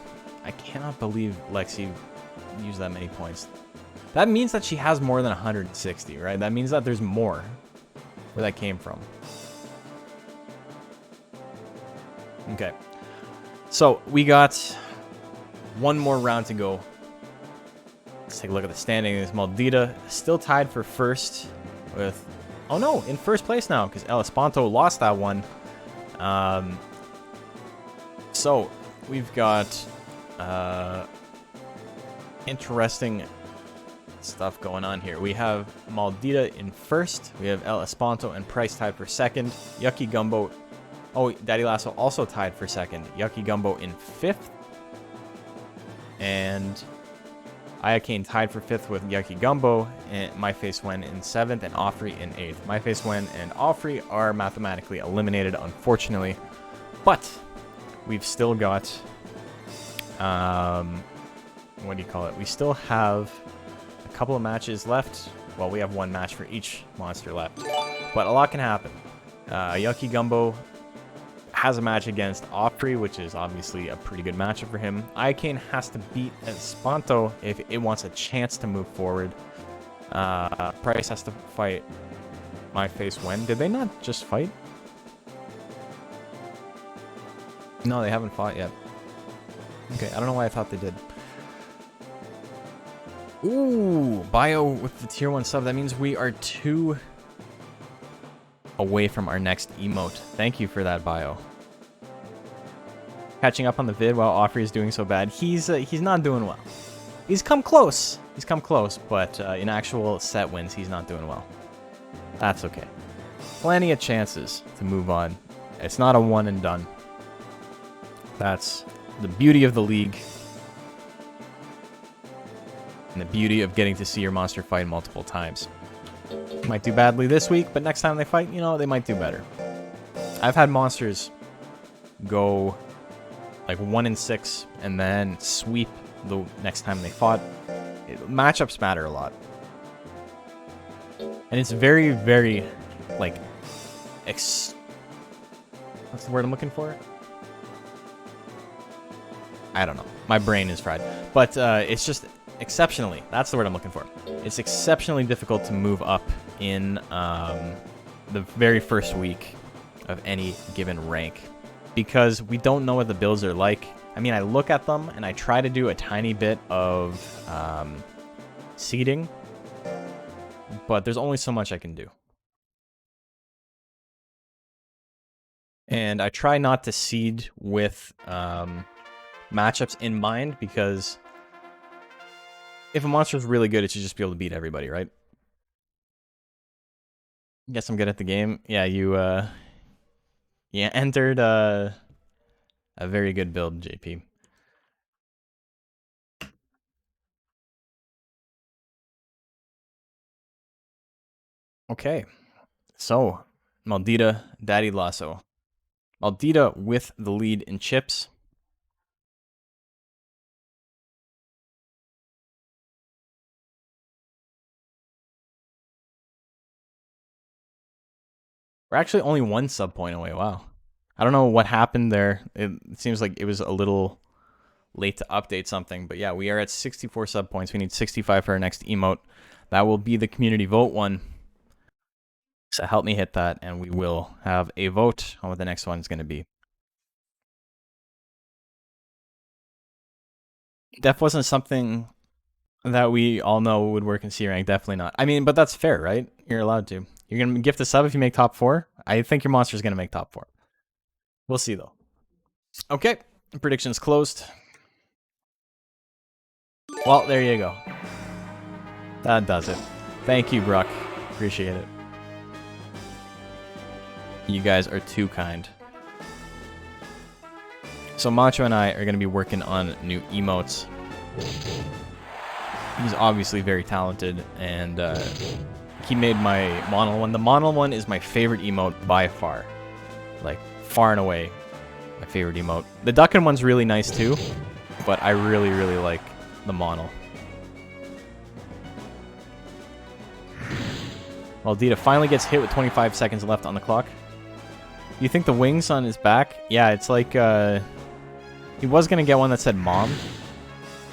A: I cannot believe Lexi used that many points. That means that she has more than 160, right? That means that there's more where that came from. Okay. So we got one more round to go. Let's take a look at the standings. Maldita still tied for first with... Oh no, in first place now because El Espanto lost that one. So we've got interesting stuff going on here. We have Maldita in first. We have El Espanto and Price tied for second. Yucky Gumbo... Oh, Daddy Lasso also tied for second. Yucky Gumbo in fifth. And Iacane tied for fifth with Yucky Gumbo. And My Face Wen in seventh and Offrey in eighth. My Face Wen and Offrey are mathematically eliminated, unfortunately. But we've still got... what do you call it? We still have a couple of matches left. Well, we have one match for each monster left. But a lot can happen. Yucky Gumbo has a match against Offrey, which is obviously a pretty good matchup for him. Iacane has to beat Espanto if it wants a chance to move forward. Price has to fight My Face Wen. Did they not just fight? No, they haven't fought yet. Okay, I don't know why I thought they did. Ooh, Bio with the tier 1 sub. That means we are 2 away from our next emote. Thank you for that, Bio. Catching up on the vid while Offrey is doing so bad. He's not doing well. He's come close. He's come close, but in actual set wins, he's not doing well. That's okay. Plenty of chances to move on. It's not a one and done. That's the beauty of the league. And the beauty of getting to see your monster fight multiple times. Might do badly this week, but next time they fight, you know, they might do better. I've had monsters go like 1-6 and then sweep the next time they fought. Matchups matter a lot. And it's very, very, like, what's the word I'm looking for? I don't know. My brain is fried. But it's just exceptionally, that's the word I'm looking for. It's exceptionally difficult to move up in the very first week of any given rank because we don't know what the builds are like. I mean, I look at them and I try to do a tiny bit of seeding, but there's only so much I can do. And I try not to seed with matchups in mind because if a monster is really good, it should just be able to beat everybody, right? Guess I'm good at the game. Yeah, you entered a very good build, JP. Okay, so Maldita, Daddy Lasso. Maldita with the lead in chips. We're actually only 1 sub point away. Wow. I don't know what happened there. It seems like it was a little late to update something. But yeah, we are at 64 sub points. We need 65 for our next emote. That will be the community vote one. So help me hit that, and we will have a vote on what the next one is going to be. Def wasn't something that we all know would work in C rank. Definitely not. I mean, but that's fair, right? You're allowed to. You're gonna gift a sub if you make top 4. I think your monster's gonna make top 4. We'll see though. Okay, predictions closed. Well, there you go. That does it. Thank you, Bruck. Appreciate it. You guys are too kind. So Macho and I are going to be working on new emotes. He's obviously very talented, and he made my Monol one. The Monol one is my favorite emote by far. Like, far and away, my favorite emote. The Duckin' one's really nice too, but I really, really like the Monol. Well, Dita finally gets hit with 25 seconds left on the clock. You think the wings on his back? Yeah, it's like, he was going to get one that said Mom.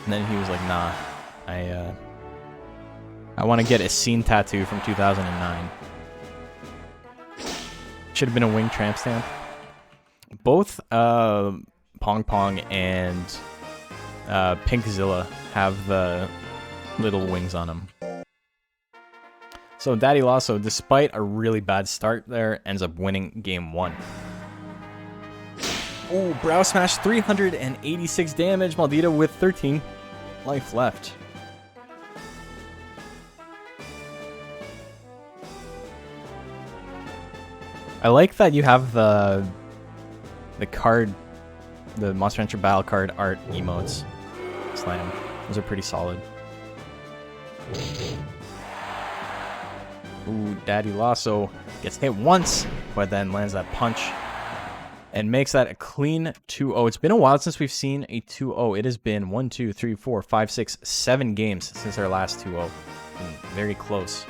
A: And then he was like, nah, I want to get a scene tattoo from 2009. Should have been a wing tramp stamp. Both Pong Pong and Pinkzilla have the little wings on them. So Daddy Lasso, despite a really bad start there, ends up winning game 1. Oh, Brow Smash, 386 damage. Maldita with 13 life left. I like that you have the card, the Monster Hunter Battle card art emotes. Slam. Those are pretty solid. Ooh, Daddy Lasso gets hit once, but then lands that punch and makes that a clean 2-0. It's been a while since we've seen a 2-0. It has been 1, 2, 3, 4, 5, 6, 7 games since our last 2-0. Very close.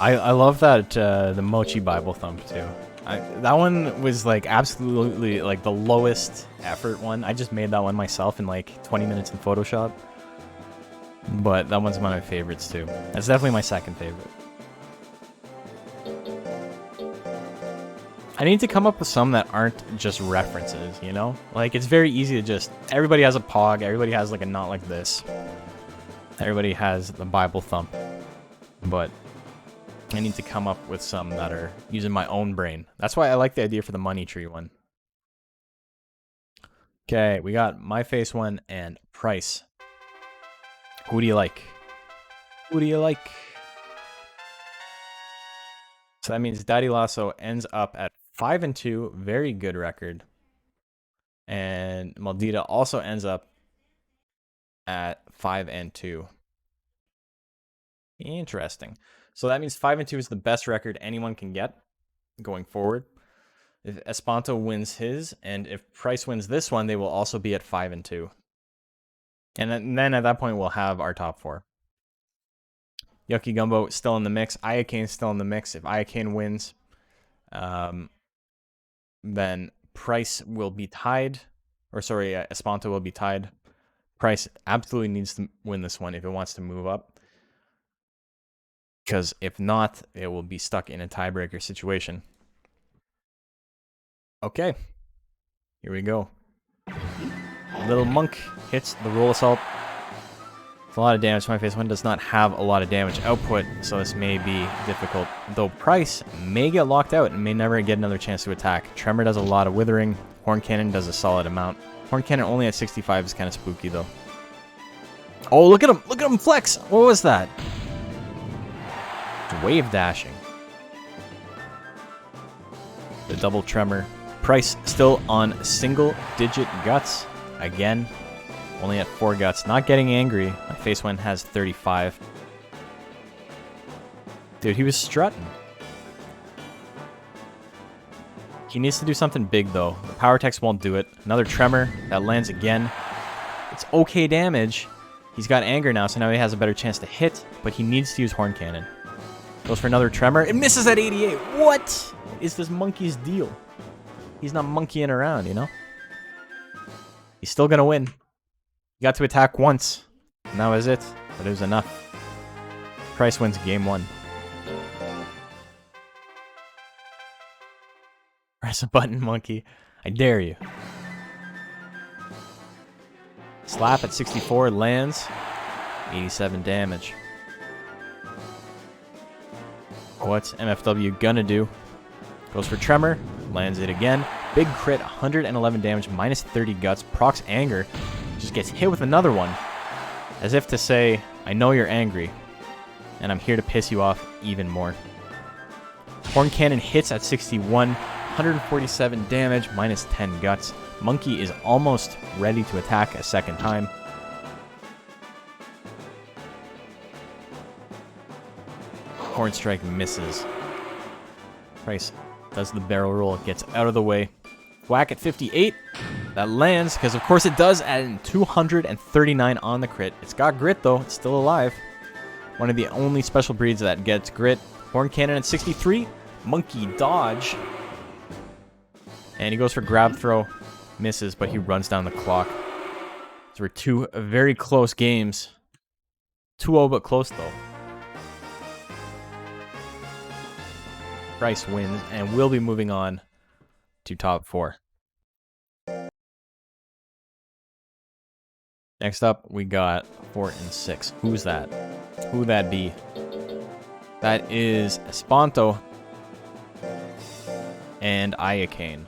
A: I love that the Mochi Bible Thump too. That one was like absolutely like the lowest effort one. I just made that one myself in like 20 minutes in Photoshop. But that one's one of my favorites too. That's definitely my second favorite. I need to come up with some that aren't just references, you know? Like, it's very easy to just... Everybody has a Pog, everybody has like a knot like this. Everybody has the Bible Thump. But I need to come up with some that are using my own brain. That's why I like the idea for the Money Tree one. Okay, we got My Face one and Price. Who do you like? Who do you like? So that means Daddy Lasso ends up at 5-2, very good record. And Maldita also ends up at 5-2. Interesting. So that means 5-2 is the best record anyone can get going forward. If Espanto wins his, and if Price wins this one, they will also be at 5-2. And then at that point, we'll have our top 4. Yucky Gumbo still in the mix. Ayakane still in the mix. If Ayakane wins, then Price will be tied. Or sorry, Espanto will be tied. Price absolutely needs to win this one if it wants to move up. Because if not, it will be stuck in a tiebreaker situation. Okay. Here we go. Little Monk hits the Roll Assault. It's a lot of damage. My Face one does not have a lot of damage output, so this may be difficult. Though Price may get locked out and may never get another chance to attack. Tremor does a lot of withering. Horn Cannon does a solid amount. Horn Cannon only at 65 is kind of spooky, though. Oh, look at him! Look at him flex! What was that? Wave dashing. The double tremor. Price still on single-digit guts. Again, only at 4 guts. Not getting angry. My Face one has 35. Dude, he was strutting. He needs to do something big, though. The power text won't do it. Another tremor. That lands again. It's okay damage. He's got anger now, so now he has a better chance to hit, but he needs to use Horn Cannon. Goes for another tremor. It misses at 88. What is this monkey's deal? He's not monkeying around, you know? He's still going to win. He got to attack once. And that was it. But it was enough. Price wins game 1. Press a button, monkey. I dare you. Slap at 64 lands. 87 damage. What's MFW gonna do? Goes for Tremor. Lands it again. Big crit, 111 damage, minus 30 guts. Procs anger. Just gets hit with another one. As if to say, I know you're angry. And I'm here to piss you off even more. Horn Cannon hits at 61. 147 damage, minus 10 guts. Monkey is almost ready to attack a second time. Horn Strike misses. Price does the barrel roll, gets out of the way. Whack at 58. That lands, because of course it does, adding 239 on the crit. It's got grit though, it's still alive. One of the only special breeds that gets grit. Horn Cannon at 63. Monkey dodge. And he goes for grab throw. Misses, but he runs down the clock. So we're two very close games. 2-0, but close though. Price wins, and we'll be moving on to top 4. Next up, we got 4 and 6. Who's that? Who would that be? That is Espanto and Iacane.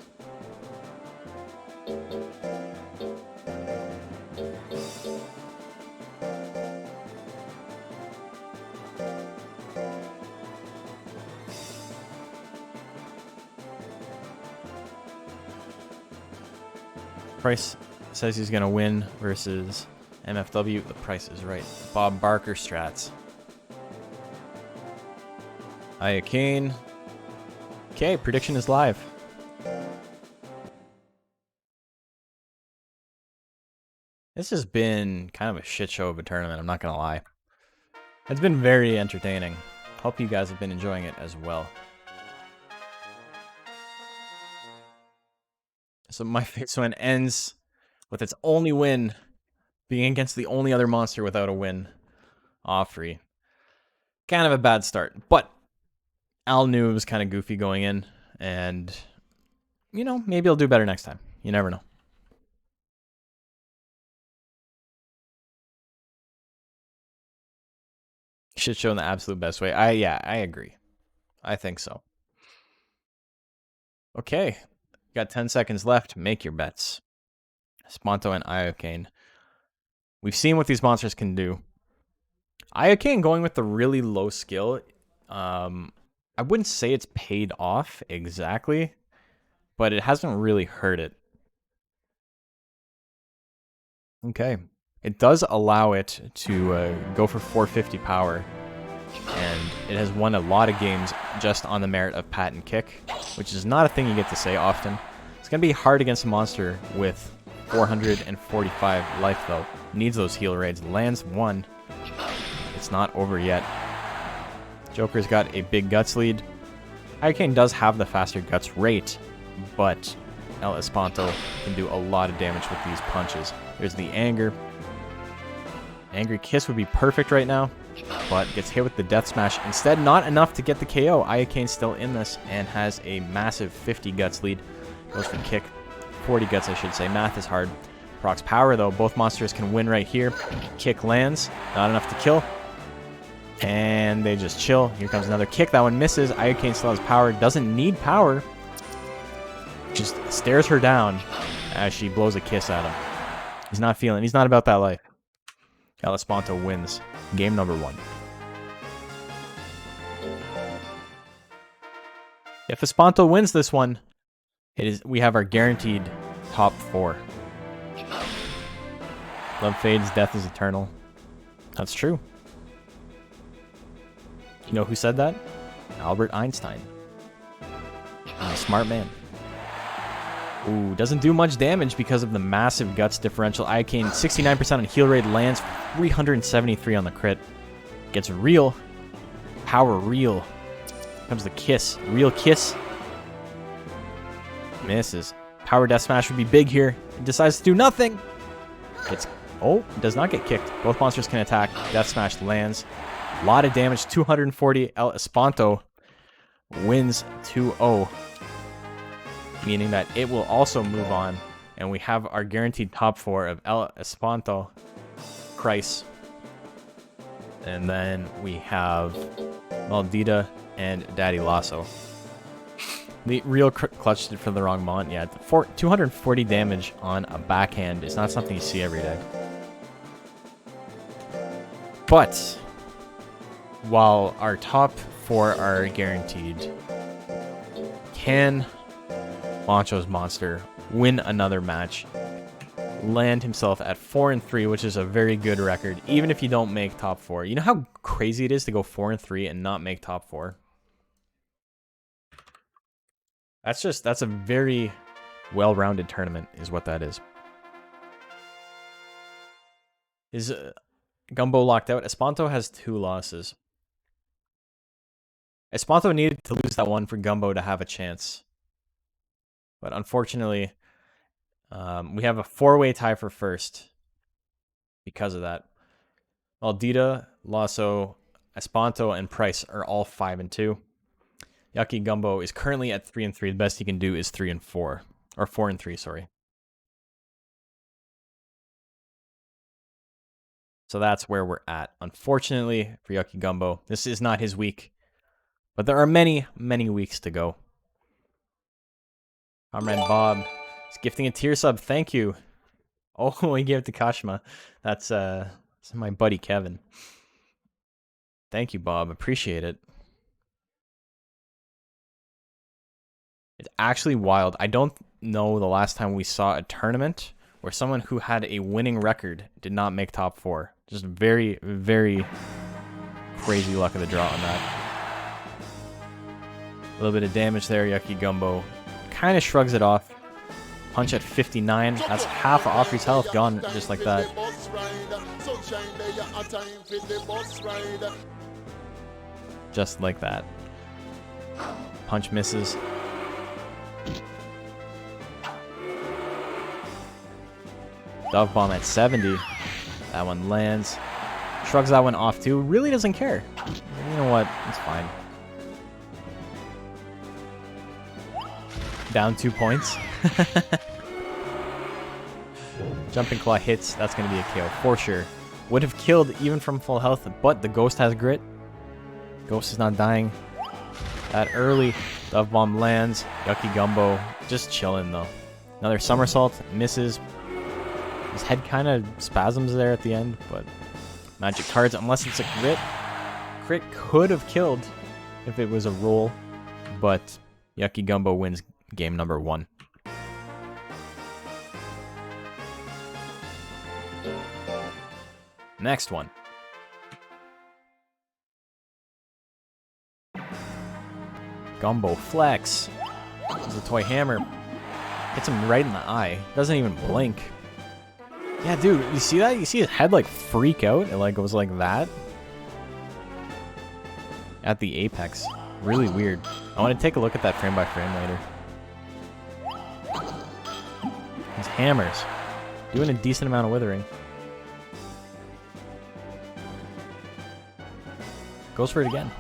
A: Price says he's going to win versus MFW. The price is right. Bob Barker strats. Iacane. Okay, prediction is live. This has been kind of a shit show of a tournament, I'm not going to lie. It's been very entertaining. Hope you guys have been enjoying it as well. So my face one ends with its only win being against the only other monster without a win. Offrey. Kind of a bad start, but Al knew it was kind of goofy going in, and, you know, maybe he'll do better next time. You never know. Shit show in the absolute best way. I agree. I think so. Okay. Got 10 seconds left. Make your bets. Espanto and Iacane. We've seen what these monsters can do. Iacane going with the really low skill. I wouldn't say it's paid off exactly, but it hasn't really hurt it. Okay. It does allow it to go for 450 power, and it has won a lot of games just on the merit of patent kick, which is not a thing you get to say often. It's going to be hard against a monster with 445 life, though. Needs those heal raids. Lands 1. It's not over yet. Joker's got a big guts lead. Iacane does have the faster guts rate, but El Espanto can do a lot of damage with these punches. There's the anger. Angry Kiss would be perfect right now, but gets hit with the Death Smash. Instead, not enough to get the KO. Iacane's still in this and has a massive 50 guts lead. Goes for kick. 40 guts, I should say. Math is hard. Procs power, though. Both monsters can win right here. Kick lands. Not enough to kill. And they just chill. Here comes another kick. That one misses. Iacane still has power. Doesn't need power. Just stares her down as she blows a kiss at him. He's not feeling. He's not about that life. El Espanto wins. Game number 1. If Espanto wins this one, we have our guaranteed top 4. Love fades, death is eternal. That's true. You know who said that? Albert Einstein. I'm a smart man. Ooh, doesn't do much damage because of the massive guts differential. Iacane, 69% on heal rate, lands 373 on the crit. Gets real. Power real. Comes the kiss. Real kiss. Misses. Power Death Smash would be big here. He decides to do nothing. Does not get kicked. Both monsters can attack. Death Smash lands. A lot of damage. 240. El Espanto wins 2-0. meaning that it will also move on. And we have our guaranteed top 4 of El Espanto, Price, and then we have Maldita and Daddy Lasso. The real clutched it for the wrong Mont. Yeah, 240 damage on a backhand is not something you see every day. But while our top 4 are guaranteed, can Mancho's Monster win another match, land himself at 4-3, which is a very good record, even if you don't make top 4. You know how crazy it is to go 4-3 and not make top 4? That's a very well-rounded tournament, is what that is. Is Gumbo locked out? Espanto has 2 losses. Espanto needed to lose that one for Gumbo to have a chance. But unfortunately, we have a 4-way tie for first because of that. Maldita, Lasso, Espanto, and Price are all 5-2. Yucky Gumbo is currently at 3-3. The best he can do is 3-4. Or 4-3, sorry. So that's where we're at. Unfortunately for Yucky Gumbo, this is not his week. But there are many, many weeks to go. Comrade Bob is gifting a tier sub. Thank you. Oh, he gave it to Kashima. That's my buddy Kevin. Thank you, Bob. Appreciate it. It's actually wild. I don't know the last time we saw a tournament where someone who had a winning record did not make top 4. Just very, very crazy luck of the draw on that. A little bit of damage there. Yucky Gumbo kind of shrugs it off. Punch at 59. That's half of Offrey's health gone just like that. Just like that. Punch misses. Dove Bomb at 70. That one lands. Shrugs that one off too. Really doesn't care. You know what? It's fine. Down 2 points. Jumping Claw hits. That's going to be a KO for sure. Would have killed even from full health, but the Ghost has grit. Ghost is not dying that early. Dove Bomb lands. Yucky Gumbo just chilling though. Another somersault. Misses. His head kind of spasms there at the end, but magic cards, unless it's a crit. Crit could have killed if it was a roll, but Yucky Gumbo wins game number 1. Next one. Gumbo flex. There's a toy hammer. Hits him right in the eye. Doesn't even blink. Yeah, dude, you see that? You see his head like freak out? It like goes like that. At the apex. Really weird. I want to take a look at that frame by frame later. His hammers. Doing a decent amount of withering. Goes for it again.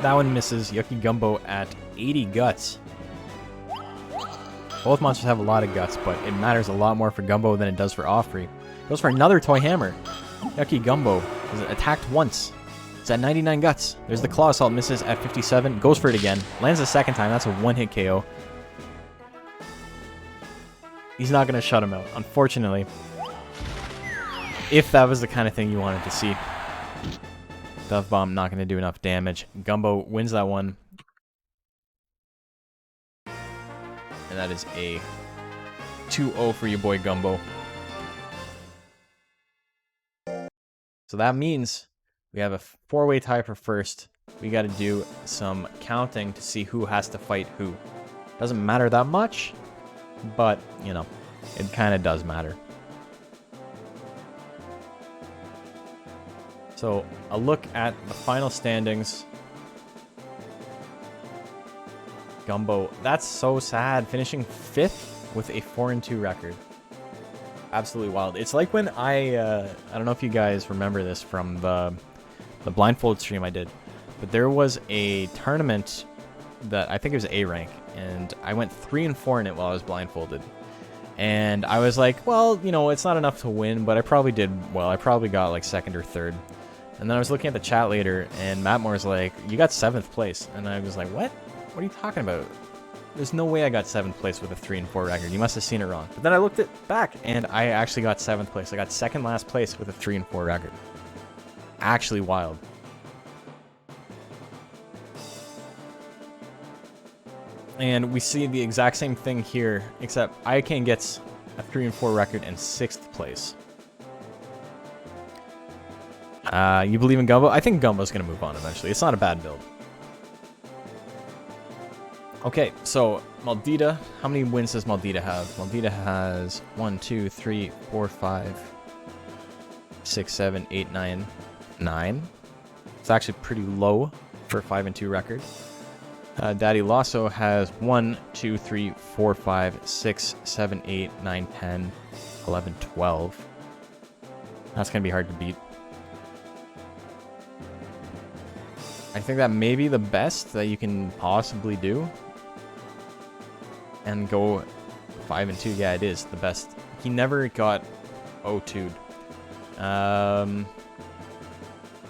A: That one misses. Yucky Gumbo at 80 guts. Both monsters have a lot of guts, but it matters a lot more for Gumbo than it does for Offrey. Goes for another toy hammer. Yucky Gumbo is attacked once. It's at 99 guts. There's the Claw Assault, misses at 57. Goes for it again. Lands a second time. That's a one-hit KO. He's not going to shut him out, unfortunately. If that was the kind of thing you wanted to see. Dove Bomb not going to do enough damage. Gumbo wins that one. And that is a 2-0 for your boy Gumbo. So that means we have a 4-way tie for first. We got to do some counting to see who has to fight who. Doesn't matter that much, but, you know, it kind of does matter. So, a look at the final standings. Gumbo, that's so sad. Finishing 5th with a 4-2 record. Absolutely wild. It's like when I don't know if you guys remember this from the blindfold stream I did, but there was a tournament that I think it was A rank, and I went 3 and 4 in it while I was blindfolded. And I was like, well, you know, it's not enough to win, but I probably did well. I probably got like 2nd or 3rd. And then I was looking at the chat later, and Matt Moore's like, you got 7th place. And I was like, what? What are you talking about? There's no way I got 7th place with a 3 and 4 record. You must have seen it wrong. But then I looked it back, and I actually got 7th place. I got 2nd last place with a 3 and 4 record. Actually wild. And we see the exact same thing here, except ICANN gets a 3 and 4 record in 6th place. You believe in Gumbo? I think Gumbo's going to move on eventually. It's not a bad build. Okay, so Maldita. How many wins does Maldita have? Maldita has 1, 2, 3, 4, 5, 6, 7, 8, 9, 9. It's actually pretty low for a 5 and 2 record. Daddy Lasso has 1, 2, 3, 4, 5, 6, 7, 8, 9, 10, 11, 12. That's going to be hard to beat. I think that may be the best that you can possibly do. And go 5 and 2. Yeah, it is the best. He never got O2'd.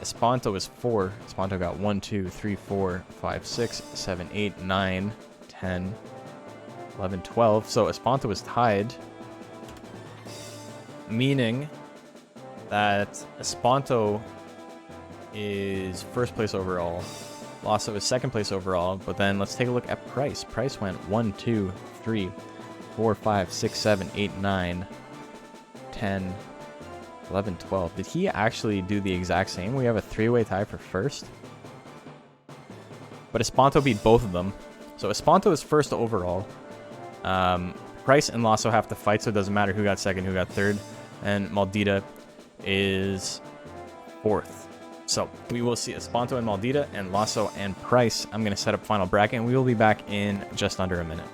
A: Espanto is 4. Espanto got 1, 2, 3, 4, 5, 6, 7, 8, 9, 10, 11, 12. So Espanto is tied. Meaning that Espanto is 1st place overall. Lasso is 2nd place overall. But then let's take a look at Price. Price went 1, 2, 3, 4, 5, 6, 7, 8, 9, 10, 11, 12. Did he actually do the exact same? We have a 3-way tie for 1st. But Espanto beat both of them. So Espanto is 1st overall. Price and Lasso have to fight, so it doesn't matter who got 2nd, who got 3rd. And Maldita is 4th. So we will see Espanto and Maldita and Lasso and Price. I'm going to set up final bracket, and we will be back in just under a minute.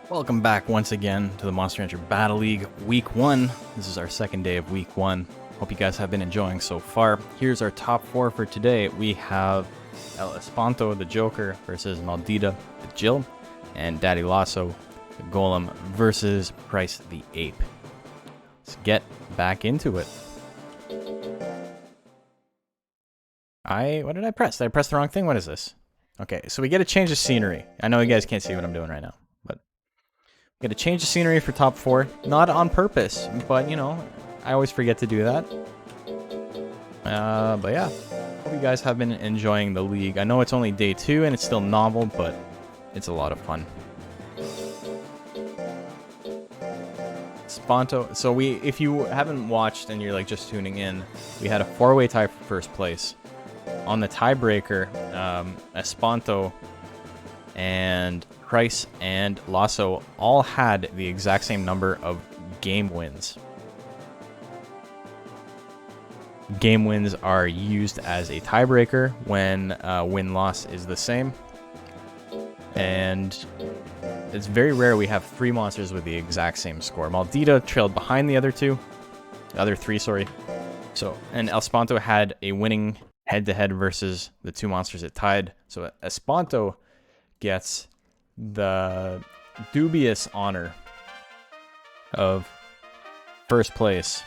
A: Welcome back once again to the Monster Rancher Battle League Week 1. This is our second day of Week 1. Hope you guys have been enjoying so far. Here's our top 4 for today. We have El Espanto, the Joker, versus Maldita, the Jill, and Daddy Lasso, the Golem, versus Price the Ape. Let's get back into it. What did I press? Did I press the wrong thing? What is this? Okay, so we get to change the scenery. I know you guys can't see what I'm doing right now, but we get to change the scenery for top 4. Not on purpose, but you know, I always forget to do that. But yeah, hope you guys have been enjoying the league. I know it's only day 2 and it's still novel, but it's a lot of fun. Espanto. So if you haven't watched and you're like just tuning in, we had a 4-way tie for first place. On the tiebreaker, Espanto and Price and Lasso all had the exact same number of game wins. Game wins are used as a tiebreaker when win-loss is the same. And it's very rare we have 3 monsters with the exact same score. Maldita trailed behind the other 3, sorry. So, and Espanto had a winning head-to-head versus the 2 monsters it tied. So Espanto gets the dubious honor of first place.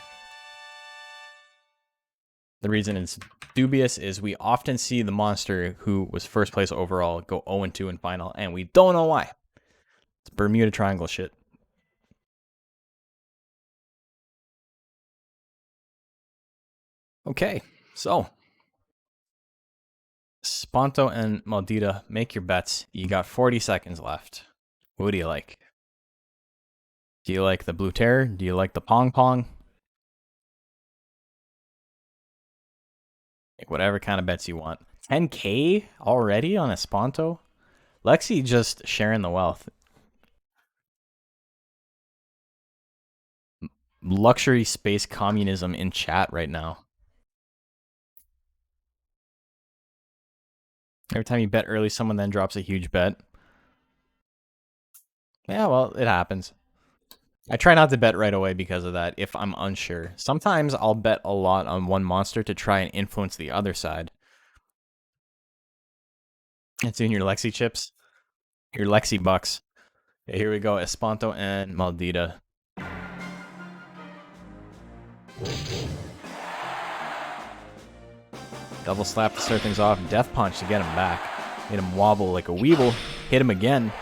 A: The reason it's dubious is we often see the monster who was first place overall go 0-2 in final, and we don't know why. It's Bermuda Triangle shit. Okay, so Espanto and Maldita, make your bets. You got 40 seconds left. What do you like? Do you like the Blue Terror? Do you like the Pong Pong? Like whatever kind of bets you want. 10K already on Espanto? Lexi just sharing the wealth. Luxury space communism in chat right now. Every time you bet early, someone then drops a huge bet. Yeah, well, it happens. I try not to bet right away because of that if I'm unsure. Sometimes I'll bet a lot on one monster to try and influence the other side. It's in your Lexi chips. Your Lexi bucks. Okay, here we go. Espanto and Maldita. Double slap to start things off. Death punch to get him back. Made him wobble like a weeble. Hit him again.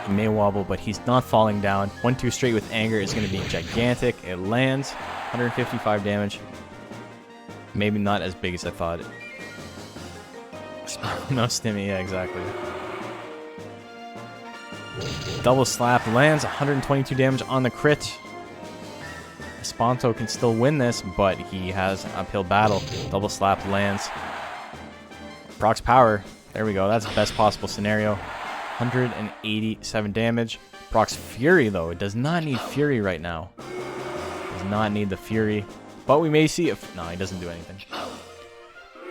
A: He may wobble, but he's not falling down. 1-2 straight with anger is going to be gigantic. It lands. 155 damage. Maybe not as big as I thought. No stimmy, yeah, exactly. Double slap lands. 122 damage on the crit. Espanto can still win this, but he has an uphill battle. Double slap lands. Procs power. There we go. That's the best possible scenario. 187 damage. Procs Fury, though. It does not need Fury right now. Does not need the Fury. But we may see if... No, he doesn't do anything.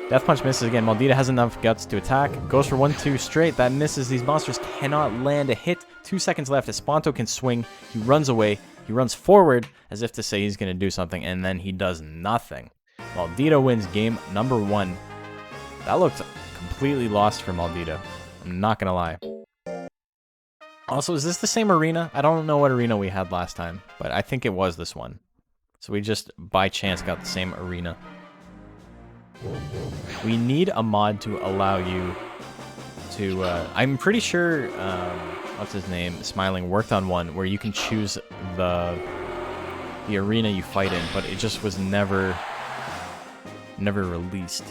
A: Death Punch misses again. Maldita has enough guts to attack. Goes for 1-2 straight. That misses. These monsters cannot land a hit. 2 seconds left. Espanto can swing. He runs away. He runs forward as if to say he's going to do something, and then he does nothing. Maldita wins game number 1. That looked completely lost for Maldita. I'm not going to lie. Also, is this the same arena? I don't know what arena we had last time, but I think it was this one. So we just, by chance, got the same arena. We need a mod to allow you to... I'm pretty sure... what's his name? Smiling worked on one where you can choose the arena you fight in, but it just was never released.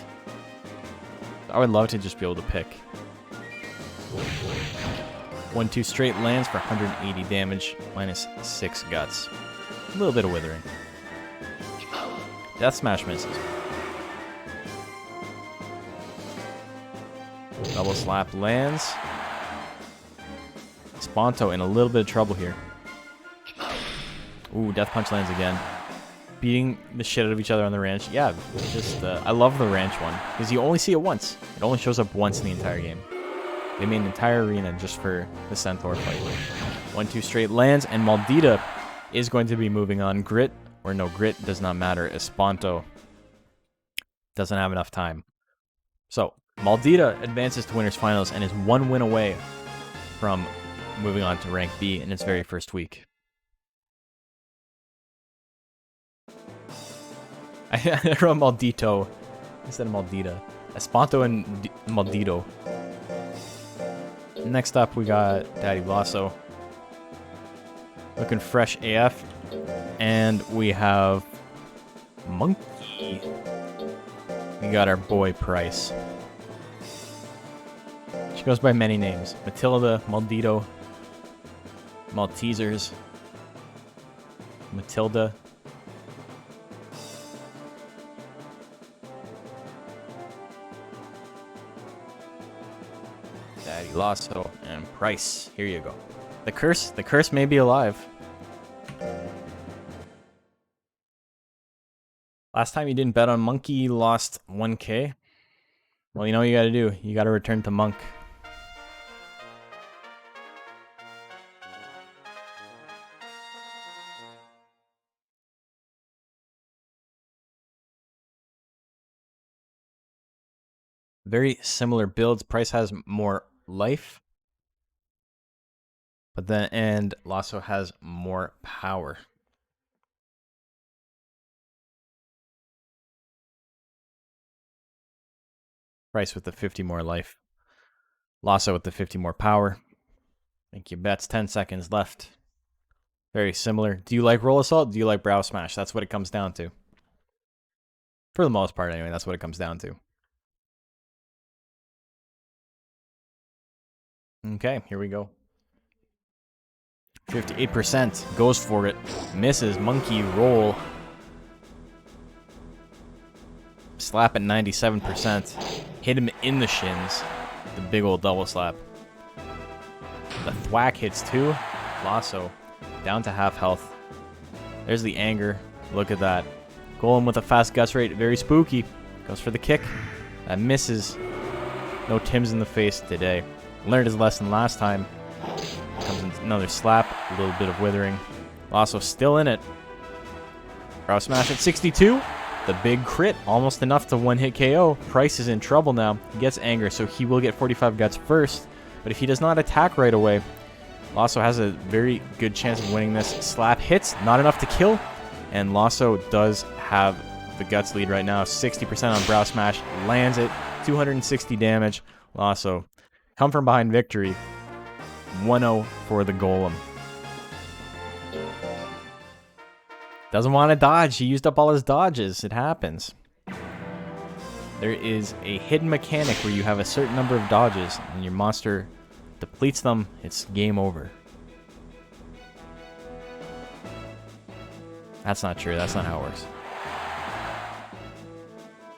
A: I would love to just be able to pick. 1-2 straight lands for 180 damage, minus 6 guts. A little bit of withering. Death Smash misses. Double slap lands. Espanto in a little bit of trouble here. Ooh, Death Punch lands again. Beating the shit out of each other on the ranch. Yeah, just I love the ranch one because you only see it once. It only shows up once in the entire game. They made an entire arena just for the Centaur fight. 1-2 straight lands, and Maldita is going to be moving on. Grit, or no grit, does not matter. Espanto doesn't have enough time. So, Maldita advances to Winners Finals and is 1 win away from moving on to rank B in its very first week. I wrote Maldito instead of Maldita. Espanto and Maldito. Next up, we got Daddy Lasso. Looking fresh AF. And we have Monkey. We got our boy Price. She goes by many names. Matilda, Maldito, Maltesers, Matilda. Daddy Lasso and Price. Here you go. The curse may be alive. Last time you didn't bet on Monkey, you lost 1K. Well, you know what you gotta do. You gotta return to Monk. Very similar builds. Price has more life. But then, and Lasso has more power. Price with the 50 more life. Lasso with the 50 more power. Thank you. Bets 10 seconds left. Very similar. Do you like Roll Assault? Do you like Brow Smash? That's what it comes down to. For the most part, anyway, that's what it comes down to. Okay, here we go. 58% goes for it. Misses. Monkey roll. Slap at 97%. Hit him in the shins. The big old double slap. The thwack hits too. Lasso down to half health. There's the anger. Look at that. Golem with a fast guts rate. Very spooky. Goes for the kick. That misses. No Tims in the face today. Learned his lesson last time. Comes in another slap. A little bit of withering. Lasso still in it. Brow Smash at 62. The big crit. Almost enough to one-hit KO. Price is in trouble now. He gets anger, so he will get 45 guts first. But if he does not attack right away, Lasso has a very good chance of winning this. Slap hits. Not enough to kill. And Lasso does have the guts lead right now. 60% on Brow Smash. Lands it. 260 damage. Lasso come from behind victory. 1-0 for the Golem. Doesn't want to dodge. He used up all his dodges. It happens. There is a hidden mechanic where you have a certain number of dodges and your monster depletes them. It's game over. That's not true. That's not how it works.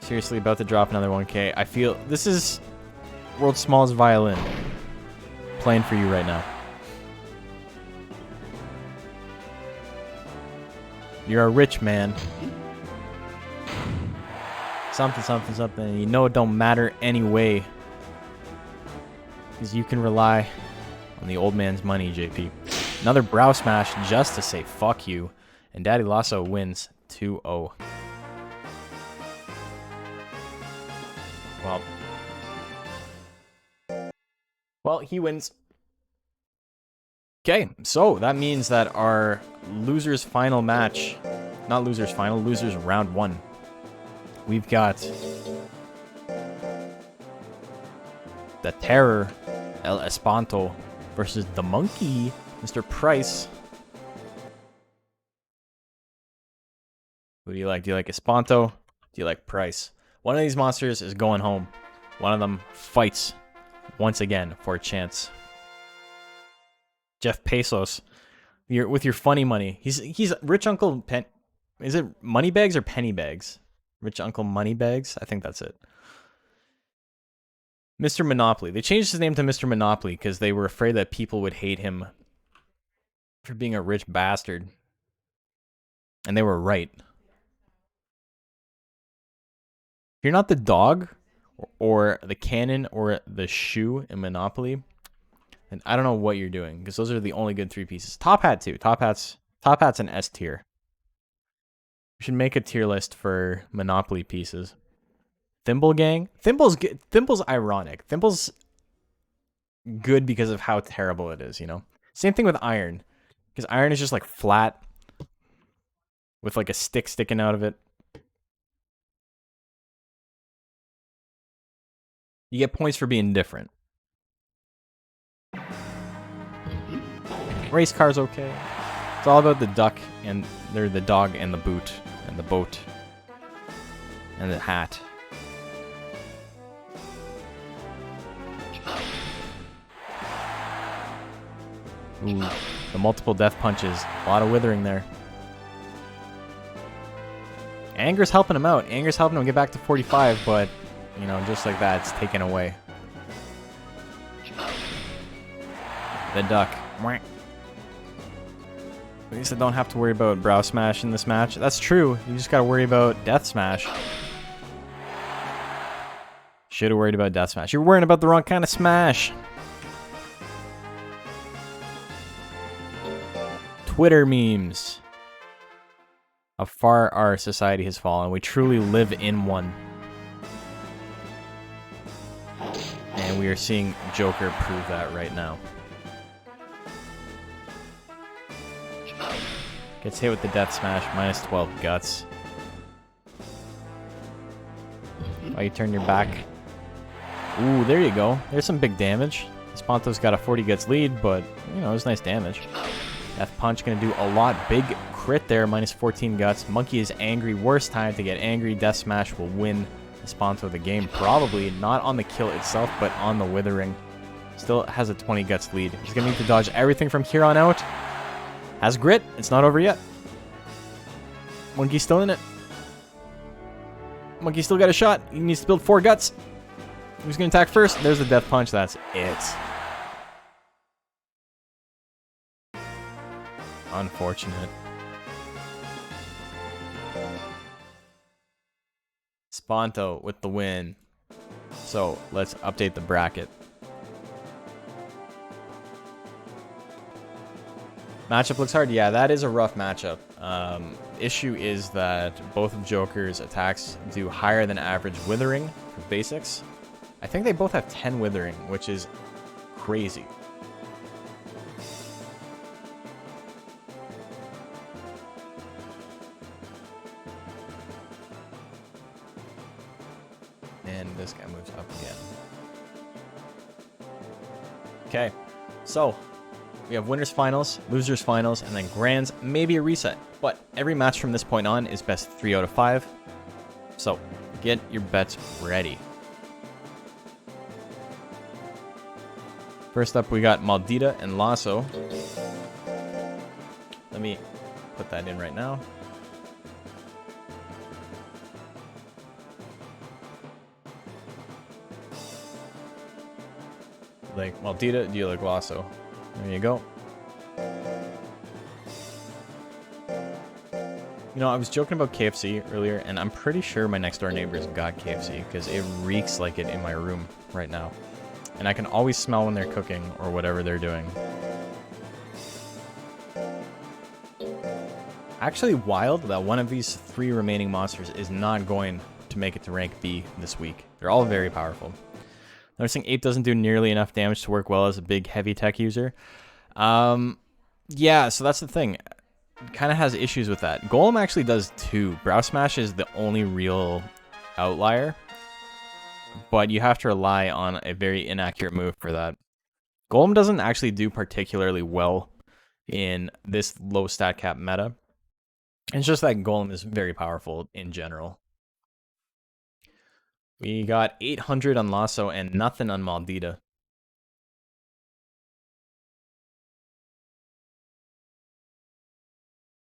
A: Seriously, about to drop another 1K. I feel this is world's smallest violin playing for you right now. You're a rich man. Something, something, something. You know it don't matter anyway. Because you can rely on the old man's money, JP. Another Brow Smash just to say fuck you. And Daddy Lasso wins 2-0. Well, he wins. Okay, so that means that our losers final match, not losers final, losers round 1. We've got the Terror, El Espanto, versus the Monkey, Mr. Price. Who do you like? Do you like Espanto? Do you like Price? One of these monsters is going home. One of them fights once again for a chance. Jeff Bezos, with your funny money. He's Rich Uncle Pen. Is it Moneybags or Pennybags? Rich Uncle Moneybags? I think that's it. Mr. Monopoly. They changed his name to Mr. Monopoly because they were afraid that people would hate him for being a rich bastard. And they were right. If you're not the dog or the cannon or the shoe in Monopoly, And I don't know what you're doing, because those are the only good 3 pieces. Top hat too. Top hat's an S tier. We should make a tier list for Monopoly pieces. Thimble Gang. Thimble's good. Thimble's ironic. Thimble's good because of how terrible it is, you know? Same thing with Iron. Because Iron is just like flat with like a stick sticking out of it. You get points for being different. Race car's okay. It's all about the duck and they're the dog and the boot and the boat and the hat. Ooh, the multiple death punches. A lot of withering there. Anger's helping him out. Anger's helping him get back to 45, but, you know, just like that, it's taken away. The duck. At least I don't have to worry about brow smash in this match. That's true. You just gotta worry about death smash. Should have worried about death smash. You're worrying about the wrong kind of smash. Twitter memes. How far our society has fallen. We truly live in one. And we are seeing Joker prove that right now. Gets hit with the death smash, minus 12 guts. Oh, you turn your back. Ooh, there you go. There's some big damage. Espanto's got a 40 guts lead, but, you know, it's nice damage. Death punch gonna do a lot. Big crit there, minus 14 guts. Monkey is angry. Worst time to get angry. Death smash will win Espanto the game. Probably not on the kill itself, but on the withering. Still has a 20 guts lead. He's gonna need to dodge everything from here on out. Has grit. It's not over yet. Monkey's still in it. Monkey still got a shot. He needs to build 4 guts. Who's going to attack first? There's the death punch. That's it. Unfortunate. Spanto with the win. So let's update the bracket. Matchup looks hard. Yeah, that is a rough matchup. Issue is that both of Joker's attacks do higher than average withering for basics. I think they both have 10 withering, which is crazy. And this guy moves up again. Okay, so we have winners finals, losers finals, and then grands, maybe a reset. But every match from this point on is best 3 out of 5. So get your bets ready. First up, we got Maldita and Lasso. Let me put that in right now. Like Maldita, do you like Lasso? There you go. You know, I was joking about KFC earlier, and I'm pretty sure my next door neighbors got KFC because it reeks like it in my room right now. And I can always smell when they're cooking or whatever they're doing. Actually wild that one of these 3 remaining monsters is not going to make it to rank B this week. They're all very powerful. Noticing Ape doesn't do nearly enough damage to work well as a big heavy tech user. Yeah, so that's the thing. Kind of has issues with that. Golem actually does too. Brow Smash is the only real outlier, but you have to rely on a very inaccurate move for that. Golem doesn't actually do particularly well in this low stat cap meta. It's just that Golem is very powerful in general. We got 800 on Lasso and nothing on Maldita.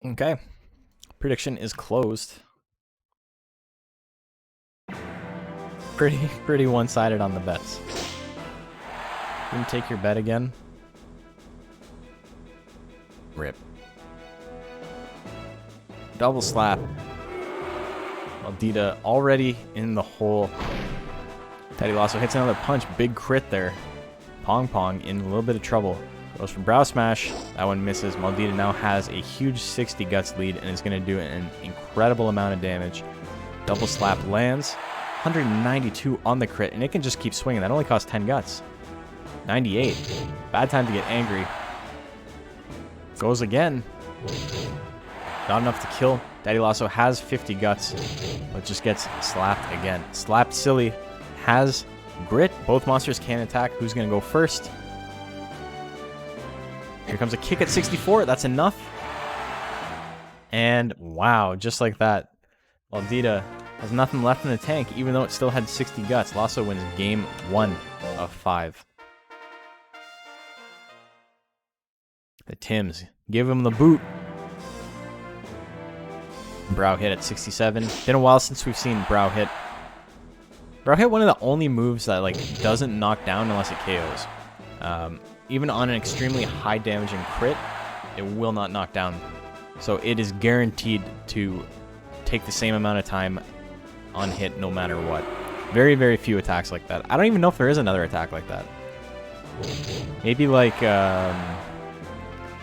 A: Okay. Prediction is closed. Pretty one-sided on the bets. You can take your bet again. Rip. Double slap. Maldita already in the hole. Teddy Lasso hits another punch. Big crit there. Pong Pong in a little bit of trouble. Goes for Brow Smash. That one misses. Maldita now has a huge 60 guts lead and is going to do an incredible amount of damage. Double slap lands. 192 on the crit, and it can just keep swinging. That only costs 10 guts. 98. Bad time to get angry. Goes again. Not enough to kill. Daddy Lasso has 50 guts, but just gets slapped again. Slapped Silly has grit. Both monsters can attack. Who's going to go first? Here comes a kick at 64. That's enough. And wow, just like that, Maldita has nothing left in the tank, even though it still had 60 guts. Lasso wins game 1 of 5. The Tims give him the boot. Brow hit at 67. Been a while since we've seen Brow hit. Brow hit, one of the only moves that like doesn't knock down unless it KOs. Even on an extremely high damaging crit, it will not knock down. So it is guaranteed to take the same amount of time on hit no matter what. Very, very few attacks like that. I don't even know if there is another attack like that. Maybe like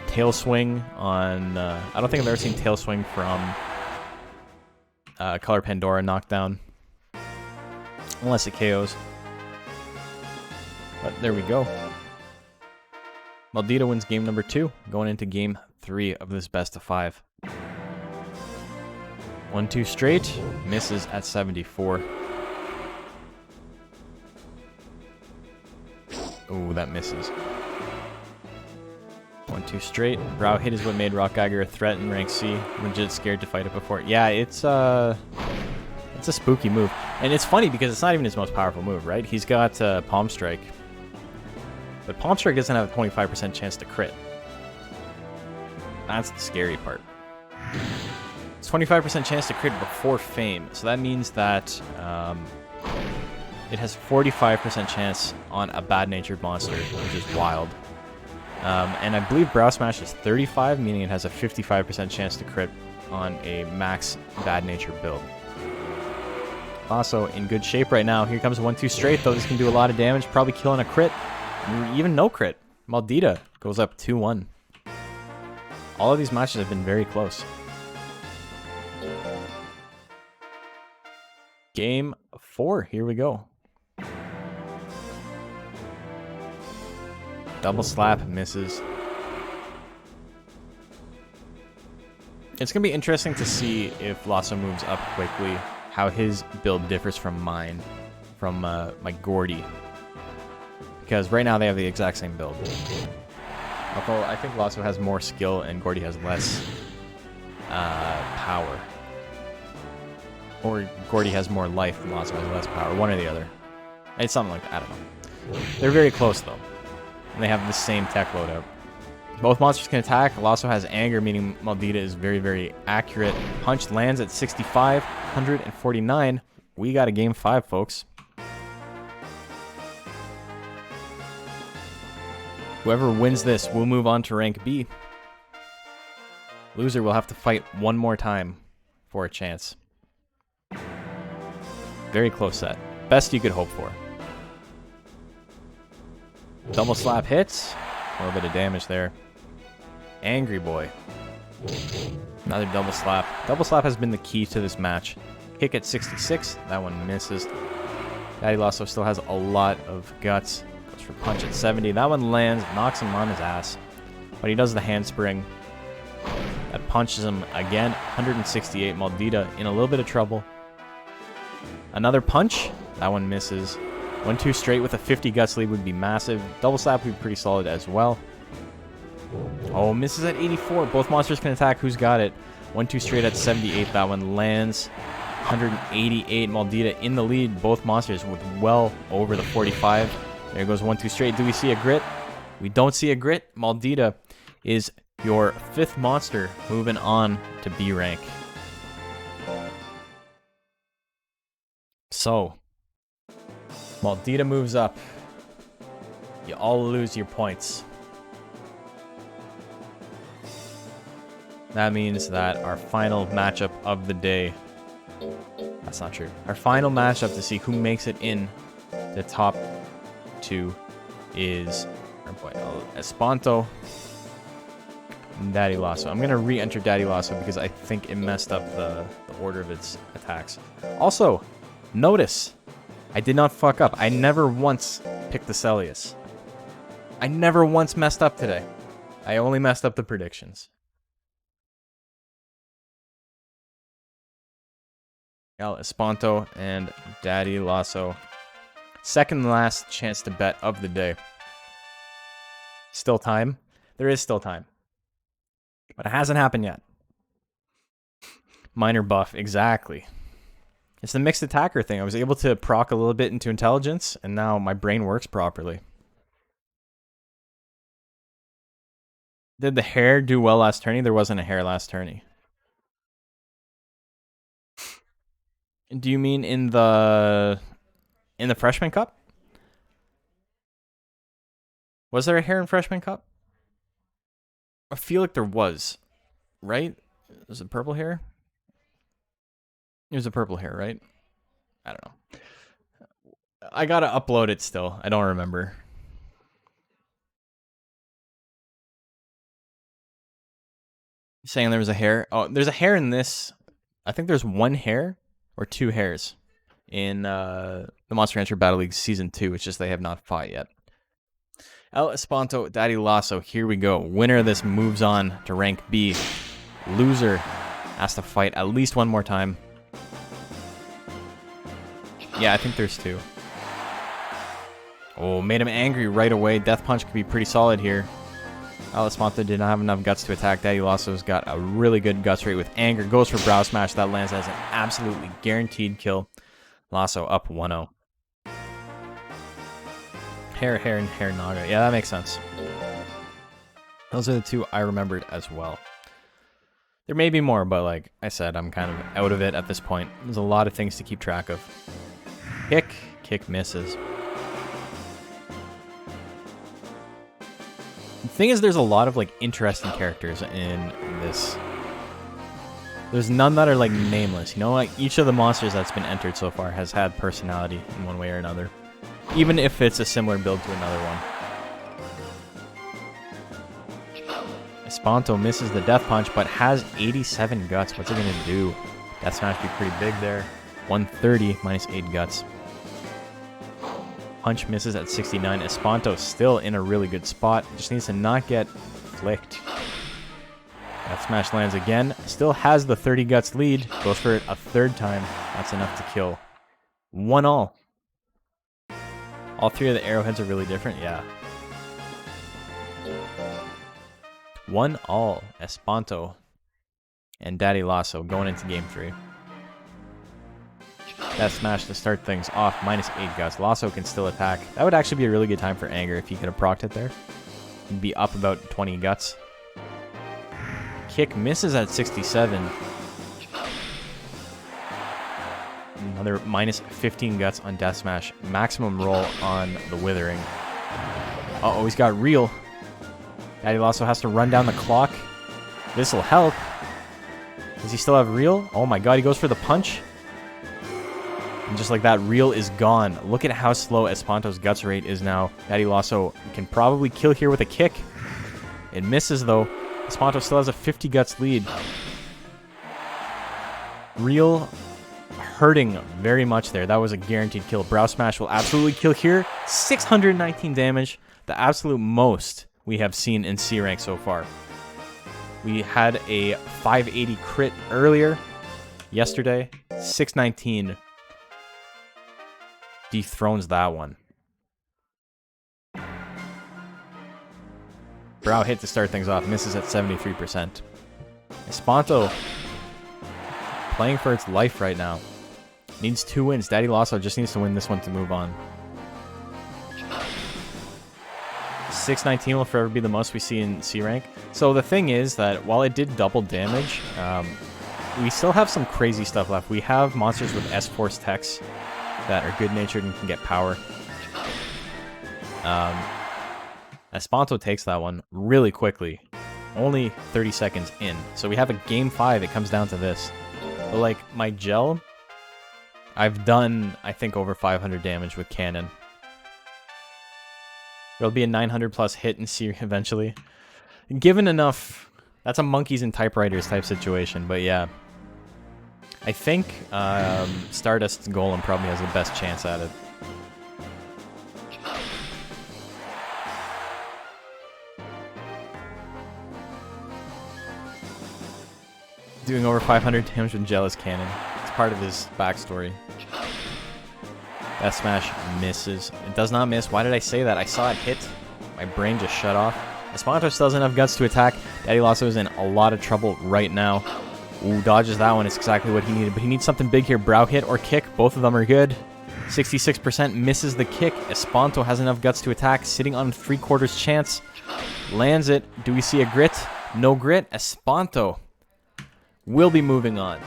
A: Tail Swing on... I don't think I've ever seen Tail Swing from Color Pandora knockdown. Unless it KOs. But there we go. Maldita wins game number 2, going into game 3 of this best of 5. 1-2 straight, misses at 74. Ooh, that misses. 1-2 straight. Brow hit is what made Rock Geiger a threat in rank C. Legit scared to fight it before. Yeah, it's a spooky move. And it's funny because it's not even his most powerful move, right? He's got Palm Strike. But Palm Strike doesn't have a 25% chance to crit. That's the scary part. It's 25% chance to crit before Fame. So that means that it has 45% chance on a bad-natured monster, which is wild. And I believe Brow Smash is 35, meaning it has a 55% chance to crit on a max bad-natured build. Also in good shape right now. Here comes 1-2 straight, though. This can do a lot of damage, probably killing a crit. Even no crit. Maldita goes up 2-1. All of these matches have been very close. Game 4, here we go. Double slap, misses. It's going to be interesting to see if Lasso moves up quickly, how his build differs from mine, from my Gordy. Because right now they have the exact same build. Although I think Lasso has more skill and Gordy has less power. Or Gordy has more life and Lasso has less power. One or the other. It's something like that. I don't know. They're very close though. And they have the same tech loadout. Both monsters can attack. Lasso has anger, meaning Maldita is very, very accurate. Punch lands at 65, 149. We got a game 5, folks. Whoever wins this will move on to rank B. Loser will have to fight one more time for a chance. Very close set. Best you could hope for. Double slap hits. A little bit of damage there. Angry boy. Another double slap. Double slap has been the key to this match. Kick at 66. That one misses. Daddy Lasso still has a lot of guts. Goes for punch at 70. That one lands. Knocks him on his ass. But he does the handspring. That punches him again. 168. Maldita in a little bit of trouble. Another punch. That one misses. 1-2 straight with a 50 guts lead would be massive. Double slap would be pretty solid as well. Oh, misses at 84. Both monsters can attack. Who's got it? 1-2 straight at 78. That one lands. 188. Maldita in the lead. Both monsters with well over the 45. There goes 1-2 straight. Do we see a grit? We don't see a grit. Maldita is your 5th monster moving on to B rank. So, Maldita moves up. You all lose your points. That means that our final matchup of the day... That's not true. Our final matchup to see who makes it in the top 2 is our boy Espanto. Daddy Lasso. I'm going to re-enter Daddy Lasso because I think it messed up the order of its attacks. Also, notice, I did not fuck up. I never once picked the Celius. I never once messed up today. I only messed up the predictions. El Espanto and Daddy Lasso. Second last chance to bet of the day. Still time? There is still time. But it hasn't happened yet. Minor buff, exactly. It's the mixed attacker thing. I was able to proc a little bit into intelligence, and now my brain works properly. Did the hair do well last tourney? There wasn't a hair last tourney. Do you mean in the freshman cup? Was there a hair in freshman cup? I feel like there was, right? Was it purple hair? It was a purple hair, right? I don't know. I gotta upload it still. I don't remember. Saying there was a hair. Oh, there's a hair in this. I think there's one hair or two hairs in the Monster Rancher Battle League Season 2. It's just they have not fought yet. El Espanto, Daddy Lasso, here we go. Winner of this moves on to rank B. Loser has to fight at least one more time. Yeah, I think there's two. Oh, made him angry right away. Death Punch could be pretty solid here. El Espanto did not have enough guts to attack. Daddy Lasso's got a really good guts rate with anger. Goes for Brow Smash. That lands as an absolutely guaranteed kill. Lasso up 1-0. Hair, and Hair Naga. Yeah, that makes sense. Those are the two I remembered as well. There may be more, but like I said, I'm kind of out of it at this point. There's a lot of things to keep track of. Kick misses. The thing is, there's a lot of like interesting characters in this. There's none that are like nameless. You know, like each of the monsters that's been entered so far has had personality in one way or another. Even if it's a similar build to another one. Espanto misses the Death Punch, but has 87 guts. What's it going to do? Death Smash be pretty big there. 130 minus 8 guts. Punch misses at 69. Espanto still in a really good spot. Just needs to not get flicked. Death Smash lands again. Still has the 30 guts lead. Goes for it a third time. That's enough to kill. 1-all. All three of the arrowheads are really different, yeah. 1-all, Espanto and Daddy Lasso going into game 3. Death Smash to start things off, minus 8 guts. Lasso can still attack. That would actually be a really good time for anger if he could have procced it there. He'd be up about 20 guts. Kick misses at 67. Another minus 15 guts on Death Smash. Maximum roll on the Withering. Uh-oh, he's got Reel. Daddy Lasso has to run down the clock. This will help. Does he still have Reel? Oh my god, he goes for the punch. And just like that, Reel is gone. Look at how slow Espanto's guts rate is now. Daddy Lasso can probably kill here with a kick. It misses though. Espanto still has a 50 guts lead. Reel hurting very much there. That was a guaranteed kill. Brow Smash will absolutely kill here. 619 damage. The absolute most we have seen in C rank so far. We had a 580 crit earlier, yesterday. 619 dethrones that one. Brow hit to start things off. Misses at 73%. Espanto playing for its life right now. Needs 2 wins. Daddy Lasso just needs to win this one to move on. 619 will forever be the most we see in C rank. So the thing is that while it did double damage, we still have some crazy stuff left. We have monsters with S-Force techs that are good-natured and can get power. Espanto takes that one really quickly. Only 30 seconds in. So we have a game 5. It comes down to this. But like my gel, I've done, I think, over 500 damage with cannon. There'll be a 900 plus hit in C eventually. Given enough, that's a monkeys and typewriters type situation, but yeah. I think Stardust Golem probably has the best chance at it. Doing over 500 damage with Jealous Cannon. It's part of his backstory. That smash misses. It does not miss. Why did I say that? I saw it hit. My brain just shut off. Espanto still doesn't have guts to attack. Daddy Lasso is in a lot of trouble right now. Ooh, dodges that one. It's exactly what he needed. But he needs something big here. Brow hit or kick. Both of them are good. 66% misses the kick. Espanto has enough guts to attack. Sitting on 3/4 chance. Lands it. Do we see a grit? No grit. Espanto will be moving on.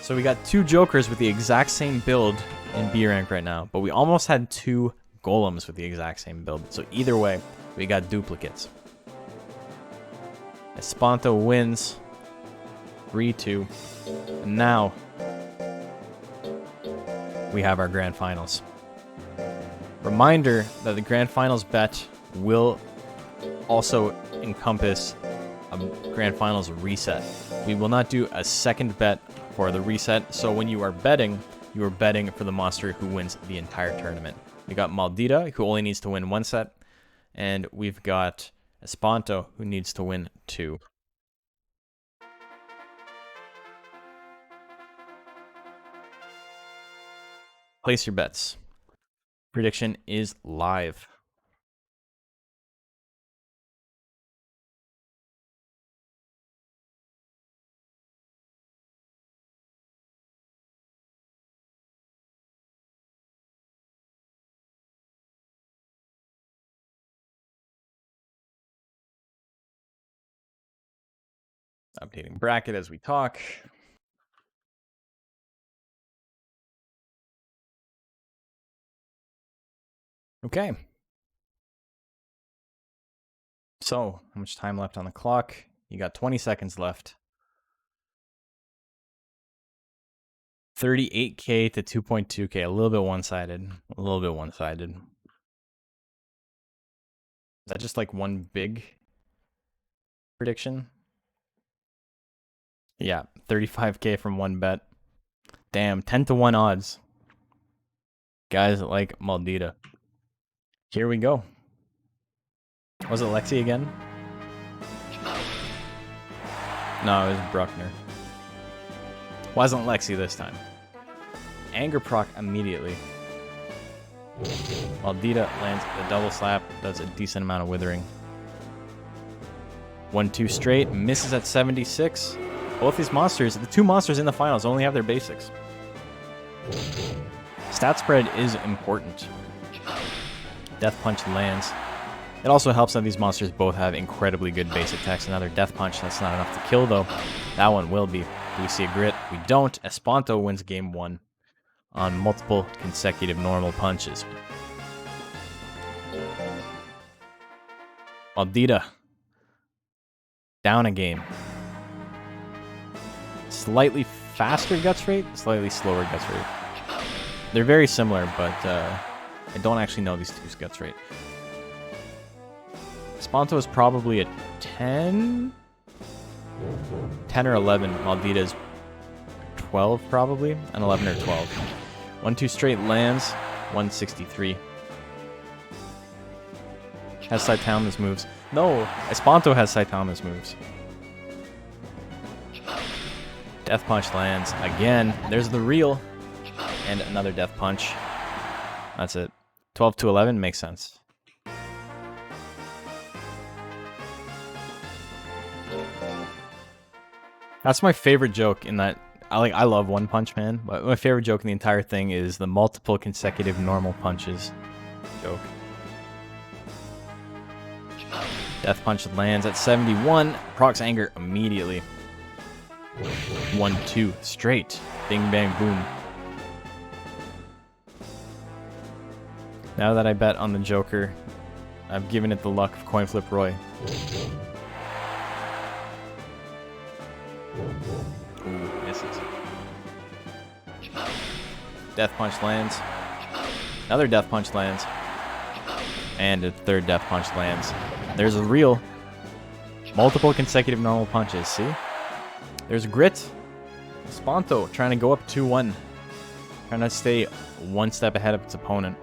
A: So we got 2 Jokers with the exact same build in B rank right now. But we almost had 2 Golems with the exact same build. So either way, we got duplicates. Espanto wins. 3-2. And now we have our grand finals. Reminder that the grand finals bet will also encompass a grand finals reset. We will not do a second bet for the reset, so when you are betting for the monster who wins the entire tournament. We got Maldita, who only needs to win 1 set, and we've got Espanto, who needs to win 2. Place your bets. Prediction is live. Updating bracket as we talk. Okay. So, how much time left on the clock? You got 20 seconds left. 38K to 2.2K. A little bit one-sided. A little bit one-sided. Is that just like one big prediction? Yeah, 35K from one bet. Damn, 10 to 1 odds. Guys like Maldita. Here we go. Was it Lexi again? No, it was Bruckner. Wasn't Lexi this time. Anger proc immediately. Maldita lands the double slap. Does a decent amount of withering. 1-2 straight. Misses at 76. Both these monsters, the 2 monsters in the finals, only have their basics. Stat spread is important. Death Punch lands. It also helps that these monsters both have incredibly good basic attacks. Another Death Punch, that's not enough to kill though. That one will be. Do we see a grit? We don't. Espanto wins game 1 on multiple consecutive normal punches. Maldita. Down a game. Slightly faster guts rate, slightly slower guts rate. They're very similar, but I don't actually know these two's guts rate. Espanto is probably a 10? 10 or 11. Maldita's 12 probably, an 11 or 12. 1-2 straight lands, 163. Has Saitama's moves. No, Espanto has Saitama's moves. Death Punch lands again. There's the reel. And another Death Punch. That's it. 12 to 11 makes sense. That's my favorite joke in that. I love One Punch Man, but my favorite joke in the entire thing is the multiple consecutive normal punches joke. Death Punch lands at 71. Procs Anger immediately. 1-2 straight. Bing bang boom. Now that I bet on the Joker, I've given it the luck of Coin Flip Roy. Ooh, misses. Death Punch lands. Another Death Punch lands. And a third death punch lands. There's a real. Multiple consecutive normal punches, see? There's Grit. Sponto trying to go up 2-1. Trying to stay one step ahead of its opponent.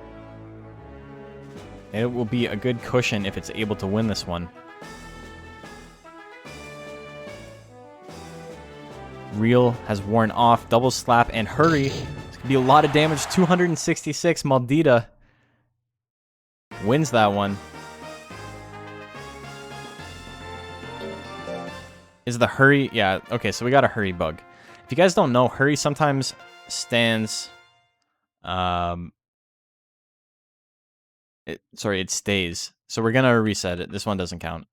A: And it will be a good cushion if it's able to win this one. Real has worn off. Double slap and hurry. It's going to be a lot of damage. 266. Maldita wins that one. Is the hurry... Yeah, okay, so we got a hurry bug. If you guys don't know, hurry sometimes stands... it stays. So we're going to reset it. This one doesn't count.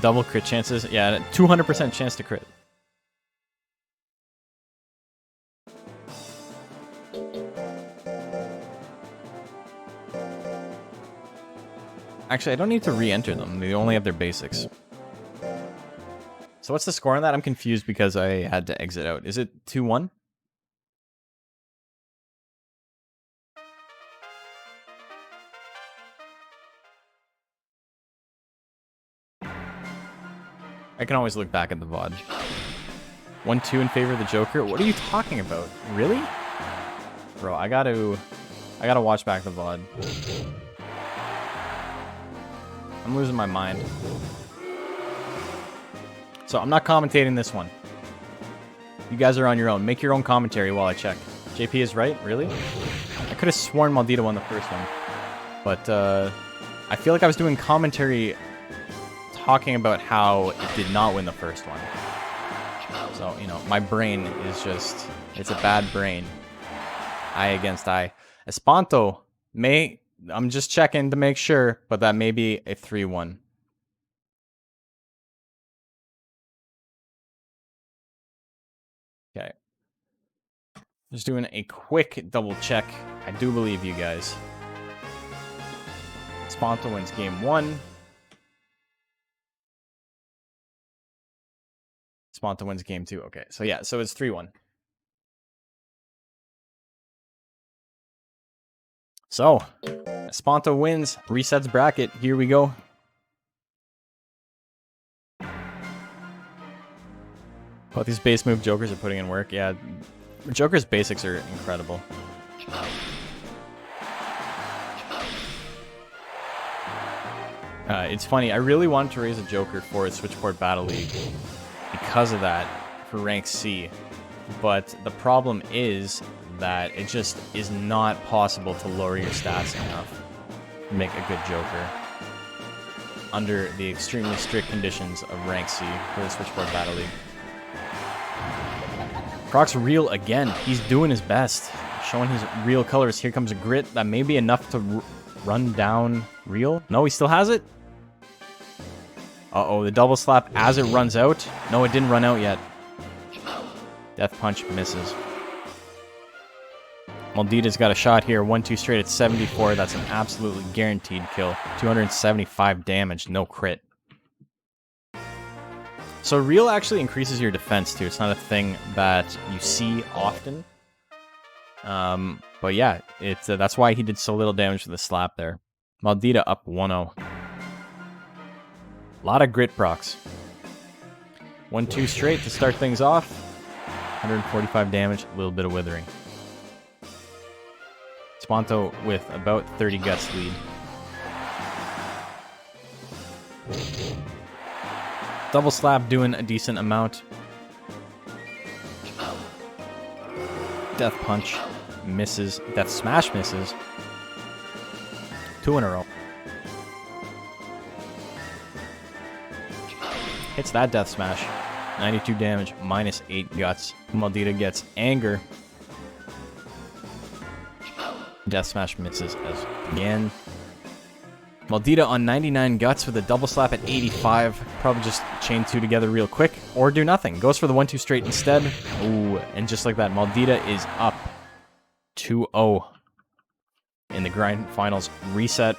A: Double crit chances. Yeah, 200% chance to crit. Actually, I don't need to re-enter them. They only have their basics. So what's the score on that? I'm confused because I had to exit out. Is it 2-1? I can always look back at the VOD. 1-2 in favor of the Joker? What are you talking about? Really? Bro, I gotta watch back the VOD. I'm losing my mind. So I'm not commentating this one. You guys are on your own. Make your own commentary while I check. JP is right? Really? I could have sworn Maldita won the first one. But I feel like I was doing commentary talking about how it did not win the first one. So, you know, my brain is just... It's a bad brain. Eye against eye. Espanto may... I'm just checking to make sure, but that may be a 3-1. Okay. Just doing a quick double check. I do believe you guys. Espanto wins game 1. Espanto wins game 2. Okay, so yeah, so it's 3-1. So, Espanto wins, resets bracket. Here we go. But these base move Jokers are putting in work. Yeah, Joker's basics are incredible. It's funny, I really wanted to raise a Joker for a Switchboard Battle League because of that for rank C. But the problem is that it just is not possible to lower your stats enough to make a good Joker under the extremely strict conditions of rank C for the Switchboard Battle League. Croc's real again. He's doing his best, showing his real colors. Here comes a Grit. That may be enough to run down real. No, he still has it. Uh-oh, the double slap as it runs out. No, it didn't run out yet. Death punch misses. Maldita's got a shot here. 1-2 straight at 74. That's an absolutely guaranteed kill. 275 damage, no crit. So real actually increases your defense too. It's not a thing that you see often. But yeah, it's that's why he did so little damage to the slap there. Maldita up 1-0. A lot of grit procs. 1-2 straight to start things off. 145 damage, a little bit of withering. Sponto with about 30 guts lead. Double slap doing a decent amount. Death punch misses. Death smash misses. 2 in a row. Hits that death smash. 92 damage, minus 8 guts. Maldita gets anger. Death smash misses as again. Maldita on 99 guts with a double slap at 85. Probably just chain 2 together real quick or do nothing. Goes for the 1-2 straight instead. Ooh, and just like that, Maldita is up 2-0 in the grind finals reset.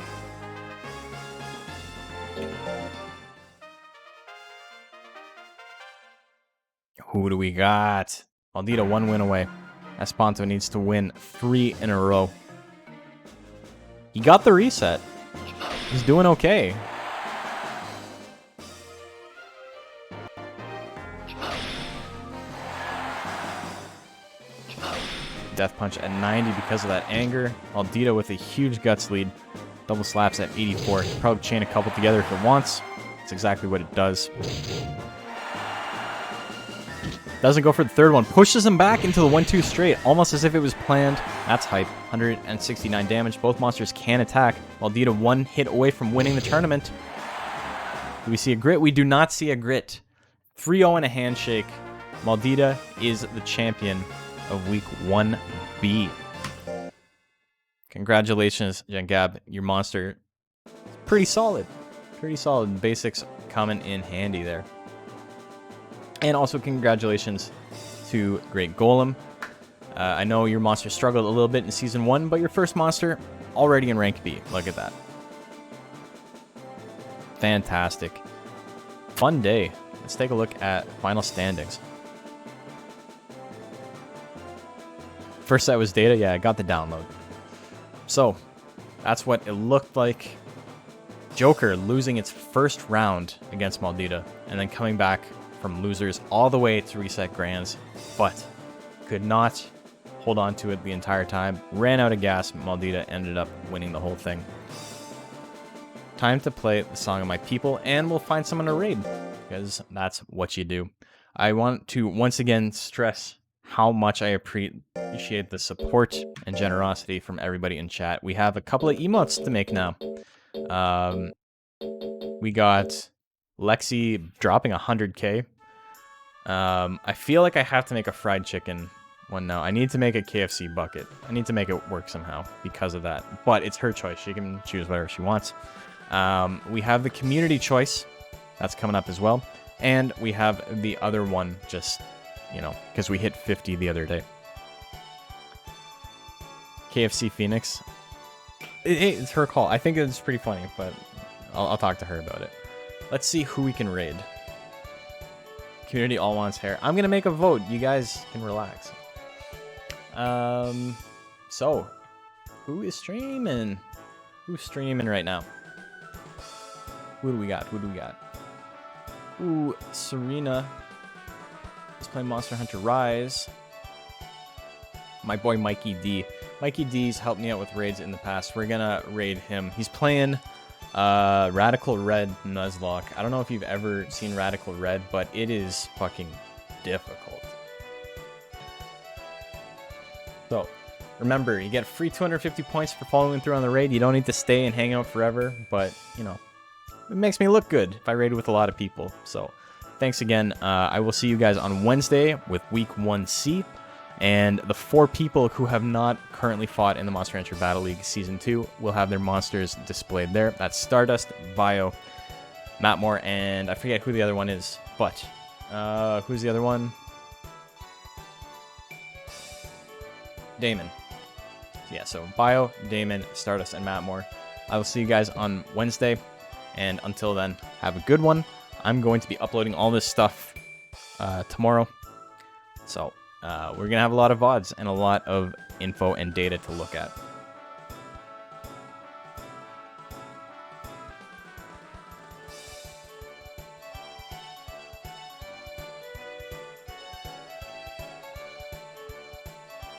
A: Who do we got? Maldita 1 win away. Espanto needs to win 3 in a row. He got the reset. He's doing okay. Death punch at 90 because of that anger. Maldita with a huge guts lead. Double slaps at 84. Can probably chain a couple together if it wants. That's exactly what it does. Doesn't go for the third one. Pushes him back into the 1-2 straight, almost as if it was planned. That's hype. 169 damage. Both monsters can attack. Maldita 1 hit away from winning the tournament. Do we see a grit? We do not see a grit. 3-0 and a handshake. Maldita is the champion of week 1B. Congratulations, Gengab. Your monster is pretty solid. Pretty solid. Basics coming in handy there. And also congratulations to Great Golem. I know your monster struggled a little bit in Season 1, but your first monster already in Rank B. Look at that. Fantastic. Fun day. Let's take a look at final standings. First set was data. Yeah, I got the download. So, that's what it looked like. Joker losing its first round against Maldita, and then coming back from losers all the way to reset grands, but could not hold on to it the entire time. Ran out of gas. Maldita ended up winning the whole thing. Time to play the Song of My People, and we'll find someone to raid, because that's what you do. I want to once again stress how much I appreciate the support and generosity from everybody in chat. We have a couple of emotes to make now. We got Lexi dropping 100k. I feel like I have to make a fried chicken one now. I need to make a KFC bucket. I need to make it work somehow because of that. But it's her choice. She can choose whatever she wants. We have the community choice. That's coming up as well. And we have the other one just, you know, because we hit 50 the other day. KFC Phoenix. It's her call. I think it's pretty funny, but I'll talk to her about it. Let's see who we can raid. Community all wants hair. I'm going to make a vote. You guys can relax. So, who is streaming? Who's streaming right now? Who do we got? Who do we got? Ooh, Serena is playing Monster Hunter Rise. My boy Mikey D. Mikey D's helped me out with raids in the past. We're gonna raid him. He's playing Radical Red Nuzlocke. I don't know if you've ever seen Radical Red, but it is fucking difficult. So, remember, you get free 250 points for following through on the raid. You don't need to stay and hang out forever, but, you know, it makes me look good if I raid with a lot of people. So, thanks again. I will see you guys on Wednesday with Week 1C. And the 4 people who have not currently fought in the Monster Hunter Battle League Season 2 will have their monsters displayed there. That's Stardust, Bio, Matmore, and I forget who the other one is. But, who's the other one? Damon. Yeah, so Bio, Damon, Stardust, and Matmore. I will see you guys on Wednesday. And until then, have a good one. I'm going to be uploading all this stuff tomorrow. So, we're going to have a lot of VODs and a lot of info and data to look at.